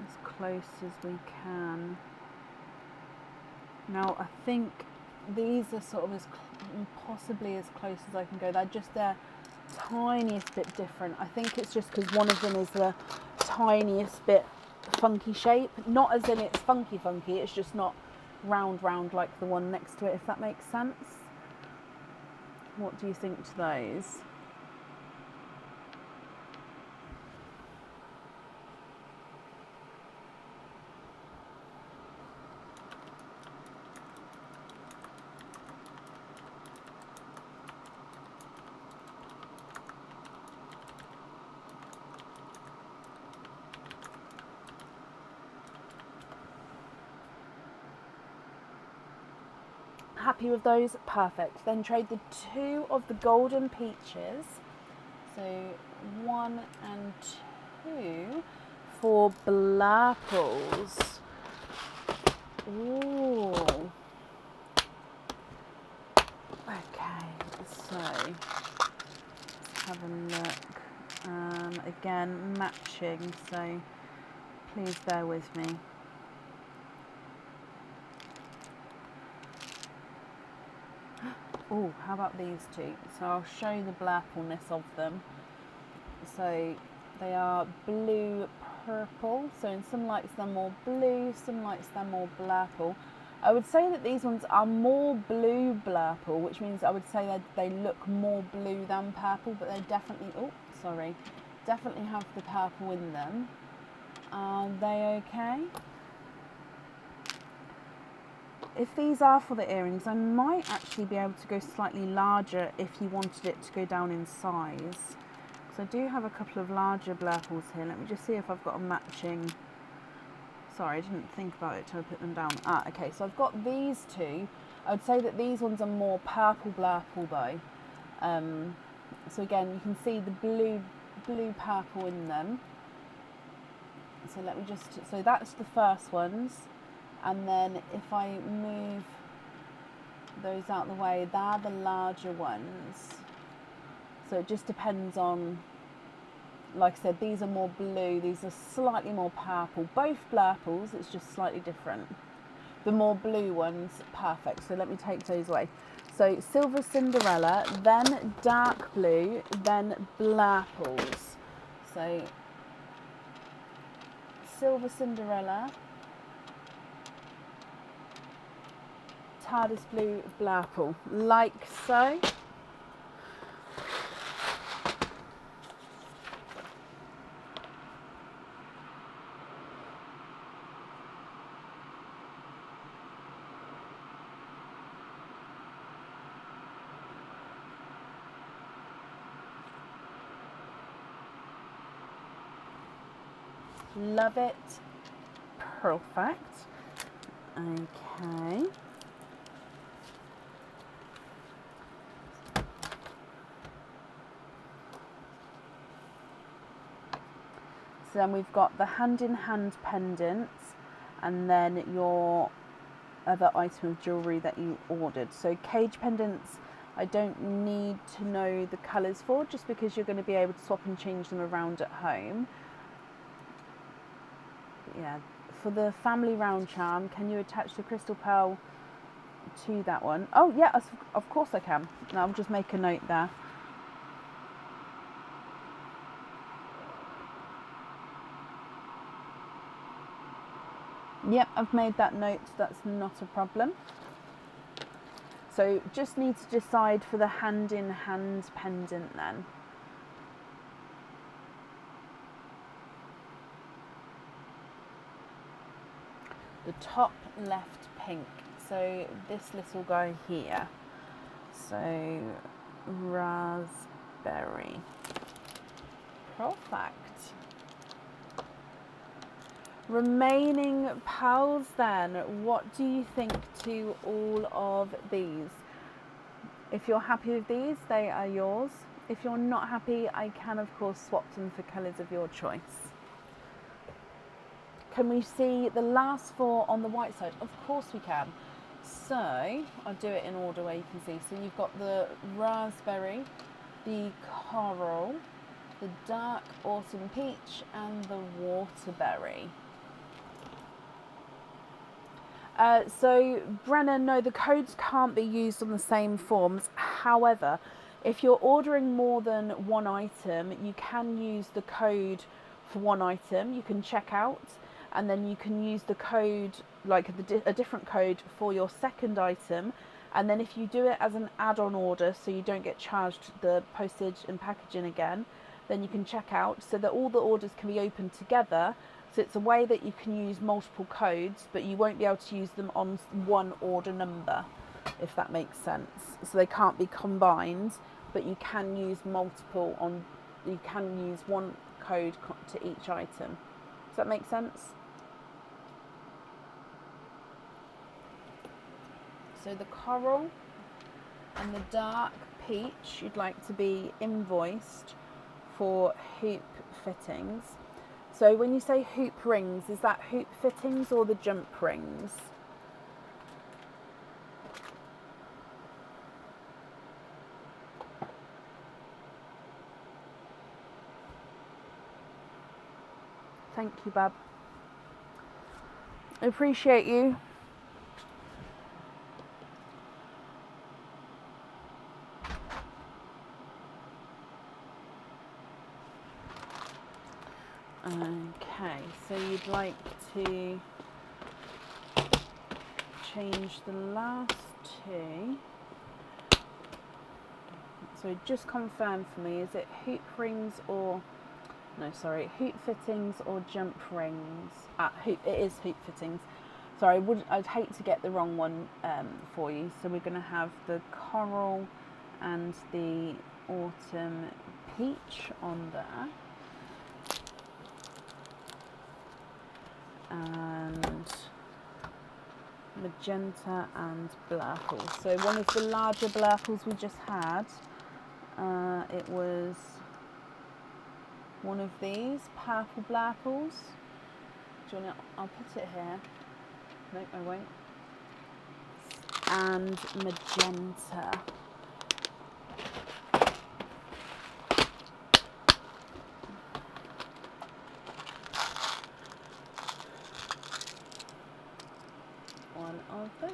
[SPEAKER 1] As close as we can. Now I think these are sort of possibly as close as I can go. They're just their tiniest bit different. I think it's just because one of them is the tiniest bit funky shape. Not as in it's funky, it's just not round like the one next to it, if that makes sense. What do you think to those? Happy with those? Perfect. Then trade the 2 of the golden peaches, so 1 and 2, for blurples. Ooh. Okay, so let's have a look. Again, matching, so please bear with me. Oh, how about these 2? So I'll show you the blurpleness of them. So they are blue purple. So in some lights they're more blue, some lights they're more blurple. I would say that these ones are more blue blurple, which means I would say that they look more blue than purple, but they definitely, definitely have the purple in them. Are they okay? If these are for the earrings, I might actually be able to go slightly larger if you wanted it to go down in size. So I do have a couple of larger blurples here. Let me just see if I've got a matching. Sorry, I didn't think about it till I put them down. Okay, so I've got these 2. I would say that these ones are more purple blurple though. So again, you can see the blue purple in them. So let me just, so that's the first ones. And then if I move those out the way, they're the larger ones. So it just depends on, like I said, these are more blue, these are slightly more purple. Both blurples, it's just slightly different. The more blue ones, perfect. So let me take those away. So silver Cinderella, then dark blue, then blurples. So silver Cinderella, TARDIS blue blurple, like so. Love it. Perfect. Okay. So then we've got the hand-in-hand pendants and then your other item of jewellery that you ordered. So cage pendants, I don't need to know the colours for, just because you're going to be able to swap and change them around at home. But yeah, for the family round charm, can you attach the crystal pearl to that one? Oh yeah, of course I can. Now I'll just make a note there. Yep, I've made that note, that's not a problem. So just need to decide for the hand-in-hand pendant then. The top left pink, so this little guy here. So raspberry. Perfect. Remaining pals then, what do you think to all of these? If you're happy with these, they are yours. If you're not happy, I can of course swap them for colours of your choice. Can we see the last 4 on the white side? Of course we can. So I'll do it in order where you can see. So you've got the raspberry, the coral, the dark autumn peach, and the waterberry. So Brenna, no, the codes can't be used on the same forms. However, if you're ordering more than one item, you can use the code for one item. You can check out, and then you can use the code, like a different code for your second item. And then if you do it as an add-on order, so you don't get charged the postage and packaging again, then you can check out so that all the orders can be opened together. So it's a way that you can use multiple codes, but you won't be able to use them on one order number, if that makes sense. So they can't be combined, but you can use multiple on. You can use one code to each item. Does that make sense? So the coral and the dark peach, you'd like to be invoiced for hoop fittings. So when you say hoop rings, is that hoop fittings or the jump rings? Thank you, Bab. I appreciate you. Okay, so you'd like to change the last 2. So just confirm for me, is it hoop rings or, no, sorry, hoop fittings or jump rings? It is hoop fittings. Sorry, I'd hate to get the wrong one for you. So we're going to have the coral and the autumn peach on there. And magenta and blurples. So one of the larger blurples we just had, it was one of these purple blurples. Do you want to, I'll put it here. No, I won't. And magenta. One of those.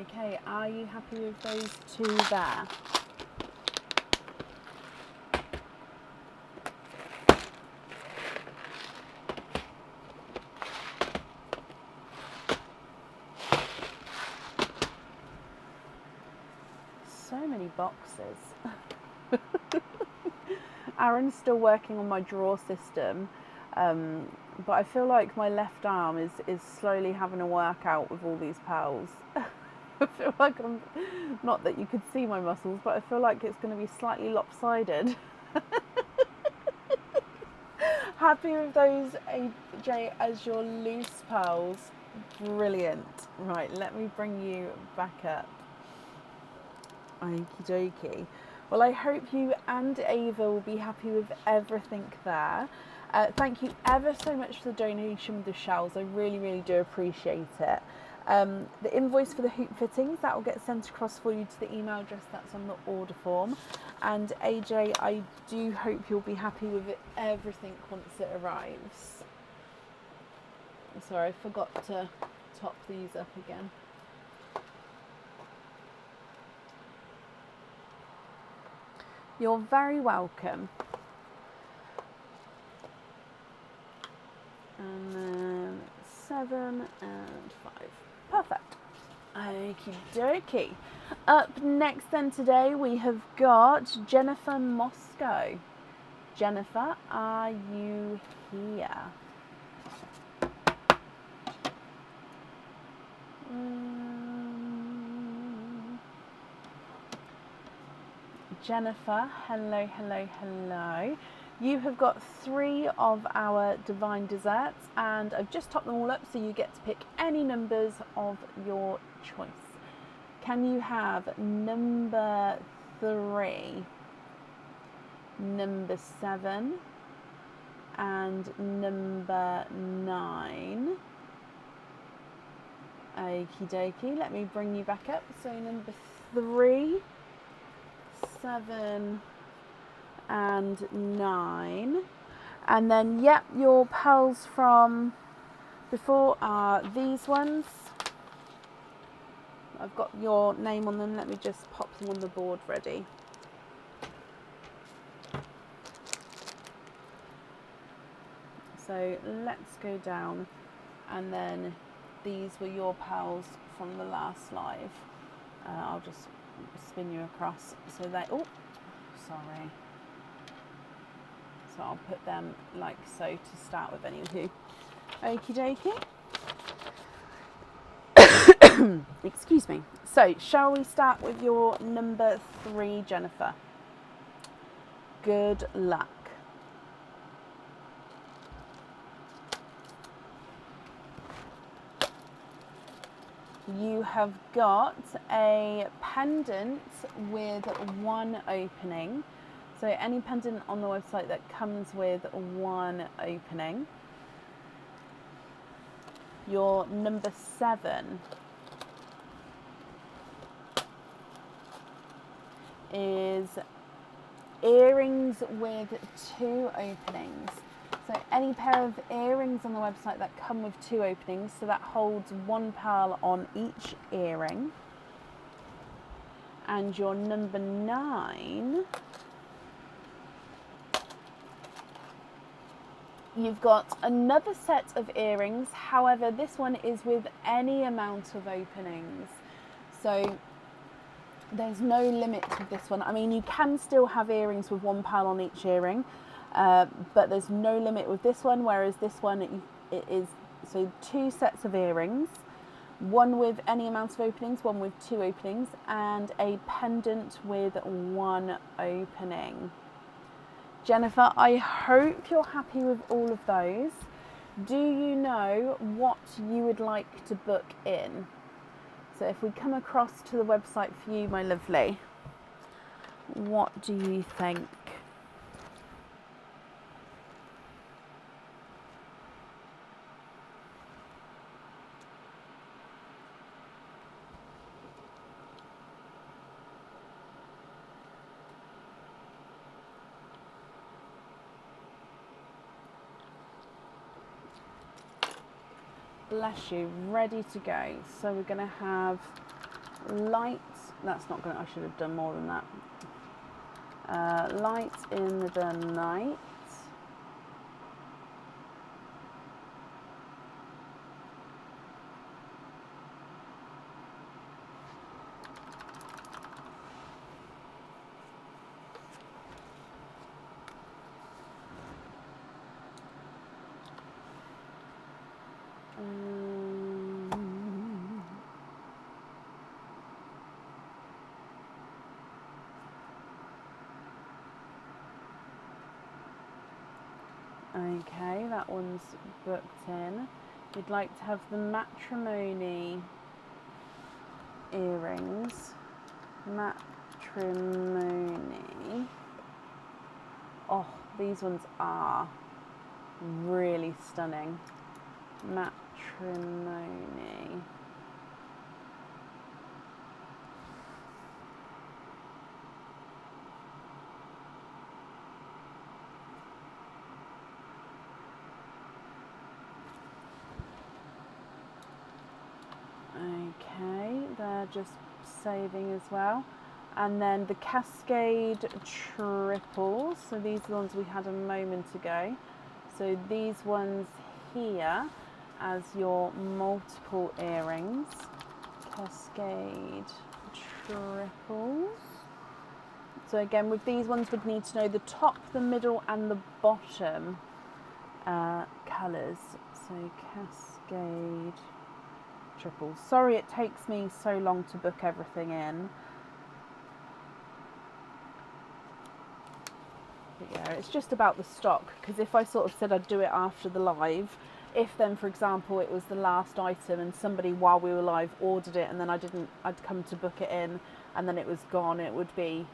[SPEAKER 1] Okay, are you happy with those 2 there? So many boxes. Aaron's still working on my drawer system. But I feel like my left arm is slowly having a workout with all these pals. I feel like I'm, not that you could see my muscles, but I feel like it's going to be slightly lopsided. Happy with those, AJ, as your loose pals? Brilliant. Right, let me bring you back up. Okie dokie. Well, I hope you and Ava will be happy with everything there. Thank you ever so much for the donation with the shells. I really, really do appreciate it. The invoice for the hoop fittings, that will get sent across for you to the email address that's on the order form. And AJ, I do hope you'll be happy with everything once it arrives. Sorry, I forgot to top these up again. You're very welcome. And then 7 and 5. Perfect. Okie dokie. Up next then today we have got Jennifer Moscow. Jennifer, are you here? Jennifer, hello, hello, hello. You have got 3 of our divine desserts, and I've just topped them all up so you get to pick any numbers of your choice. Can you have number 3, number 7, and number 9? Okie dokie, let me bring you back up. So number 3, 7, and 9. And then, yep, your pearls from before are these ones. I've got your name on them. Let me just pop them on the board ready. So let's go down, and then these were your pearls from the last live. I'll just spin you across. So they, oh, sorry. So I'll put them like so to start with anywho. Okie dokie. Excuse me. So shall we start with your number 3, Jennifer? Good luck. You have got a pendant with 1 opening. So any pendant on the website that comes with 1 opening. Your number 7 is earrings with 2 openings. So any pair of earrings on the website that come with 2 openings, so that holds 1 pearl on each earring. And your number 9, you've got another set of earrings. However, this one is with any amount of openings. So there's no limit with this one. I mean, you can still have earrings with 1 pearl on each earring, but there's no limit with this one, whereas this one, it is, so 2 sets of earrings, 1 with any amount of openings, 1 with 2 openings, and a pendant with 1 opening. Jennifer, I hope you're happy with all of those. Do you know what you would like to book in? So if we come across to the website for you, my lovely, what do you think? Bless you, ready to go. So we're going to have light, that's not going to, I should have done more than that. Light in the night. Okay, that one's booked in. You'd like to have the matrimony earrings. Matrimony. Oh, these ones are really stunning. Matrimony. Okay, they're just saving as well. And then the Cascade triples. So these are the ones we had a moment ago. So these ones here as your multiple earrings. Cascade triples. So again, with these ones, we'd need to know the top, the middle, and the bottom colours. So Cascade triples. Sorry it takes me so long to book everything in. Yeah, it's just about the stock, because if I sort of said I'd do it after the live, if then, for example, it was the last item and somebody while we were live ordered it and then I'd come to book it in and then it was gone, it would be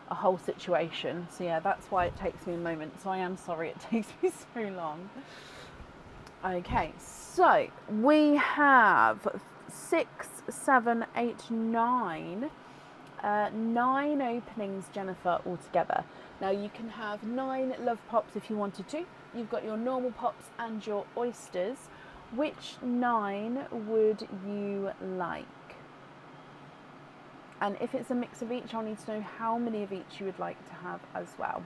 [SPEAKER 1] a whole situation. So yeah, that's why it takes me a moment. So I am sorry it takes me so long. Okay, so we have 6, 7, 8, 9. 9 openings, Jennifer, altogether. Now you can have 9 love pops if you wanted to. You've got your normal pops and your oysters. Which 9 would you like? And if it's a mix of each, I'll need to know how many of each you would like to have as well.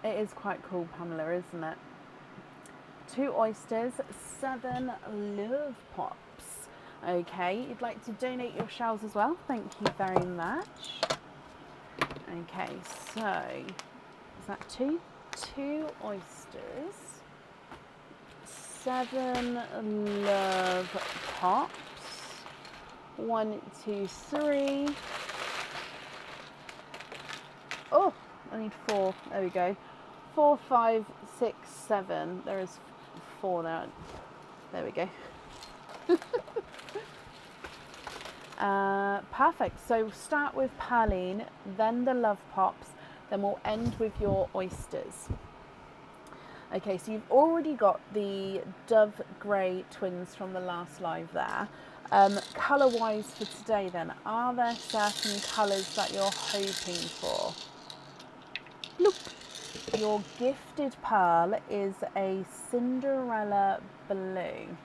[SPEAKER 1] It is quite cool, Pamela, isn't it? 2 oysters, 7 love pops. Okay, you'd like to donate your shells as well. Thank you very much. Okay, so is that 2? 2 oysters, 7 love pops. 1, 2, 3. Oh, I need 4. There we go. 4, 5, 6, 7. There is 4 there. There we go. Perfect. So start with Perline, then the love pops, then we'll end with your oysters. Okay, so you've already got the Dove Grey twins from the last live there. Colour-wise for today then, are there certain colours that you're hoping for? Look. Your gifted pearl is a Cinderella blue.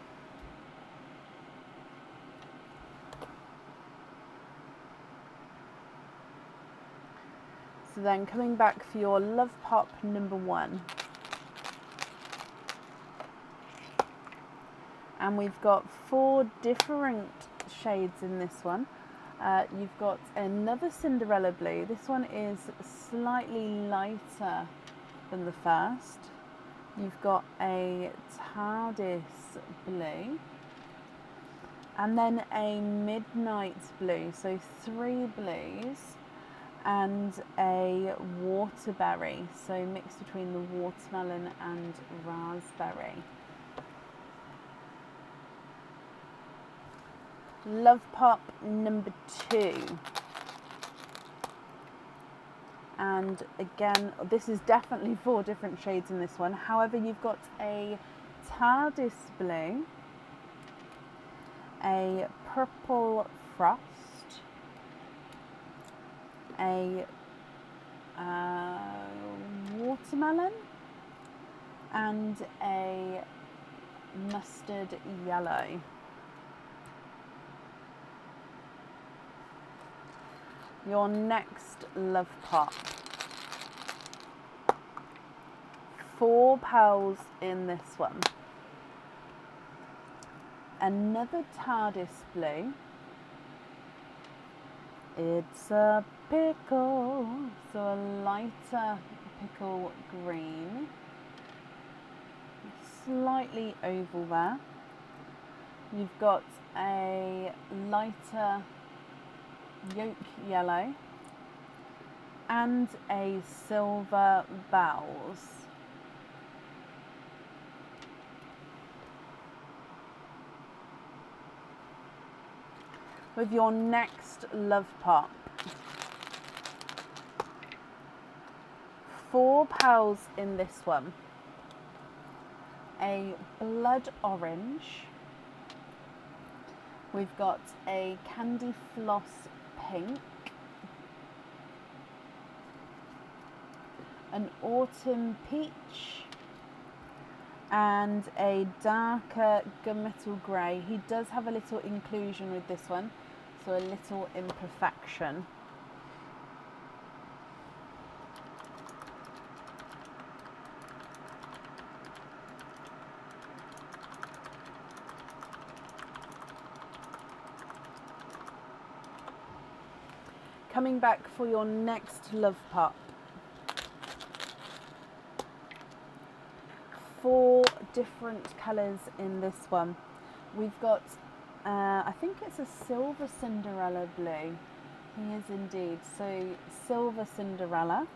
[SPEAKER 1] So then coming back for your love pop number 1. And we've got 4 different shades in this one. You've got another Cinderella blue. This one is slightly lighter than the first. You've got a TARDIS blue. And then a midnight blue. So 3 blues. And a waterberry. So mixed between the watermelon and raspberry. Love pop number 2. And again, this is definitely 4 different shades in this one. However, you've got a TARDIS blue, a purple frost, a watermelon, and a mustard yellow. Your next love pop. 4 pearls in this one. Another TARDIS blue. It's a pickle, so a lighter pickle green. Slightly oval there. You've got a lighter yolk yellow and a silver bells. With your next love pop, 4 pearls in this one. A blood orange. We've got a candy floss pink, an autumn peach, and a darker gunmetal grey. He does have a little inclusion with this one, so a little imperfection. coming back for your next Love Pup. 4 different colours in this one. We've got, I think it's a Silver Cinderella blue. He is indeed. So Silver Cinderella.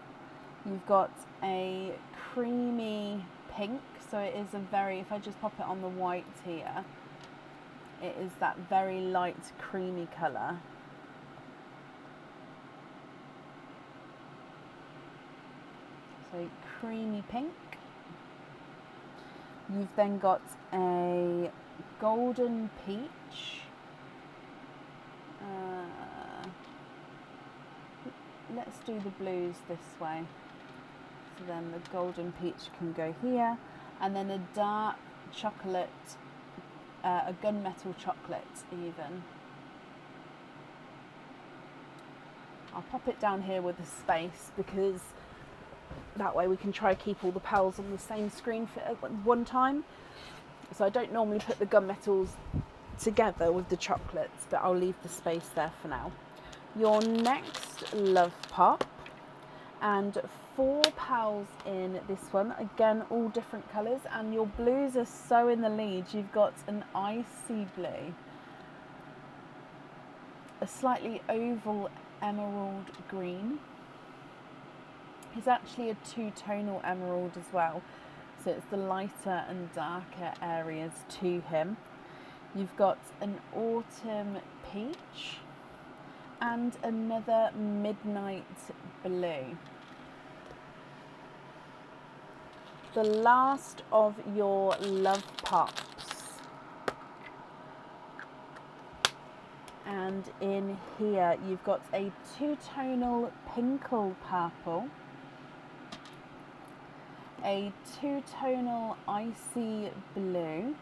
[SPEAKER 1] You've got a creamy pink. So it is a very, if I just pop it on the white here, it is that very light creamy colour. So creamy pink. You've then got a golden peach. Let's do the blues this way. So then the golden peach can go here. And then a dark chocolate, a gunmetal chocolate even. I'll pop it down here with a space because that way we can try to keep all the pals on the same screen for at one time. So I don't normally put the gunmetals together with the chocolates, but I'll leave the space there for now. Your next Love Pup, and 4 pals in this one. Again, all different colours, and your blues are so in the lead. You've got an icy blue, a slightly oval emerald green. It's actually a 2-tonal emerald as well, so it's the lighter and darker areas to him. You've got an autumn peach and another midnight blue. The last of your Love Pups. And in here you've got a 2-tonal pinkle purple, a 2-tonal icy blue,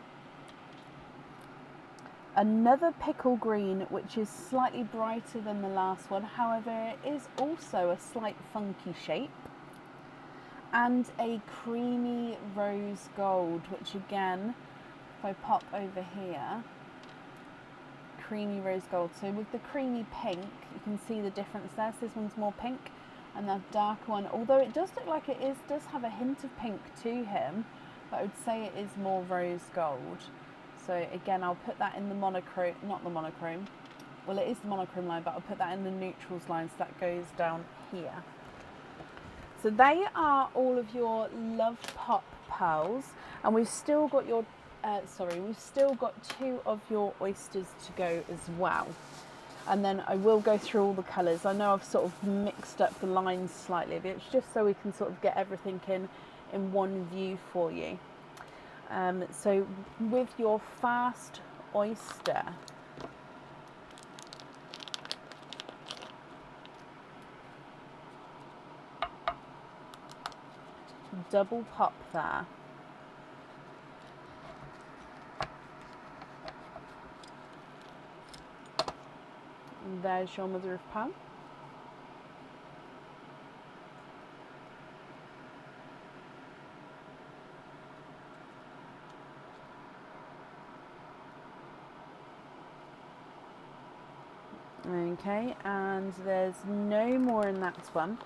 [SPEAKER 1] another pickle green which is slightly brighter than the last one, however it is also a slight funky shape, and a creamy rose gold, which again, if I pop over here, creamy rose gold. So with the creamy pink, you can see the difference there. So this one's more pink, and that dark one, although it does look like it does have a hint of pink to him, but I would say it is more rose gold. So again, I'll put that in the monochrome, not the monochrome, well it is the monochrome line, but I'll put that in the neutrals line, so that goes down here. So they are all of your Love Pup pals, and we've still got your, we've still got 2 of your oysters to go as well. And then I will go through all the colours. I know I've sort of mixed up the lines slightly, but it's just so we can sort of get everything in one view for you. So with your fast oyster, double pop there. And there's your mother of pearl. Okay, and there's no more in that one.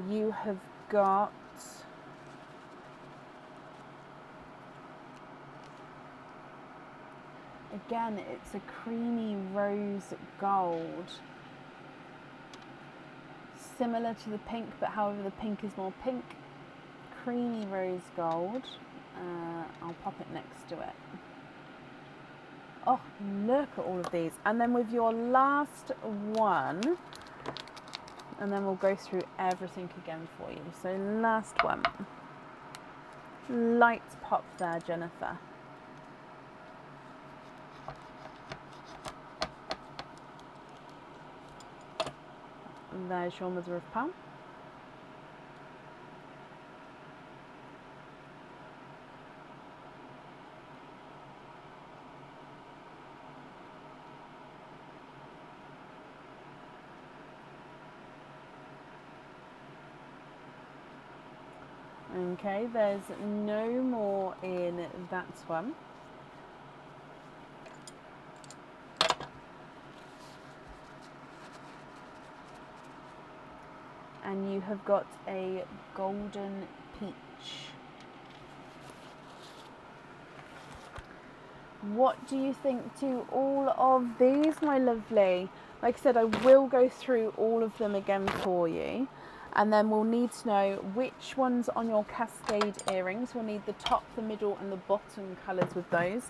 [SPEAKER 1] You have got again, it's a creamy rose gold, similar to the pink, but however the pink is more pink. Creamy rose gold. I'll pop it next to it. Oh, look at all of these. And then with your last one, and then we'll go through everything again for you. So last one. Light pop there, Jennifer. And there's your mother of pearl. Okay, there's no more in that one. and you have got a golden peach. What do you think to all of these, my lovely? Like I said, I will go through all of them again for you, and then we'll need to know which ones on your cascade earrings. We'll need the top, the middle and the bottom colours with those.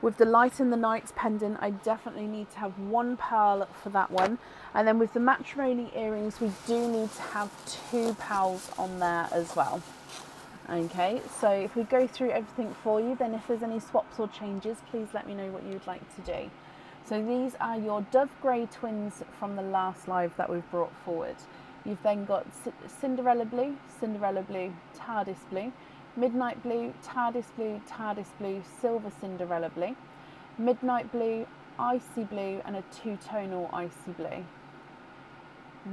[SPEAKER 1] With the light and the nights pendant, I definitely need to have one pearl for that one. And then with the matrimony earrings, we do need to have 2 pearls on there as well. Okay, so if we go through everything for you, then if there's any swaps or changes, please let me know what you would like to do. So these are your Dove Grey twins from the last live that we've brought forward. You've then got Cinderella Blue, TARDIS Blue, Midnight Blue, TARDIS Blue, Silver Cinderella Blue, Midnight Blue, Icy Blue and a 2-tonal Icy Blue.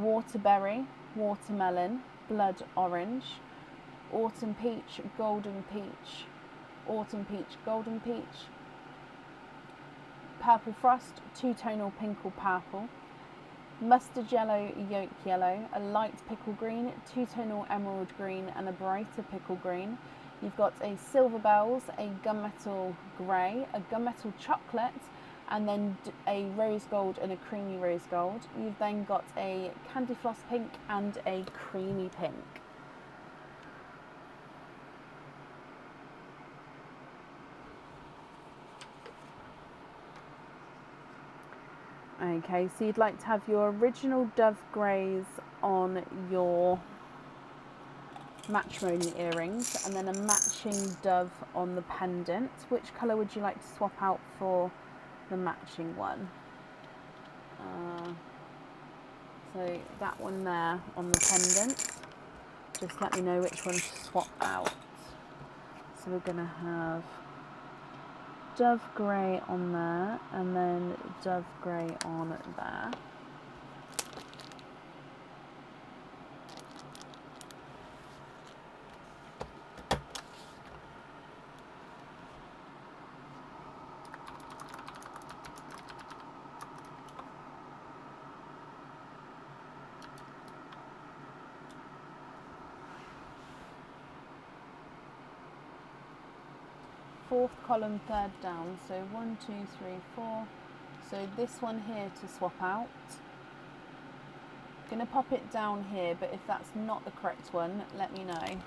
[SPEAKER 1] Waterberry, Watermelon, Blood Orange, Autumn Peach, Golden Peach, Autumn Peach, Golden Peach, Purple Frost, 2-tonal Pink or Purple, Mustard Yellow, Yolk Yellow, a light Pickle Green, 2-tonal Emerald Green and a brighter Pickle Green. You've got a Silver Bells, a Gunmetal Grey, a Gunmetal Chocolate, and then a Rose Gold and a Creamy Rose Gold. You've then got a Candy Floss Pink and a Creamy Pink. Okay, so you'd like to have your original Dove Greys on your matrimony earrings and then a matching dove on the pendant. Which colour would you like to swap out for the matching one? So that one there on the pendant. Just let me know which one to swap out. So we're going to have Dove Grey on there and then Dove Grey on there. Fourth column, third down, so 1, 2, 3, 4. So this one here to swap out. I'm going to pop it down here, but if that's not the correct one, let me know.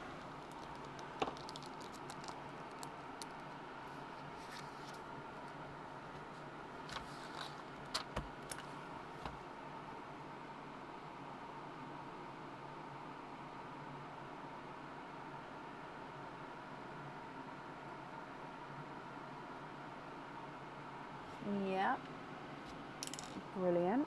[SPEAKER 1] Yeah, brilliant.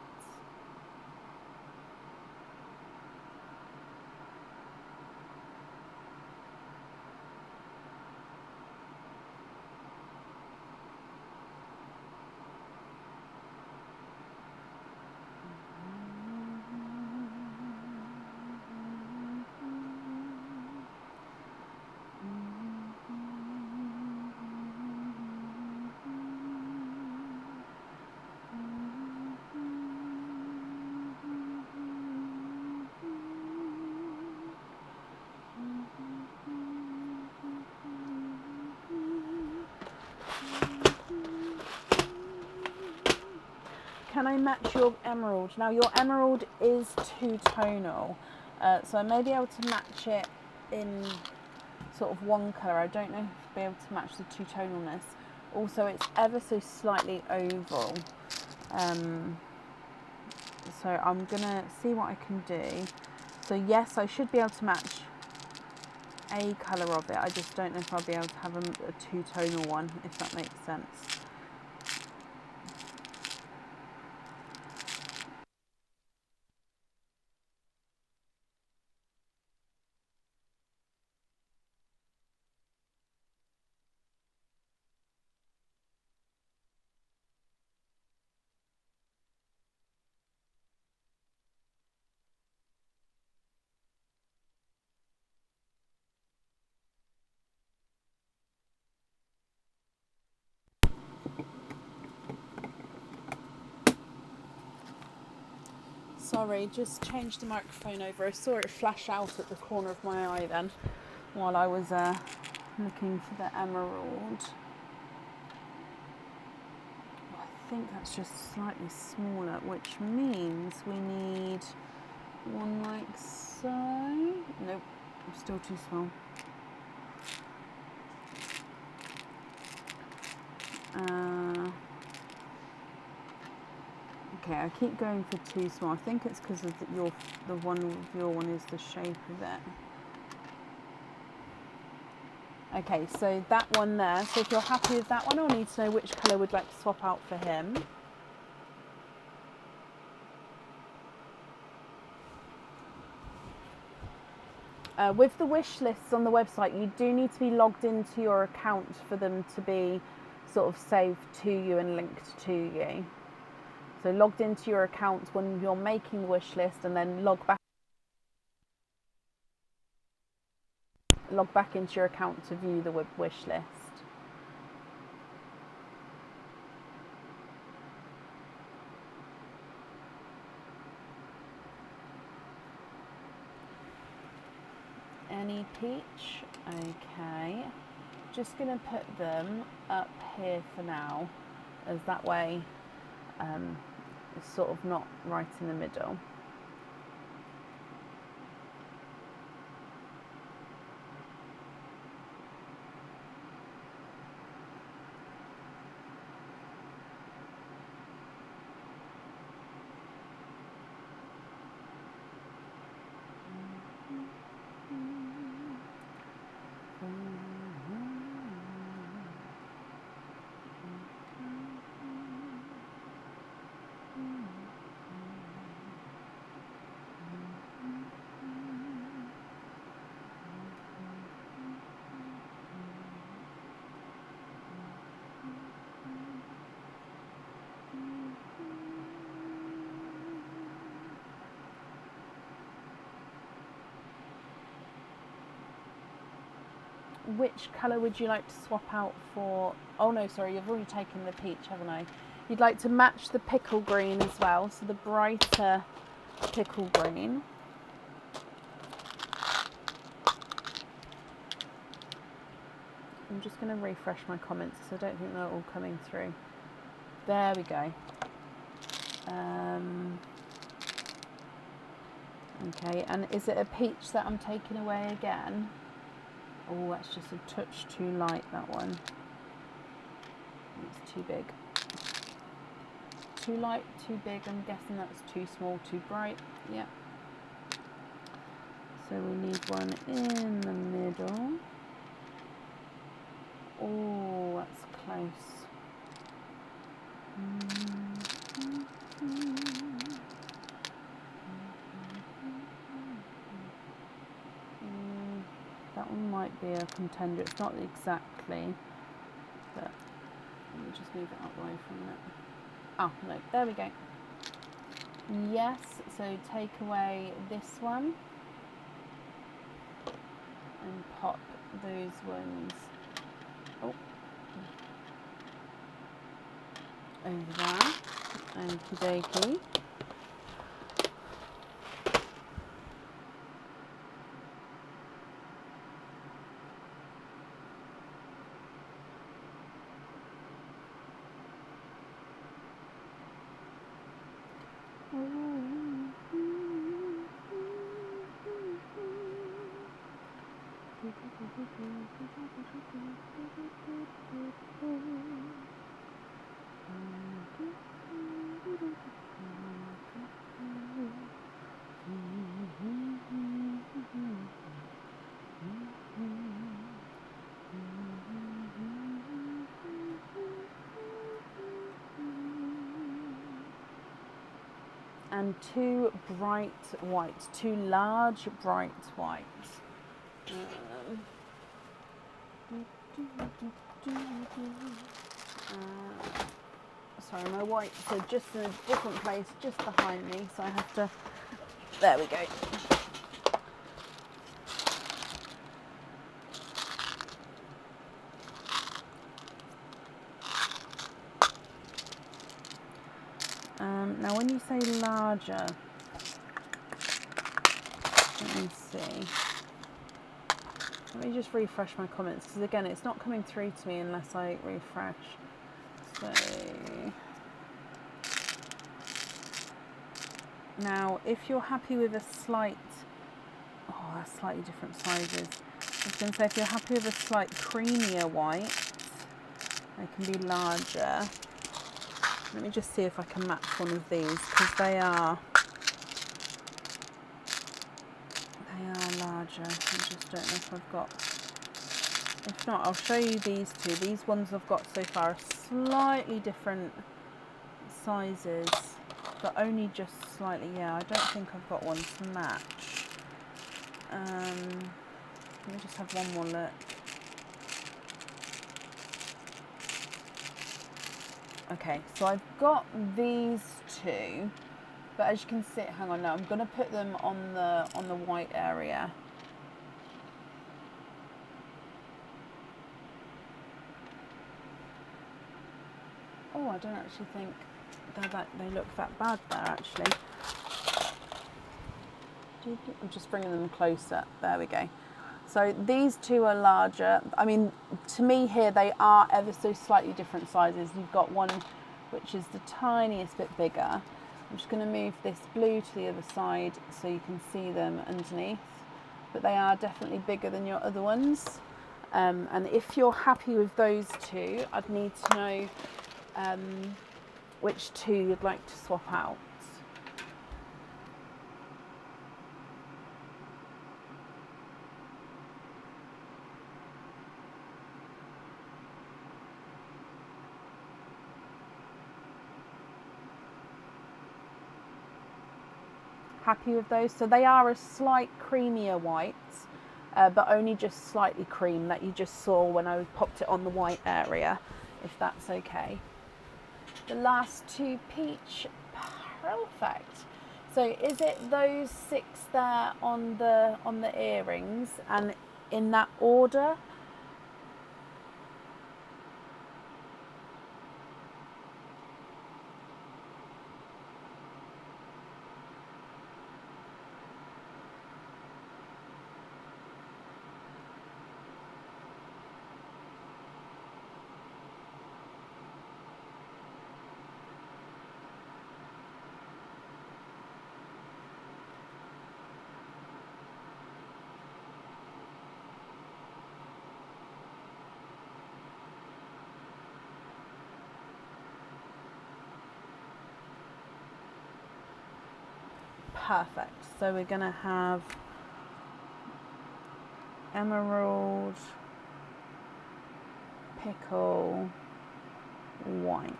[SPEAKER 1] Can I match your emerald? Now your emerald is 2-tonal, so I may be able to match it in sort of one colour. I don't know if I'll be able to match the 2-tonalness. Also, it's ever so slightly oval, so I'm gonna see what I can do. So yes, I should be able to match a colour of it. I just don't know if I'll be able to have a 2-tonal one, if that makes sense. sorry, just changed the microphone over. I saw it flash out at the corner of my eye then while I was looking for the emerald. I think that's just slightly smaller, which means we need one like so. Nope, I'm still too small. Okay, I keep going for too small. I think it's because of the one of your one is the shape of it. Okay, so that one there. So if you're happy with that one, I'll need to know which colour we'd like to swap out for him. With the wish lists on the website, you do need to be logged into your account for them to be sort of saved to you and linked to you. So logged into your account when you're making the wish list, and then log back into your account to view the wish list. Any peach? Okay. Just going to put them up here for now, as that way it's sort of not right in the middle. Which colour would you like to swap out for? Oh no, sorry, you've already taken the peach, haven't I? You'd like to match the pickle green as well, so the brighter pickle green. I'm just going to refresh my comments because I don't think they're all coming through. There we go. Okay, and is it a peach that I'm taking away again? Oh, that's just a touch too light, that one. It's too big. Too light, too big. I'm guessing that's too small, too bright. Yeah. So we need one in the middle. Oh, that's close. That one might be a contender. It's not exactly, but let me just move it out the way from it. Oh, no, there we go. Yes, so take away this one and pop those ones over there. Okie dokie. And two bright whites, two large bright whites. Sorry, my whites are just in a different place, just behind me, so I have to. There we go. Now, when you say larger, can see. Let me just refresh my comments, because again, it's not coming through to me unless I refresh. So now, if you're happy with a slight, oh, that's slightly different sizes. I was going to say, if you're happy with a slight creamier white, they can be larger. Let me just see if I can match one of these, because they are larger. I just don't know if I've got, if not, I'll show you these two. These ones I've got so far are slightly different sizes, but only just slightly. Yeah, I don't think I've got one to match. Let me just have one more look. Okay, so I've got these two, but as you can see, hang on, no, I'm going to put them on the white area. Oh, I don't actually think they look that bad there, actually. I'm just bringing them closer. There we go. So these two are larger. I mean, to me here, they are ever so slightly different sizes. You've got one which is the tiniest bit bigger. I'm just going to move this blue to the other side so you can see them underneath. But they are definitely bigger than your other ones. And if you're happy with those two, I'd need to know which two you'd like to swap out. Happy with those? So they are a slight creamier white, but only just slightly cream, that you just saw when I popped it on the white area, if that's okay. The last two, peach, perfect. So is it those 6 there on the earrings, and in that order? Perfect. So we're going to have emerald, pickle, white.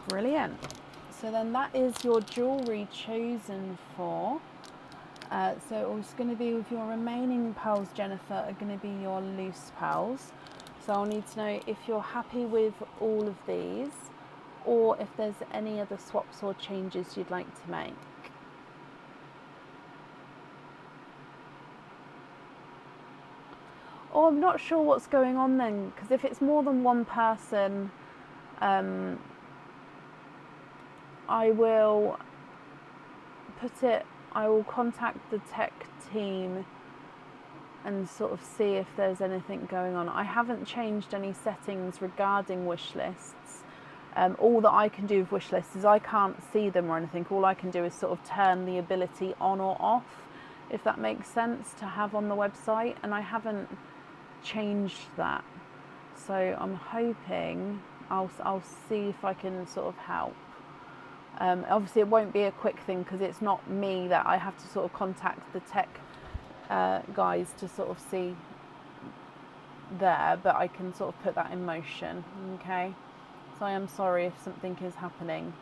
[SPEAKER 1] Brilliant. So then that is your jewellery chosen for. So it's going to be with your remaining pearls, Jennifer, are going to be your loose pearls. So I'll need to know if you're happy with all of these, or if there's any other swaps or changes you'd like to make. Oh, I'm not sure what's going on then, because if it's more than one person, I will contact the tech team and sort of see if there's anything going on. I haven't changed any settings regarding wish lists. All that I can do with wish lists is I can't see them or anything. All I can do is sort of turn the ability on or off, if that makes sense, to have on the website, and I haven't changed that. So I'm hoping I'll see if I can sort of help. Obviously it won't be a quick thing, because it's not me that I have to sort of contact the tech guys to sort of see there, but I can sort of put that in motion. Okay, so I am sorry if something is happening.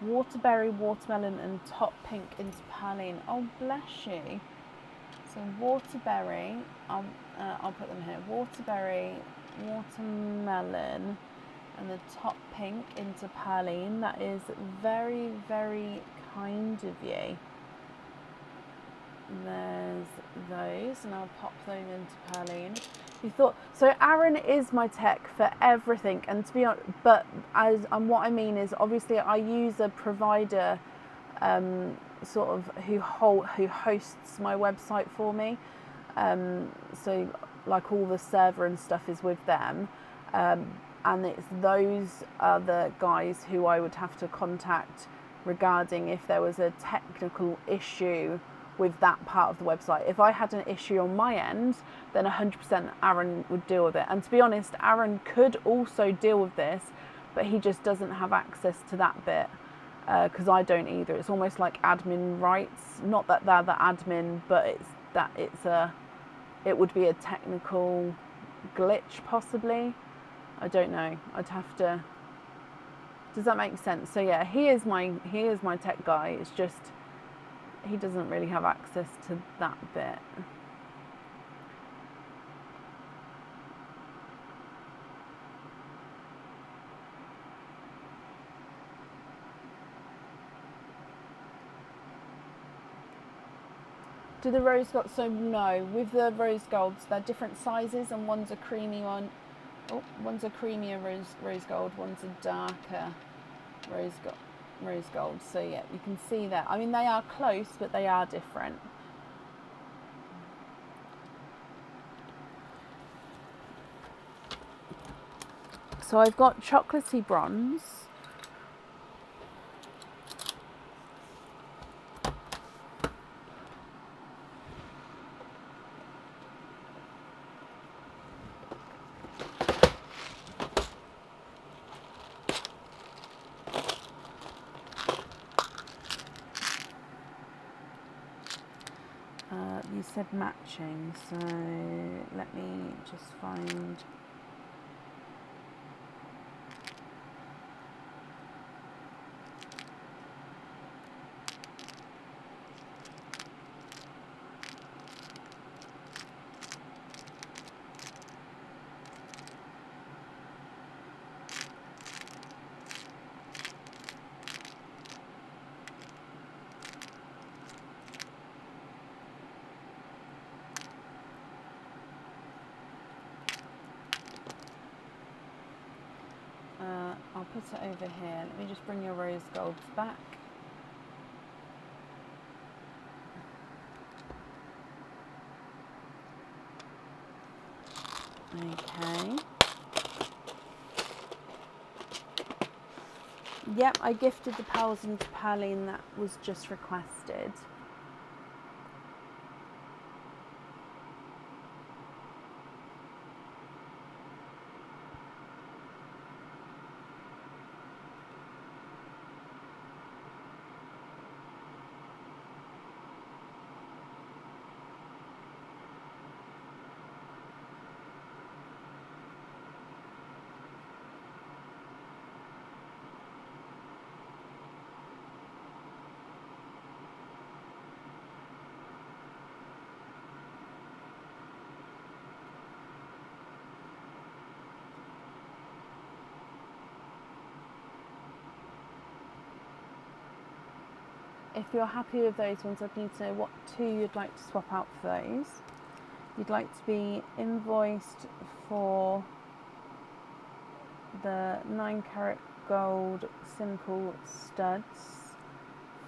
[SPEAKER 1] Waterberry, watermelon and top pink into praline. Oh, bless you. So waterberry, I'll put them here. Waterberry, watermelon and the top pink into praline. That is very, very kind of you. there's those, and I'll pop those into Perline. You thought so? Aaron is my tech for everything, and to be honest, but what I mean is, obviously, I use a provider, sort of who hosts my website for me. So like all the server and stuff is with them, and it's those other guys who I would have to contact regarding if there was a technical issue with that part of the website. If I had an issue on my end, then 100% Aaron would deal with it. And to be honest, Aaron could also deal with this, but he just doesn't have access to that bit, because I don't either. It's almost like admin rights. Not that they're the admin, but it would be a technical glitch possibly. I don't know. I'd have to. Does that make sense? So yeah, he is my tech guy. It's just he doesn't really have access to that bit. Do the rose gold? So no, with the rose golds, they're different sizes, and one's a creamy one. Oh, one's a creamier rose gold, one's a darker rose gold. So yeah, you can see that. I mean, they are close, but they are different. So I've got chocolatey bronze. You said matching, so let me just find. I'll put it over here. Let me just bring your rose golds back. Okay. Yep, I gifted the pearls into Perline that was just requested. If you're happy with those ones, I'd need to know what two you'd like to swap out for those. You'd like to be invoiced for the 9-carat gold simple studs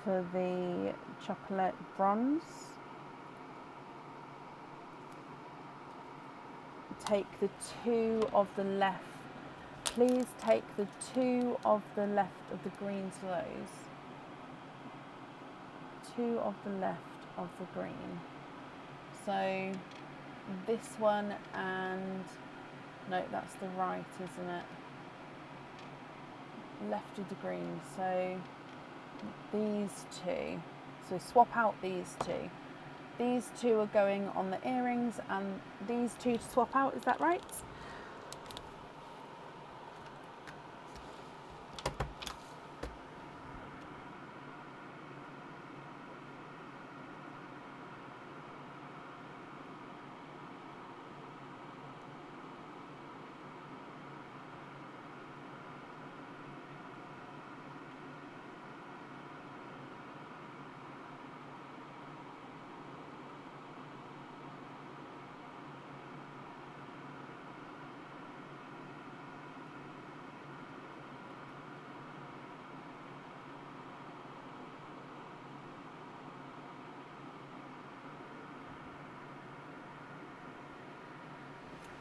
[SPEAKER 1] for the chocolate bronze. Take the two of the left. Please take the two of the left of the green to those. Two of the left of the green. So this one and no, that's the right, isn't it? Left of the green. So these two. So swap out these two. These two are going on the earrings, and these two to swap out. Is that right?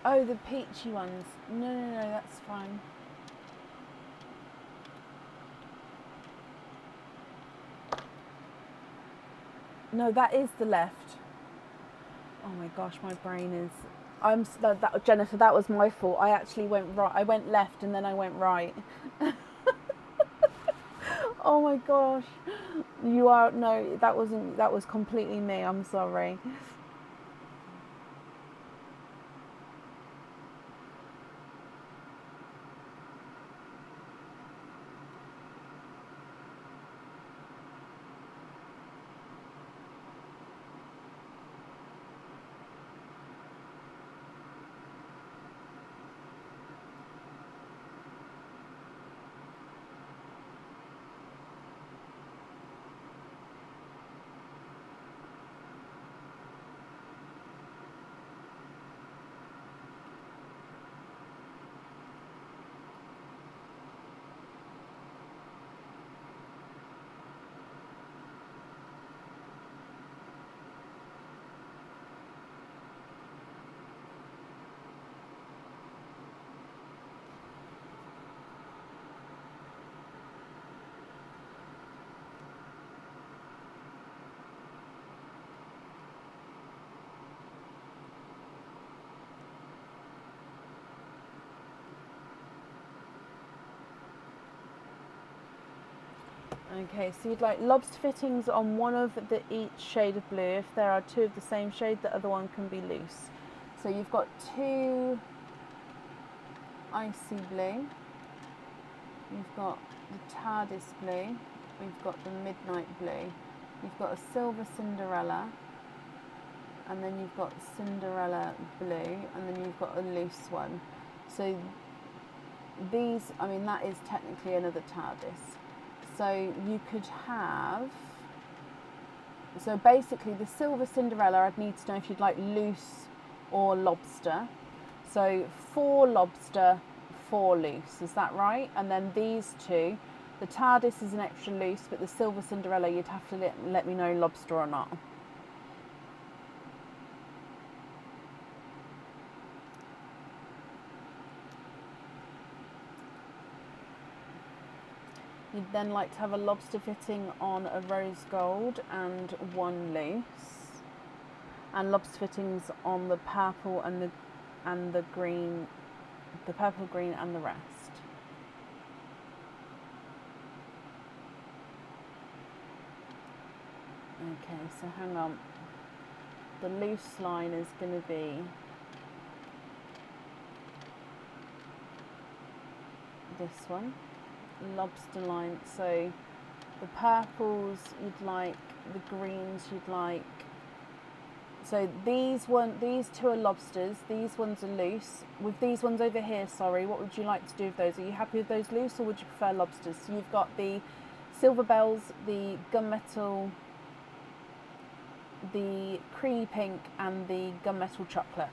[SPEAKER 1] Oh, the peachy ones. No, that's fine. No, that is the left. Oh my gosh, my brain is. Jennifer, that was my fault. I actually went right. I went left and then I went right. Oh my gosh. You are. No, that wasn't. That was completely me. I'm sorry. Okay, so you'd like lobster fittings on one of each shade of blue. If there are two of the same shade, the other one can be loose. So you've got two icy blue. You've got the TARDIS blue. We've got the midnight blue. You've got a silver Cinderella. And then you've got Cinderella blue. And then you've got a loose one. So these, I mean, that is technically another TARDIS. So you could have, so basically the silver Cinderella, I'd need to know if you'd like loose or lobster. So 4 lobster, 4 loose, is that right? And then these two, the TARDIS is an extra loose, but the silver Cinderella, you'd have to let me know lobster or not. You'd then like to have a lobster fitting on a rose gold and 1 loose, and lobster fittings on the purple and the green, the purple, green, and the rest. Okay, so hang on. The loose line is going to be this one. Lobster line, so the purples you'd like, the greens you'd like. So these 2 are lobsters, these ones are loose. With these ones over here, sorry, what would you like to do with those? Are you happy with those loose or would you prefer lobsters? So you've got the silver bells, the gunmetal, the creamy pink, and the gunmetal chocolate.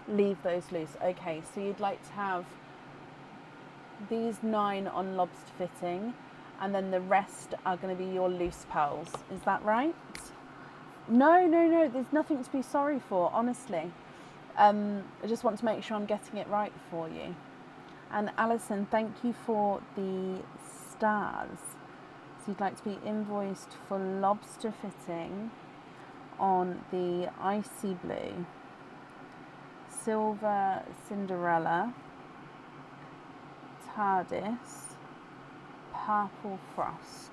[SPEAKER 1] Leave those loose. Okay, so you'd like to have these 9 on lobster fitting, and then the rest are going to be your loose pearls. Is that right? No, there's nothing to be sorry for, honestly. I just want to make sure I'm getting it right for you. And Alison, thank you for the stars. So you'd like to be invoiced for lobster fitting on the icy blue, silver Cinderella, TARDIS, purple frost,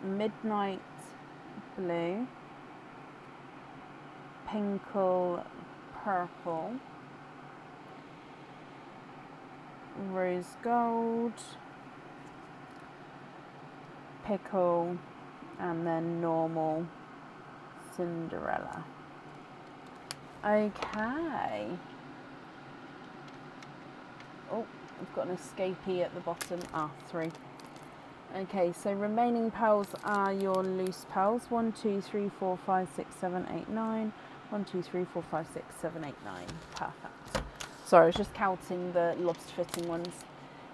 [SPEAKER 1] midnight blue, pinkle purple, rose gold, pickle, and then normal Cinderella. Okay. Oh, we've got an escapee at the bottom. 3. Okay, so remaining pearls are your loose pearls. 1, 2, 3, 4, 5, 6, 7, 8, 9. 1, 2, 3, 4, 5, 6, 7, 8, 9. Perfect. Sorry, I was just counting the lobster fitting ones.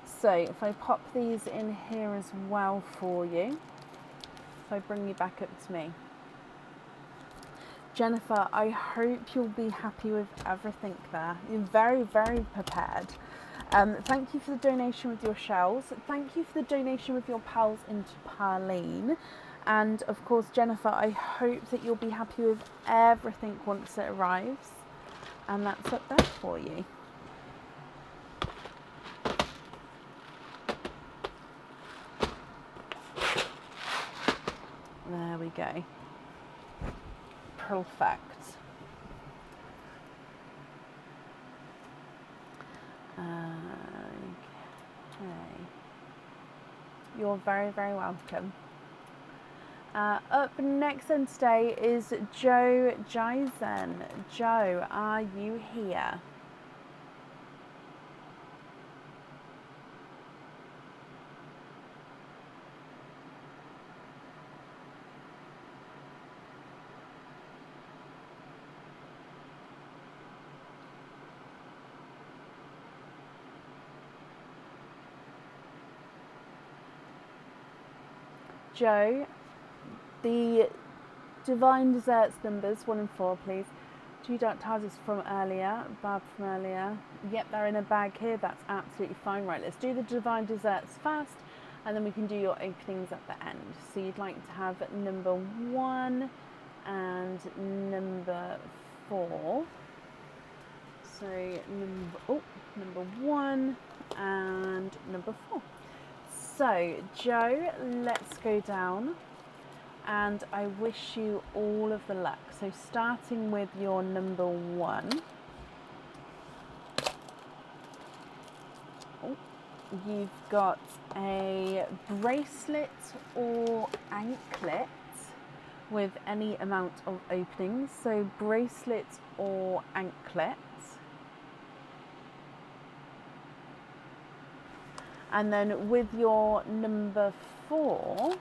[SPEAKER 1] So if I pop these in here as well for you, if I bring you back up to me. Jennifer, I hope you'll be happy with everything there. You're very, very prepared. Thank you for the donation with your shells. Thank you for the donation with your pals into Parlene. And of course, Jennifer, I hope that you'll be happy with everything once it arrives. And that's up there for you. There we go. Perfect. Okay. You're very, very welcome. Up next on today is Joe Jisen. Joe, are you here? Joe, the Divine Desserts numbers 1 and 4, please. 2 dark tarts from earlier, Barb from earlier. Yep, they're in a bag here. That's absolutely fine. Right, let's do the Divine Desserts first, and then we can do your openings at the end. So you'd like to have number 1 and number 4. So number 1 and number 4. So, Joe, let's go down, and I wish you all of the luck. So, starting with your number 1, you've got a bracelet or anklet with any amount of openings. So, bracelet or anklet. And then with your number 4,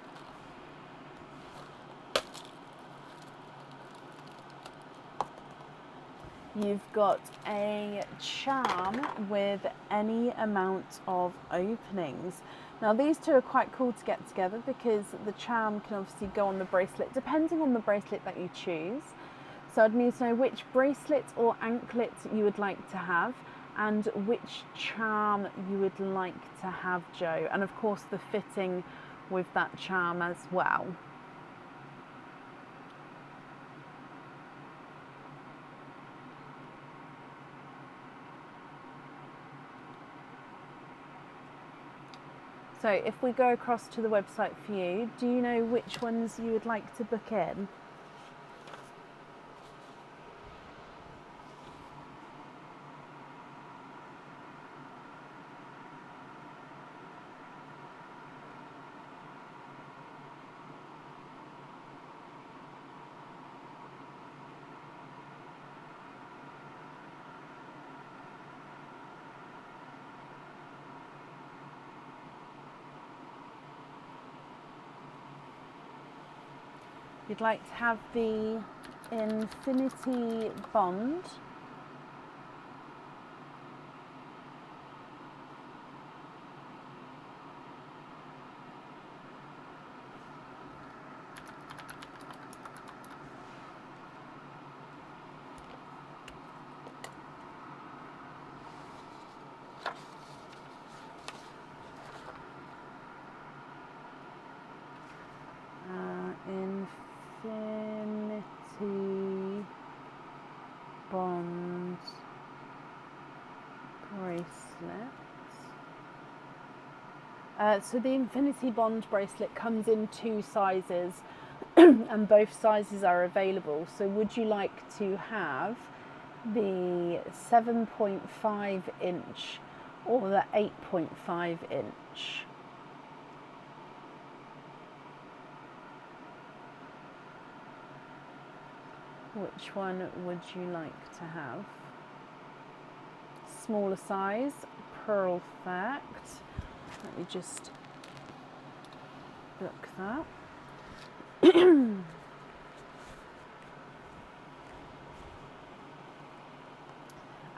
[SPEAKER 1] you've got a charm with any amount of openings. Now these two are quite cool to get together because the charm can obviously go on the bracelet depending on the bracelet that you choose. So I'd need to know which bracelet or anklet you would like to have, and which charm you would like to have, Joe. And of course the fitting with that charm as well. So if we go across to the website for you, do you know which ones you would like to book in? You'd like to have the Infinity Bond. Infinity Bond bracelet. So the Infinity Bond bracelet comes in 2 sizes and both sizes are available. So would you like to have the 7.5 inch or the 8.5 inch? Which one would you like to have? Smaller size, perfect. Let me just book that.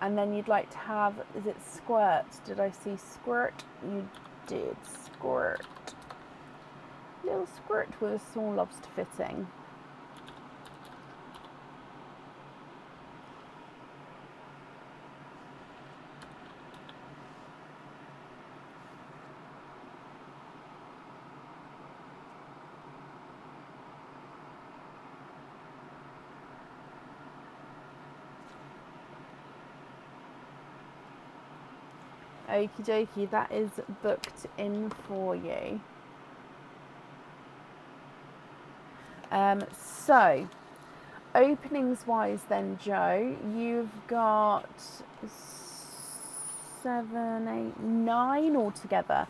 [SPEAKER 1] And then you'd like to have, is it squirt? Did I see squirt? You did, squirt. Little squirt with a small lobster fitting. Okie dokie, that is booked in for you. So, openings wise then, Joe, you've got 7, 8, 9 altogether.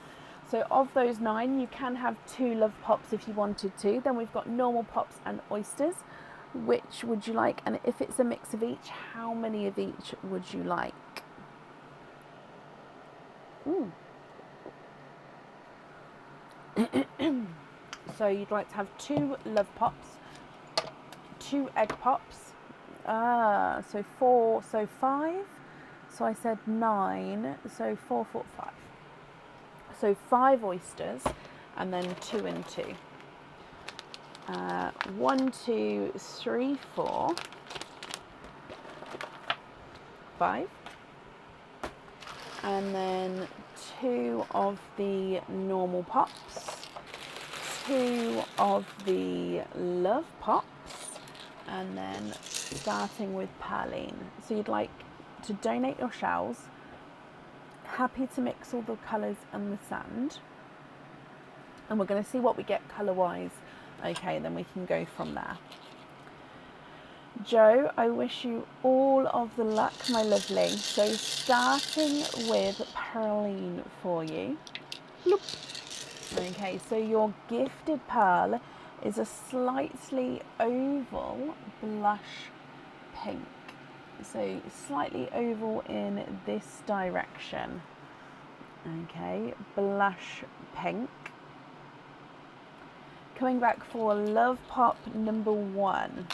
[SPEAKER 1] So of those 9, you can have 2 love pops if you wanted to. Then we've got normal pops and oysters. Which would you like? And if it's a mix of each, how many of each would you like? So you'd like to have 2 love pops, 2 egg pops, so 4, so 5, so I said 9, so 4, 4, 5. So 5 oysters, and then 2 and 2. 1, 2, 3, 4, 5. And then 2 of the normal pops, 2 of the love pops, and then starting with Perline. So you'd like to donate your shells. Happy to mix all the colours and the sand. And we're going to see what we get colour wise. Okay, then we can go from there. Joe, I wish you all of the luck, my lovely. So starting with Perline for you. Bloop. Okay, so your gifted pearl is a slightly oval blush pink. So slightly oval in this direction. Okay, blush pink. Coming back for Love Pop number 1.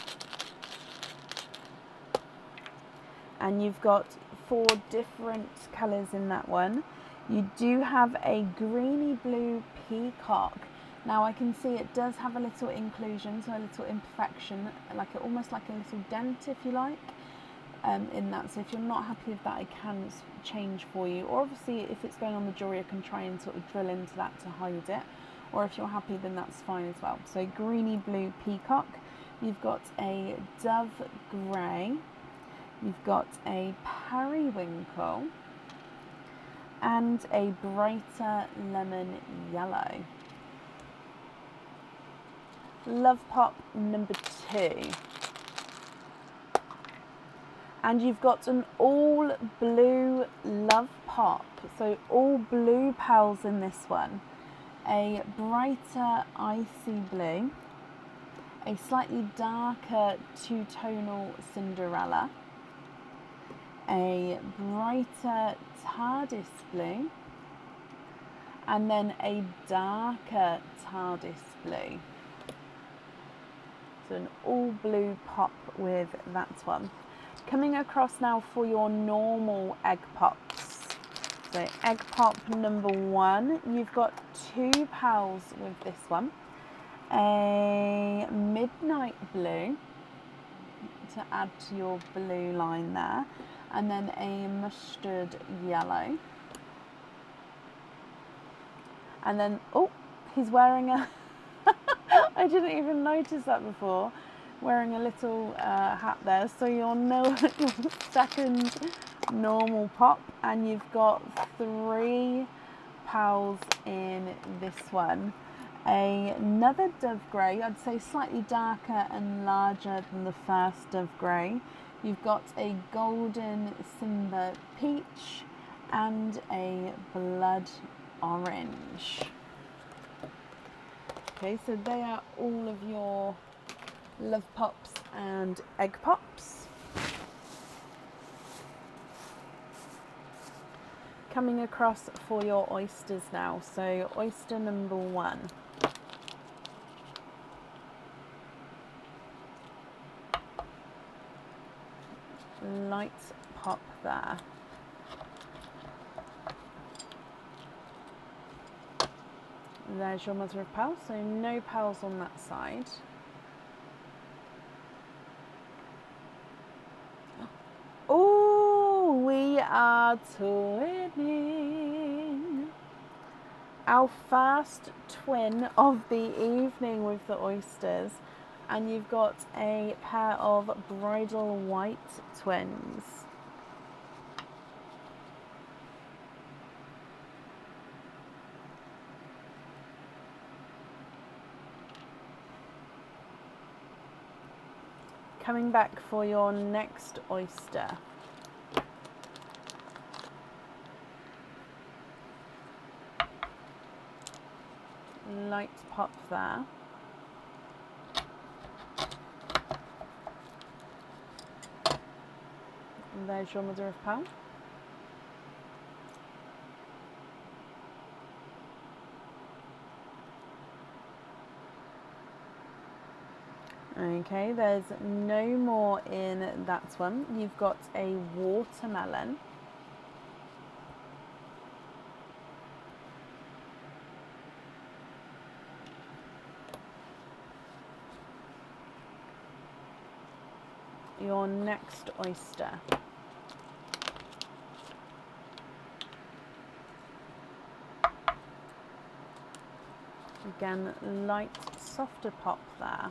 [SPEAKER 1] And you've got 4 different colours in that one. You do have a greeny blue peacock. Now I can see it does have a little inclusion, so a little imperfection, like almost like a little dent, if you like, in that. So if you're not happy with that, I can change for you. Or obviously, if it's going on the jewellery, I can try and sort of drill into that to hide it. Or if you're happy, then that's fine as well. So greeny blue peacock. You've got a dove grey. You've got a periwinkle and a brighter lemon yellow. Love Pop number 2. And you've got an all blue Love Pop. So all blue pearls in this one. A brighter icy blue. A slightly darker two-tonal Cinderella. A brighter TARDIS blue, and then a darker TARDIS blue. So an all blue pop with that one. Coming across now for your normal egg pops. So egg pop number 1, you've got 2 pearls with this one. A midnight blue to add to your blue line there. And then a mustard yellow. And then, oh, he's wearing a, I didn't even notice that before, wearing a little hat there. So your second normal pop, and you've got 3 pearls in this one. Another dove grey, I'd say slightly darker and larger than the first dove grey. You've got a golden Simba peach and a blood orange. Okay, so they are all of your love pops and egg pops. Coming across for your oysters now. So oyster number 1. Light pop there. There's your mother of pearl, so no pearls on that side. Oh, we are twinning. Our first twin of the evening with the oysters. And you've got a pair of bridal white twins. Coming back for your next oyster. Light pop there. And there's your mother of pearl. Okay, there's no more in that one. You've got a watermelon. Your next oyster. Again, light, softer pop there.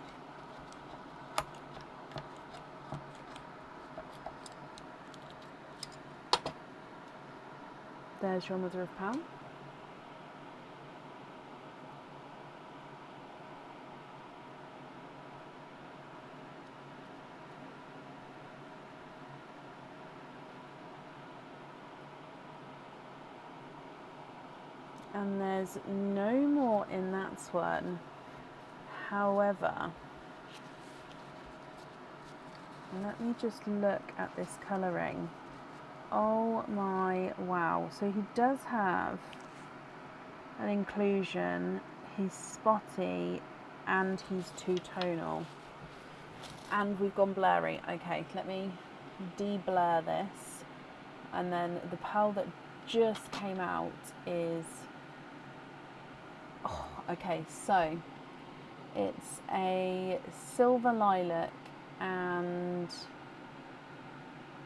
[SPEAKER 1] There's your mother of pearl. And there's no more in that one. However, let me just look at this colouring. Oh my wow. So he does have an inclusion, he's spotty, and he's two-tonal. And we've gone blurry. Okay, let me de-blur this. And then the pearl that just came out is... Oh, okay, so it's a silver lilac and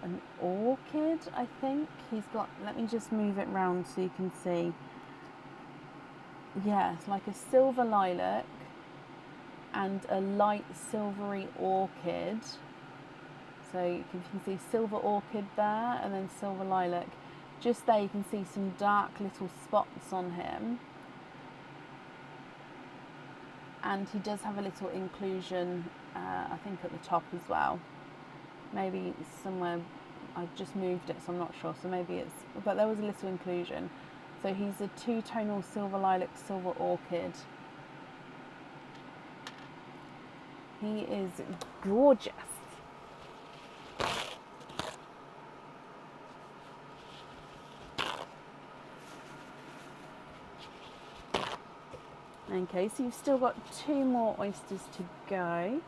[SPEAKER 1] an orchid, I think. He's got, let me just move it round so you can see. Yeah, it's like a silver lilac and a light silvery orchid. So you can see silver orchid there and then silver lilac. Just there you can see some dark little spots on him. And he does have a little inclusion, I think at the top as well. Maybe somewhere, I just moved it so I'm not sure, so maybe it's, but there was a little inclusion. So he's a two-tonal silver lilac, silver orchid. He is gorgeous. Okay, so you've still got 2 more oysters to go.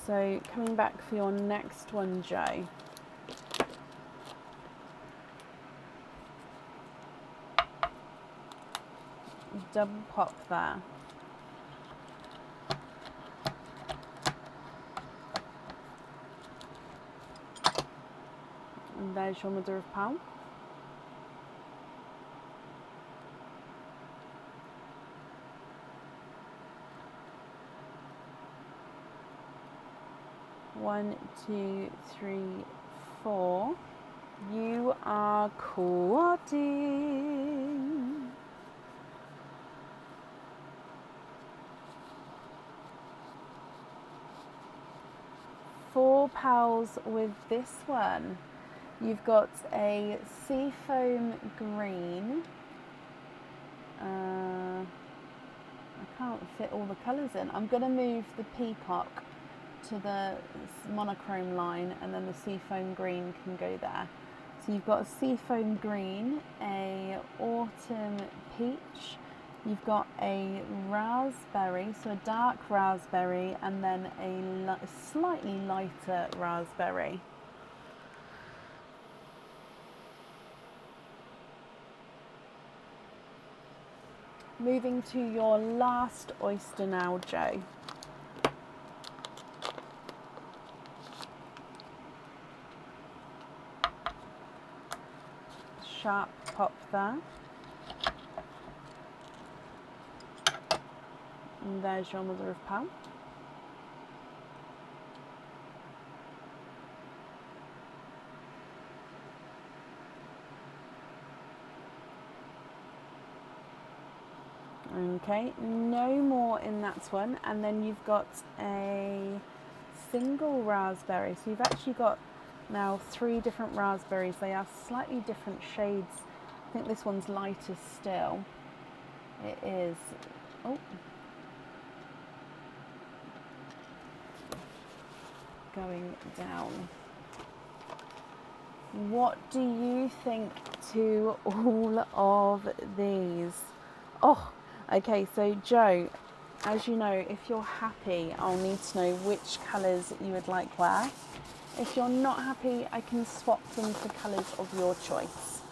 [SPEAKER 1] So coming back for your next one, Joe. Double pop there. And there's your mother of pearl. One, two, three, 4. You are quadding. £4 with this one. You've got a seafoam green. I can't fit all the colours in. I'm going to move the peacock to the monochrome line, and then the seafoam green can go there. So you've got a seafoam green, a autumn peach, you've got a raspberry, so a dark raspberry, and then a slightly lighter raspberry. Moving to your last oyster now, Jo. Sharp pop there. And there's your mother of pearl. Okay, no more in that one. And then you've got a single raspberry. So you've actually got now 3 different raspberries. They are slightly different shades. I think this one's lighter still. It is, oh, going down. What do you think to all of these? Oh, okay, so Jo, as you know, if you're happy, I'll need to know which colours you would like where. If you're not happy, I can swap them for colours of your choice.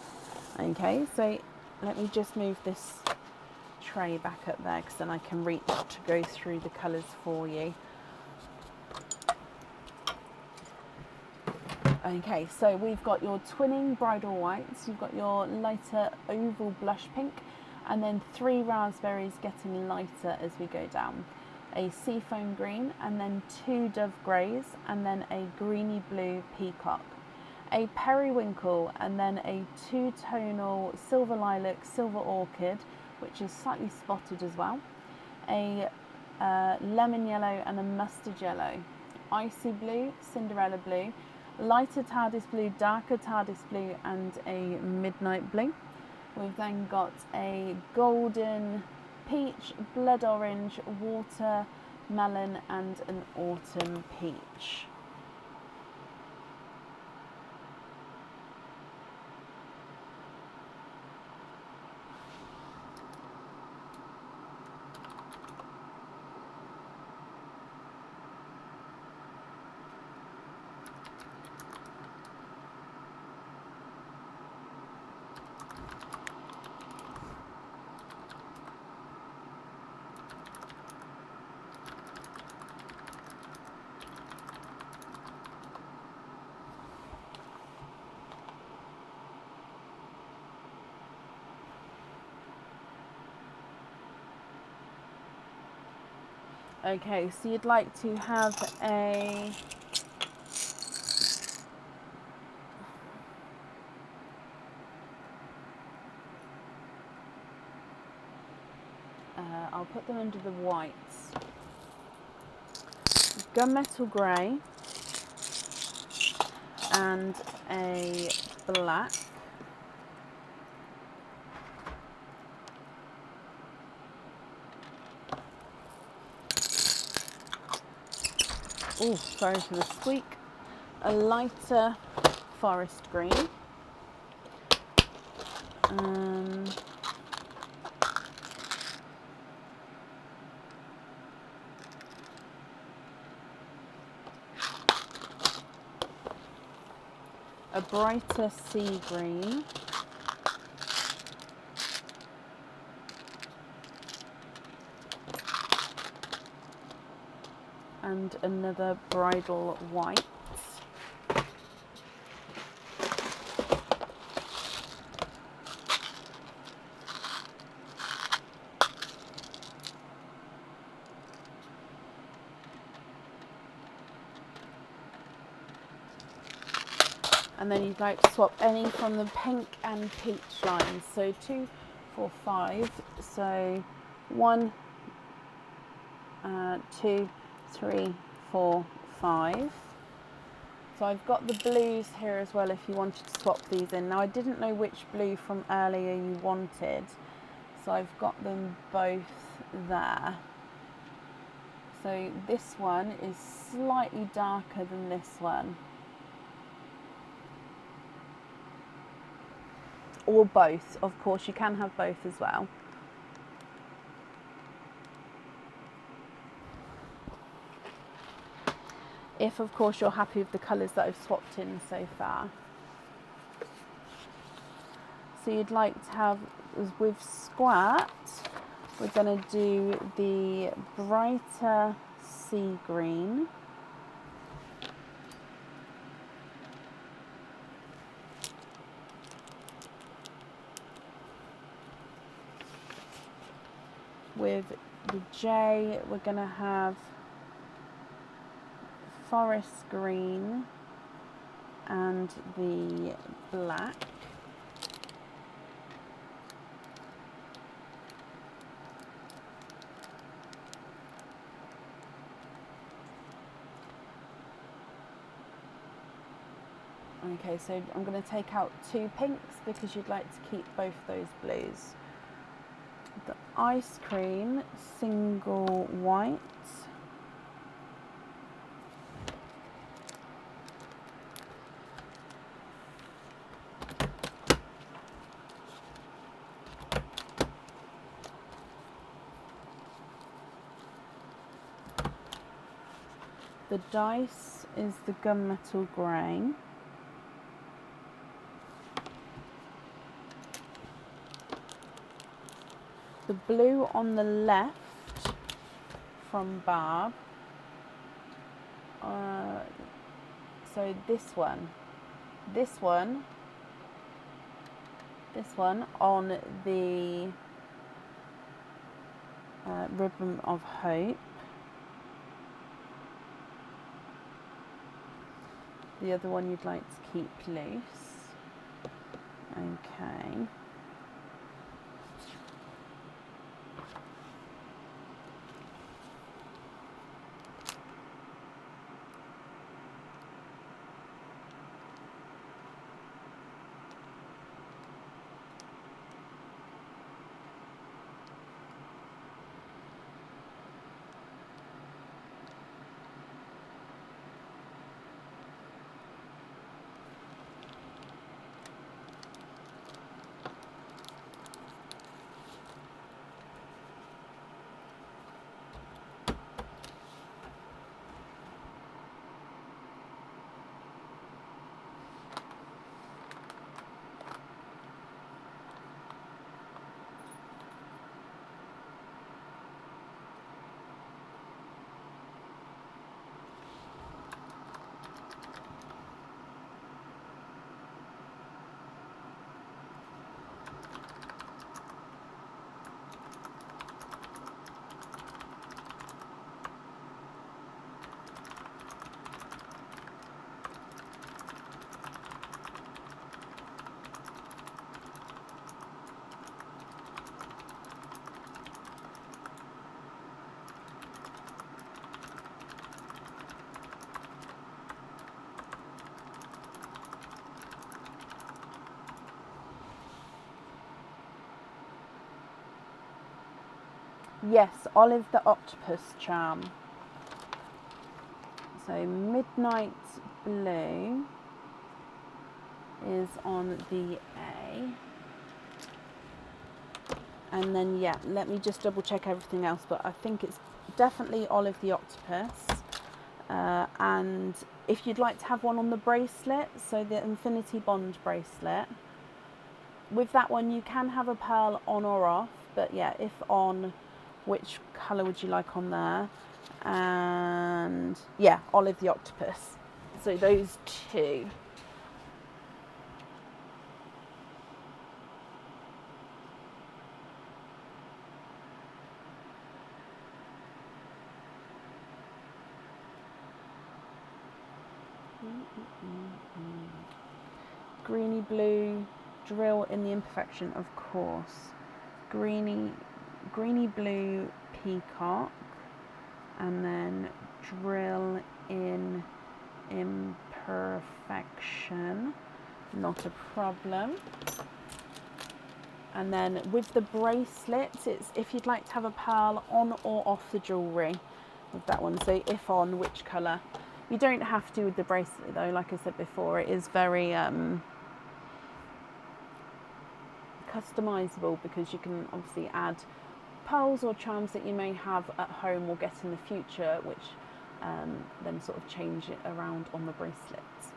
[SPEAKER 1] Okay, so let me just move this tray back up there, because then I can reach to go through the colours for you. Okay, so we've got your twinning bridal whites, you've got your lighter oval blush pink, and then 3 raspberries getting lighter as we go down. A seafoam green, and then 2 dove greys, and then a greeny blue peacock. A periwinkle, and then a 2-tonal silver lilac, silver orchid, which is slightly spotted as well. A lemon yellow and a mustard yellow. Icy blue, Cinderella blue, lighter TARDIS blue, darker TARDIS blue, and a midnight blue. We've then got a golden peach, blood orange, watermelon, and an autumn peach. Okay, so you'd like to have a I'll put them under the whites. Gunmetal grey and a black. Oh, sorry for the squeak. A lighter forest green. A brighter sea green. And another bridal white. And then you'd like to swap any from the pink and peach lines. So 2, 4, 5. So 1, 2, 3, 4, 5. So I've got the blues here as well if you wanted to swap these in. Now I didn't know which blue from earlier you wanted, so I've got them both there. So this one is slightly darker than this one. Or both, of course, you can have both as well. If, of course, you're happy with the colours that I've swapped in so far. So you'd like to have, with Squirt, we're going to do the brighter sea green. With the J, we're going to have forest green and the black. Okay, so I'm going to take out 2 pinks because you'd like to keep both those blues. The ice cream single white. The dice is the gunmetal grey. The blue on the left from Barb. So this one on the ribbon of hope. The other one you'd like to keep loose. Okay. Yes, Olive the Octopus charm. So Midnight Blue is on the A. And then, yeah, let me just double check everything else, but I think it's definitely Olive the Octopus. And if you'd like to have one on the bracelet, so the Infinity Bond bracelet, with that one you can have a pearl on or off, but yeah, if on, which colour would you like on there? And yeah, Olive the Octopus. So those two. Greeny blue, drill in the imperfection, of course. Greeny blue peacock, and then drill in imperfection. Perfection. Not a problem. And then with the bracelets, it's if you'd like to have a pearl on or off the jewellery with that one. So if on, which colour. You don't have to with the bracelet though, like I said before, it is very customizable, because you can obviously add pearls or charms that you may have at home or get in the future, which then sort of change it around on the bracelets.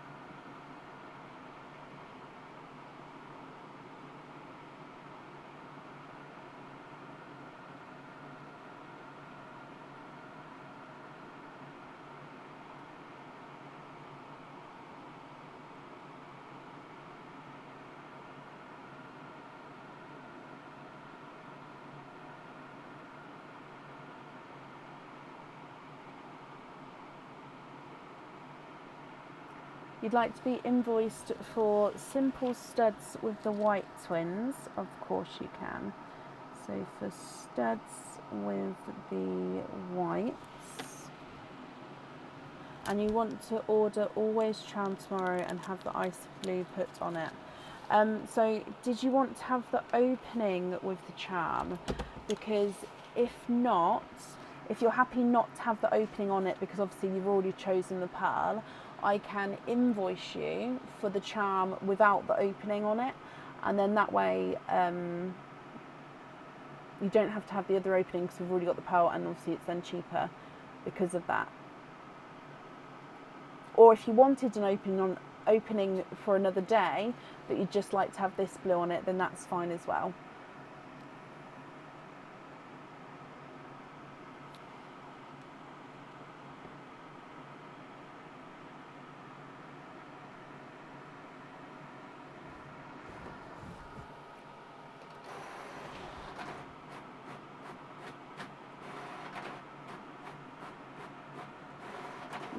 [SPEAKER 1] You'd like to be invoiced for simple studs with the white twins? Of course you can. So for studs with the whites, and you want to order Always Charm tomorrow and have the ice blue put on it. So did you want to have the opening with the charm? Because if not, if you're happy not to have the opening on it, because obviously you've already chosen the pearl, I can invoice you for the charm without the opening on it, and then that way you don't have to have the other opening, because we've already got the pearl, and obviously it's then cheaper because of that. Or if you wanted an opening for another day, but you'd just like to have this blue on it, then that's fine as well.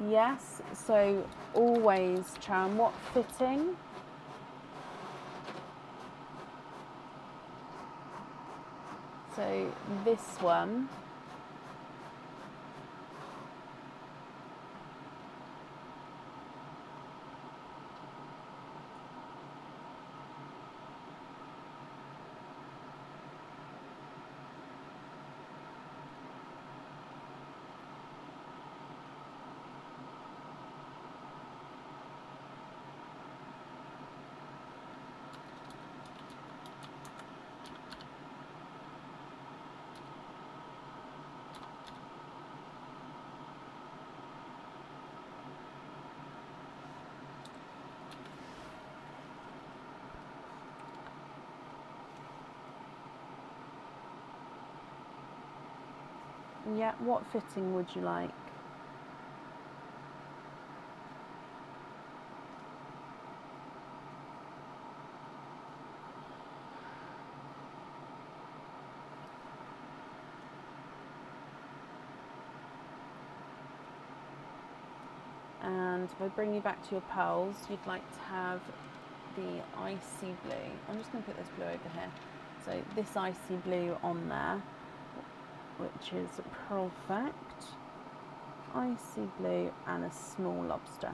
[SPEAKER 1] Yes, so Always Charm. What fitting? So this one. Yeah, what fitting would you like? And if I bring you back to your pearls, you'd like to have the icy blue. I'm just going to put this blue over here. So this icy blue on there, which is perfect. Icy blue and a small lobster.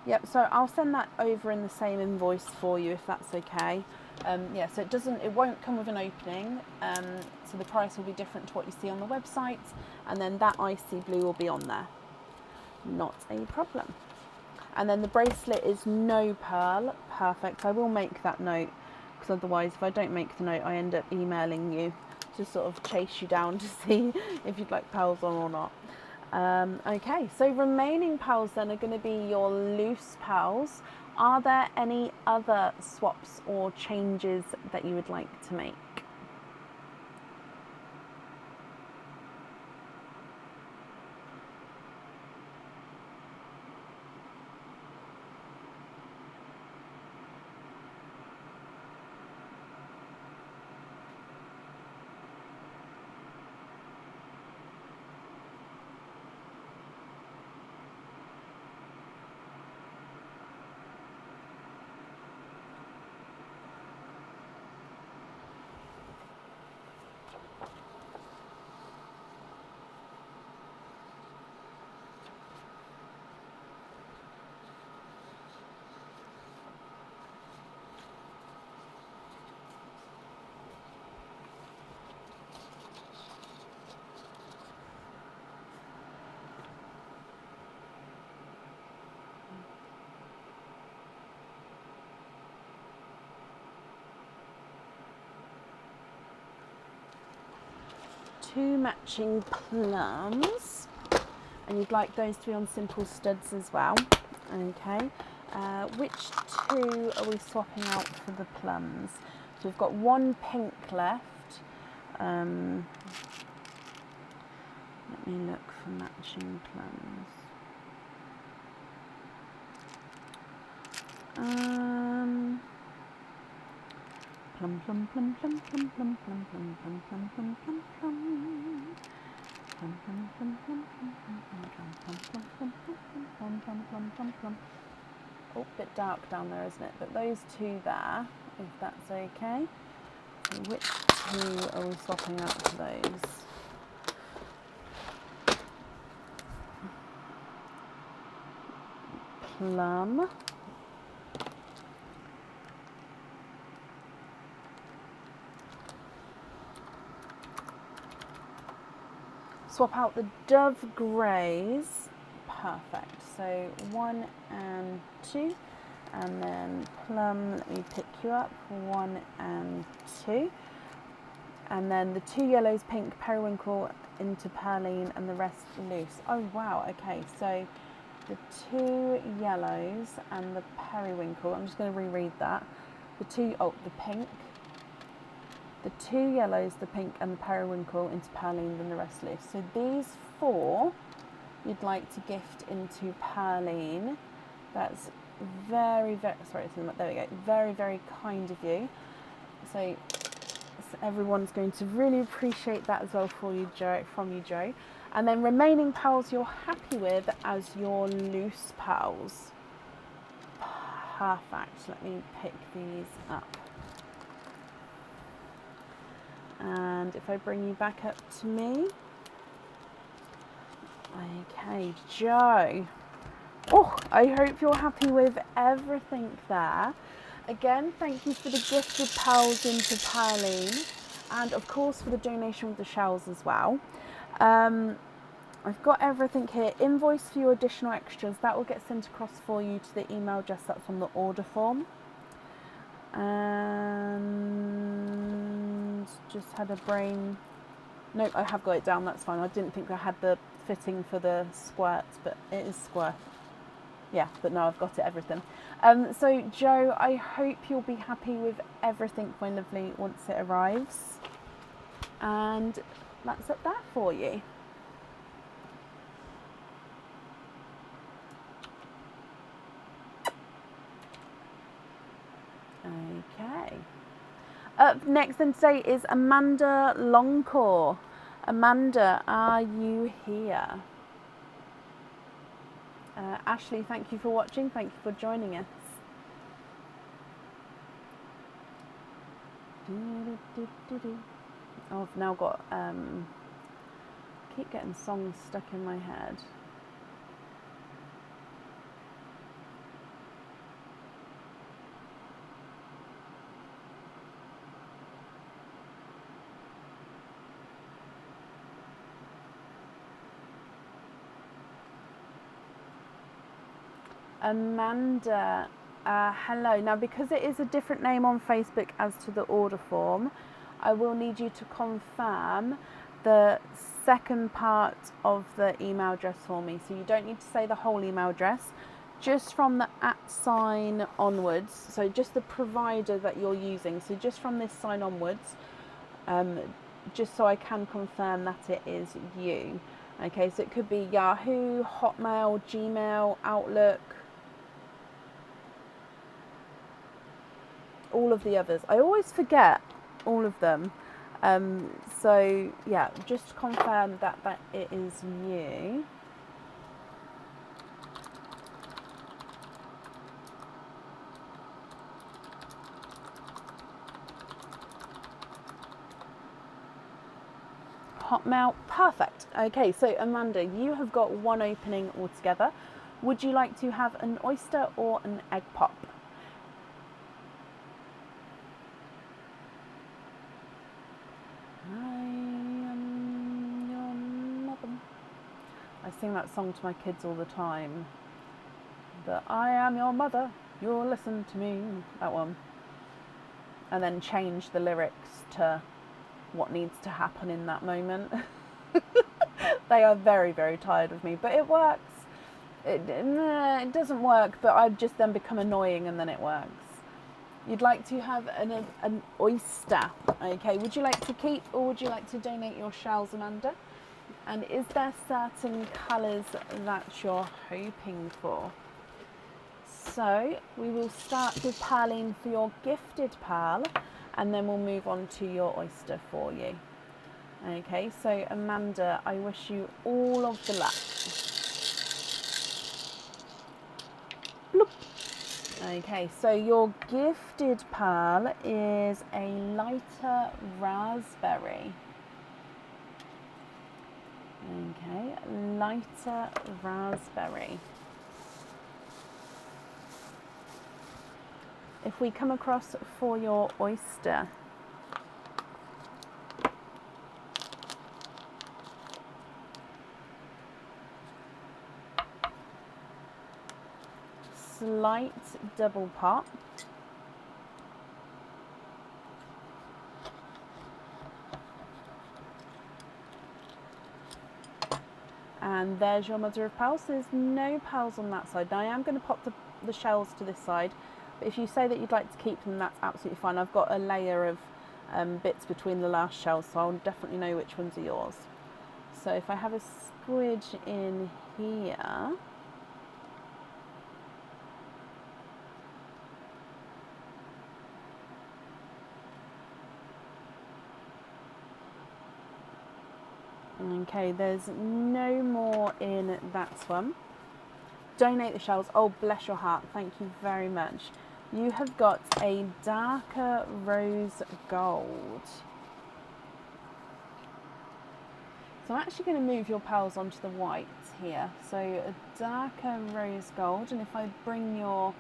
[SPEAKER 1] Yep, so I'll send that over in the same invoice for you if that's okay. Yeah, so it won't come with an opening, so the price will be different to what you see on the website, and then that icy blue will be on there. Not a problem. And then the bracelet is no pearl. Perfect. I will make that note, because otherwise if I don't make the note, I end up emailing you to sort of chase you down to see if you'd like pearls on or not. Okay, so remaining pearls then are going to be your loose pearls. Are there any other swaps or changes that you would like to make? 2 matching plums, and you'd like those to be on simple studs as well. Okay, which 2 are we swapping out for the plums? So we've got 1 pink left. Let me look for matching plums. Plum plum plum plum plum plum plum plum plum plum plum plum plum. Plum plum plum plum plum plum plum plum plum plum plum plum plum. Oh, bit dark down there, isn't it? But those 2 there, if that's okay. So which 2 are we swapping out for those? Plum. Swap out the Dove Greys. Perfect. So 1 and 2. And then plum, let me pick you up. 1 and 2. And then the 2 yellows, pink, periwinkle into perline, and the rest loose. Oh wow, okay, so the 2 yellows and the periwinkle, I'm just going to reread that. The pink. The 2 yellows, the pink and the periwinkle into perline, and the rest loose. So these 4 you'd like to gift into perline. That's very, very, sorry, there we go. Very, very kind of you. So everyone's going to really appreciate that as well from you, Joe. And then remaining pals you're happy with as your loose pals. Perfect. Let me pick these up. And if I bring you back up to me. Okay, Joe. Oh, I hope you're happy with everything there. Again, thank you for the gifted pals into perline, and of course for the donation with the shells as well. I've got everything here. Invoice for your additional extras. That will get sent across for you to the email address that's on the order form. And just had a brain. No, I have got it down. That's fine. I didn't think I had the fitting for the squirts, but it is squirt. Yeah, but no, I've got it, everything. So Joe, I hope you'll be happy with everything, my lovely, once it arrives. And that's up there for you. Okay. Up next then today is Amanda Longcore. Amanda, are you here? Ashley, thank you for watching. Thank you for joining us. Oh, I've now got, keep getting songs stuck in my head. Amanda, hello. Now, because it is a different name on Facebook as to the order form, I will need you to confirm the second part of the email address for me. So you don't need to say the whole email address, just from the @sign onwards. So just the provider that you're using. So just from this sign onwards, just so I can confirm that it is you. Okay, so it could be Yahoo, Hotmail, Gmail, Outlook, all of the others. I always forget all of them. So yeah, just confirm that it is you. Hotmail, perfect. Okay, so Amanda, you have got one opening altogether. Would you like to have an oyster or an egg pop? I sing that song to my kids all the time. The I am your mother, you'll listen to me. That one. And then change the lyrics to what needs to happen in that moment. They are very, very tired of me, but it works. It doesn't work, but I just then become annoying and then it works. You'd like to have an oyster, okay? Would you like to keep or would you like to donate your shells, Amanda? And is there certain colours that you're hoping for? So we will start with Pearline for your gifted pearl, and then we'll move on to your oyster for you. Okay, so Amanda, I wish you all of the luck. Bloop. Okay, so your gifted pearl is a lighter raspberry. Okay, lighter raspberry. If we come across for your oyster, slight double pop. And there's your mother of pearls. So there's no pearls on that side. Now I am going to pop the shells to this side, but if you say that you'd like to keep them, that's absolutely fine. I've got a layer of bits between the last shells, so I'll definitely know which ones are yours. So if I have a squidge in here, okay, there's no more in that one. Donate the shells. Oh, bless your heart. Thank you very much. You have got a darker rose gold. So I'm actually going to move your pearls onto the white here. So a darker rose gold, and if I bring your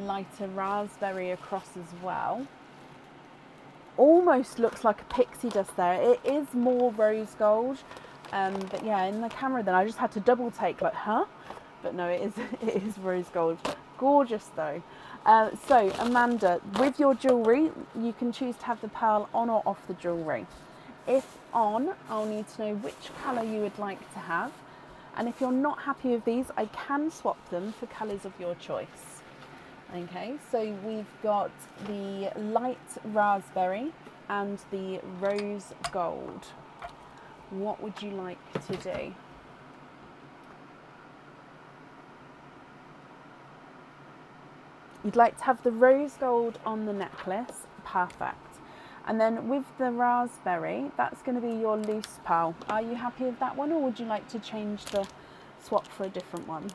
[SPEAKER 1] lighter raspberry across as well, almost looks like a pixie dust there. It is more rose gold, but yeah, in the camera then I just had to double take, like, huh? But no, it is rose gold. Gorgeous though. So Amanda, with your jewellery, you can choose to have the pearl on or off the jewellery. If on, I'll need to know which colour you would like to have. And if you're not happy with these, I can swap them for colours of your choice. Okay, so we've got the light raspberry and the rose gold. What would you like to do? You'd like to have the rose gold on the necklace, perfect. And then with the raspberry, that's going to be your loose pearl. Are you happy with that one, or would you like to change the swap for a different one?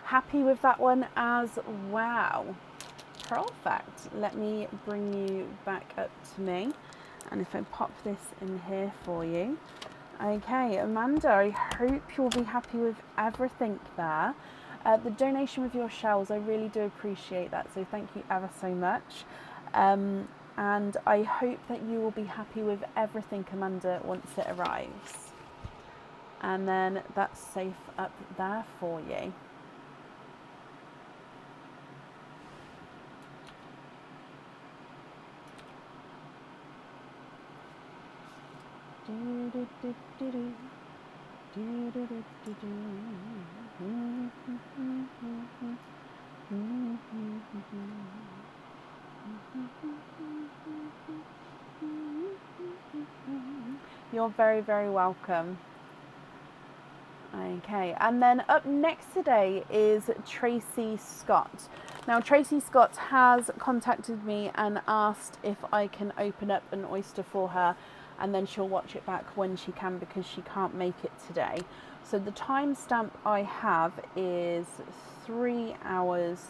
[SPEAKER 1] Happy with that one as well. Perfect. Let me bring you back up to me, and if I pop this in here for you. Okay, Amanda, I hope you'll be happy with everything there. The donation with your shells, I really do appreciate that, so thank you ever so much. And I hope that you will be happy with everything, Amanda, once it arrives. And then that's safe up there for you. You're very, very welcome. Okay, and then up next today is Tracy Scott. Now, Tracy Scott has contacted me and asked if I can open up an oyster for her, and then she'll watch it back when she can because she can't make it today. So the timestamp I have is 3 hours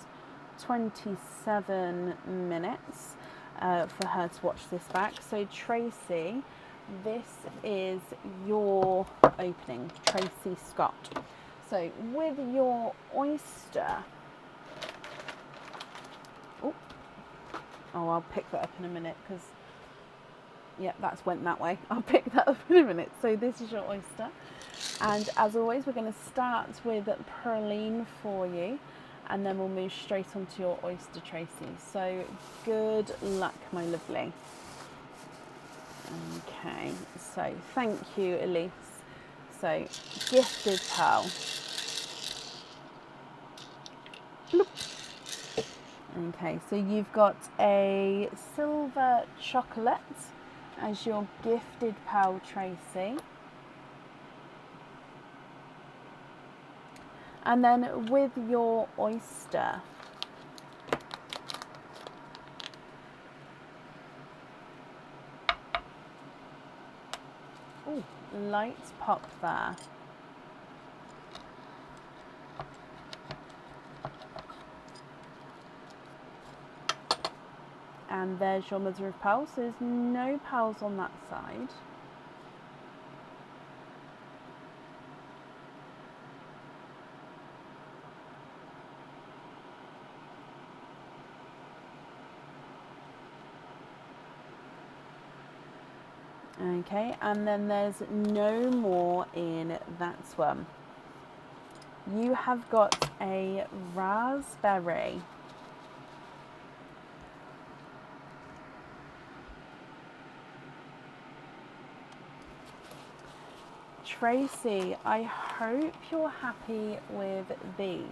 [SPEAKER 1] 27 minutes for her to watch this back. So Tracy, this is your opening, Tracy Scott. So with your oyster, oh, I'll pick that up in a minute because, yeah, that's went that way. I'll pick that up in a minute. So this is your oyster. And as always, we're going to start with praline for you, and then we'll move straight onto your oyster, Tracy. So good luck, my lovely. Okay, so thank you, Elise. So gifted pearl. Bloop. Okay, so you've got a silver chocolate as your gifted pearl, Tracy. And then with your oyster, ooh, light pop there. And there's your mother of pearls. So there's no pearls on that side. Okay, and then there's no more in that one. You have got a raspberry. Tracy, I hope you're happy with these.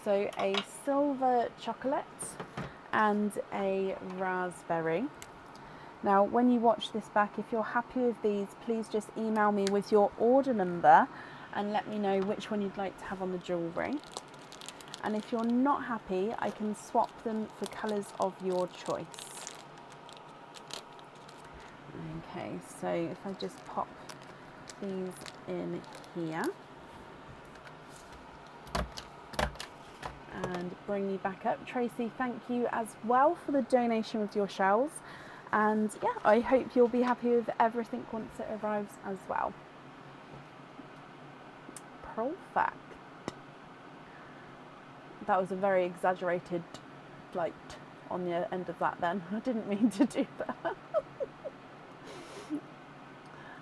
[SPEAKER 1] So a silver chocolate and a raspberry. Now, when you watch this back, if you're happy with these, please just email me with your order number and let me know which one you'd like to have on the jewellery. And if you're not happy, I can swap them for colours of your choice. Okay, so if I just pop these in here and bring you back up. Tracy, thank you as well for the donation with your shells. And yeah, I hope you'll be happy with everything once it arrives as well. Perfect. That was a very exaggerated like on the end of that then. I didn't mean to do that.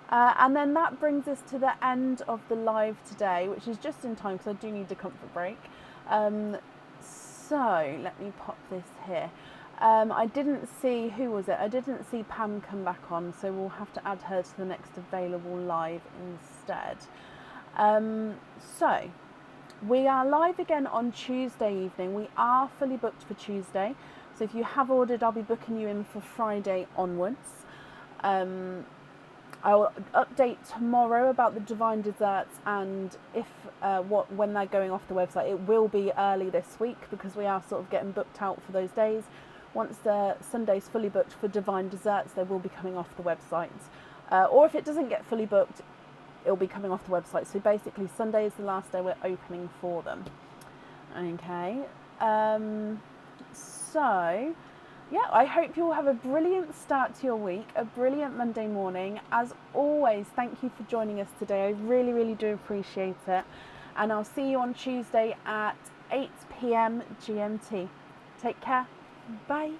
[SPEAKER 1] And then that brings us to the end of the live today, which is just in time because I do need a comfort break. So let me pop this here. I didn't see, who was it? I didn't see Pam come back on, so we'll have to add her to the next available live instead. So we are live again on Tuesday evening. We are fully booked for Tuesday. So if you have ordered, I'll be booking you in for Friday onwards. I'll update tomorrow about the Divine Desserts and if when they're going off the website. It will be early this week because we are sort of getting booked out for those days. Once the Sunday's fully booked for Divine Desserts, they will be coming off the website. Or if it doesn't get fully booked, it'll be coming off the website. So basically Sunday is the last day we're opening for them. Okay. So yeah, I hope you'll have a brilliant start to your week, a brilliant Monday morning. As always, thank you for joining us today. I really, really do appreciate it. And I'll see you on Tuesday at 8 p.m. GMT. Take care. Bye.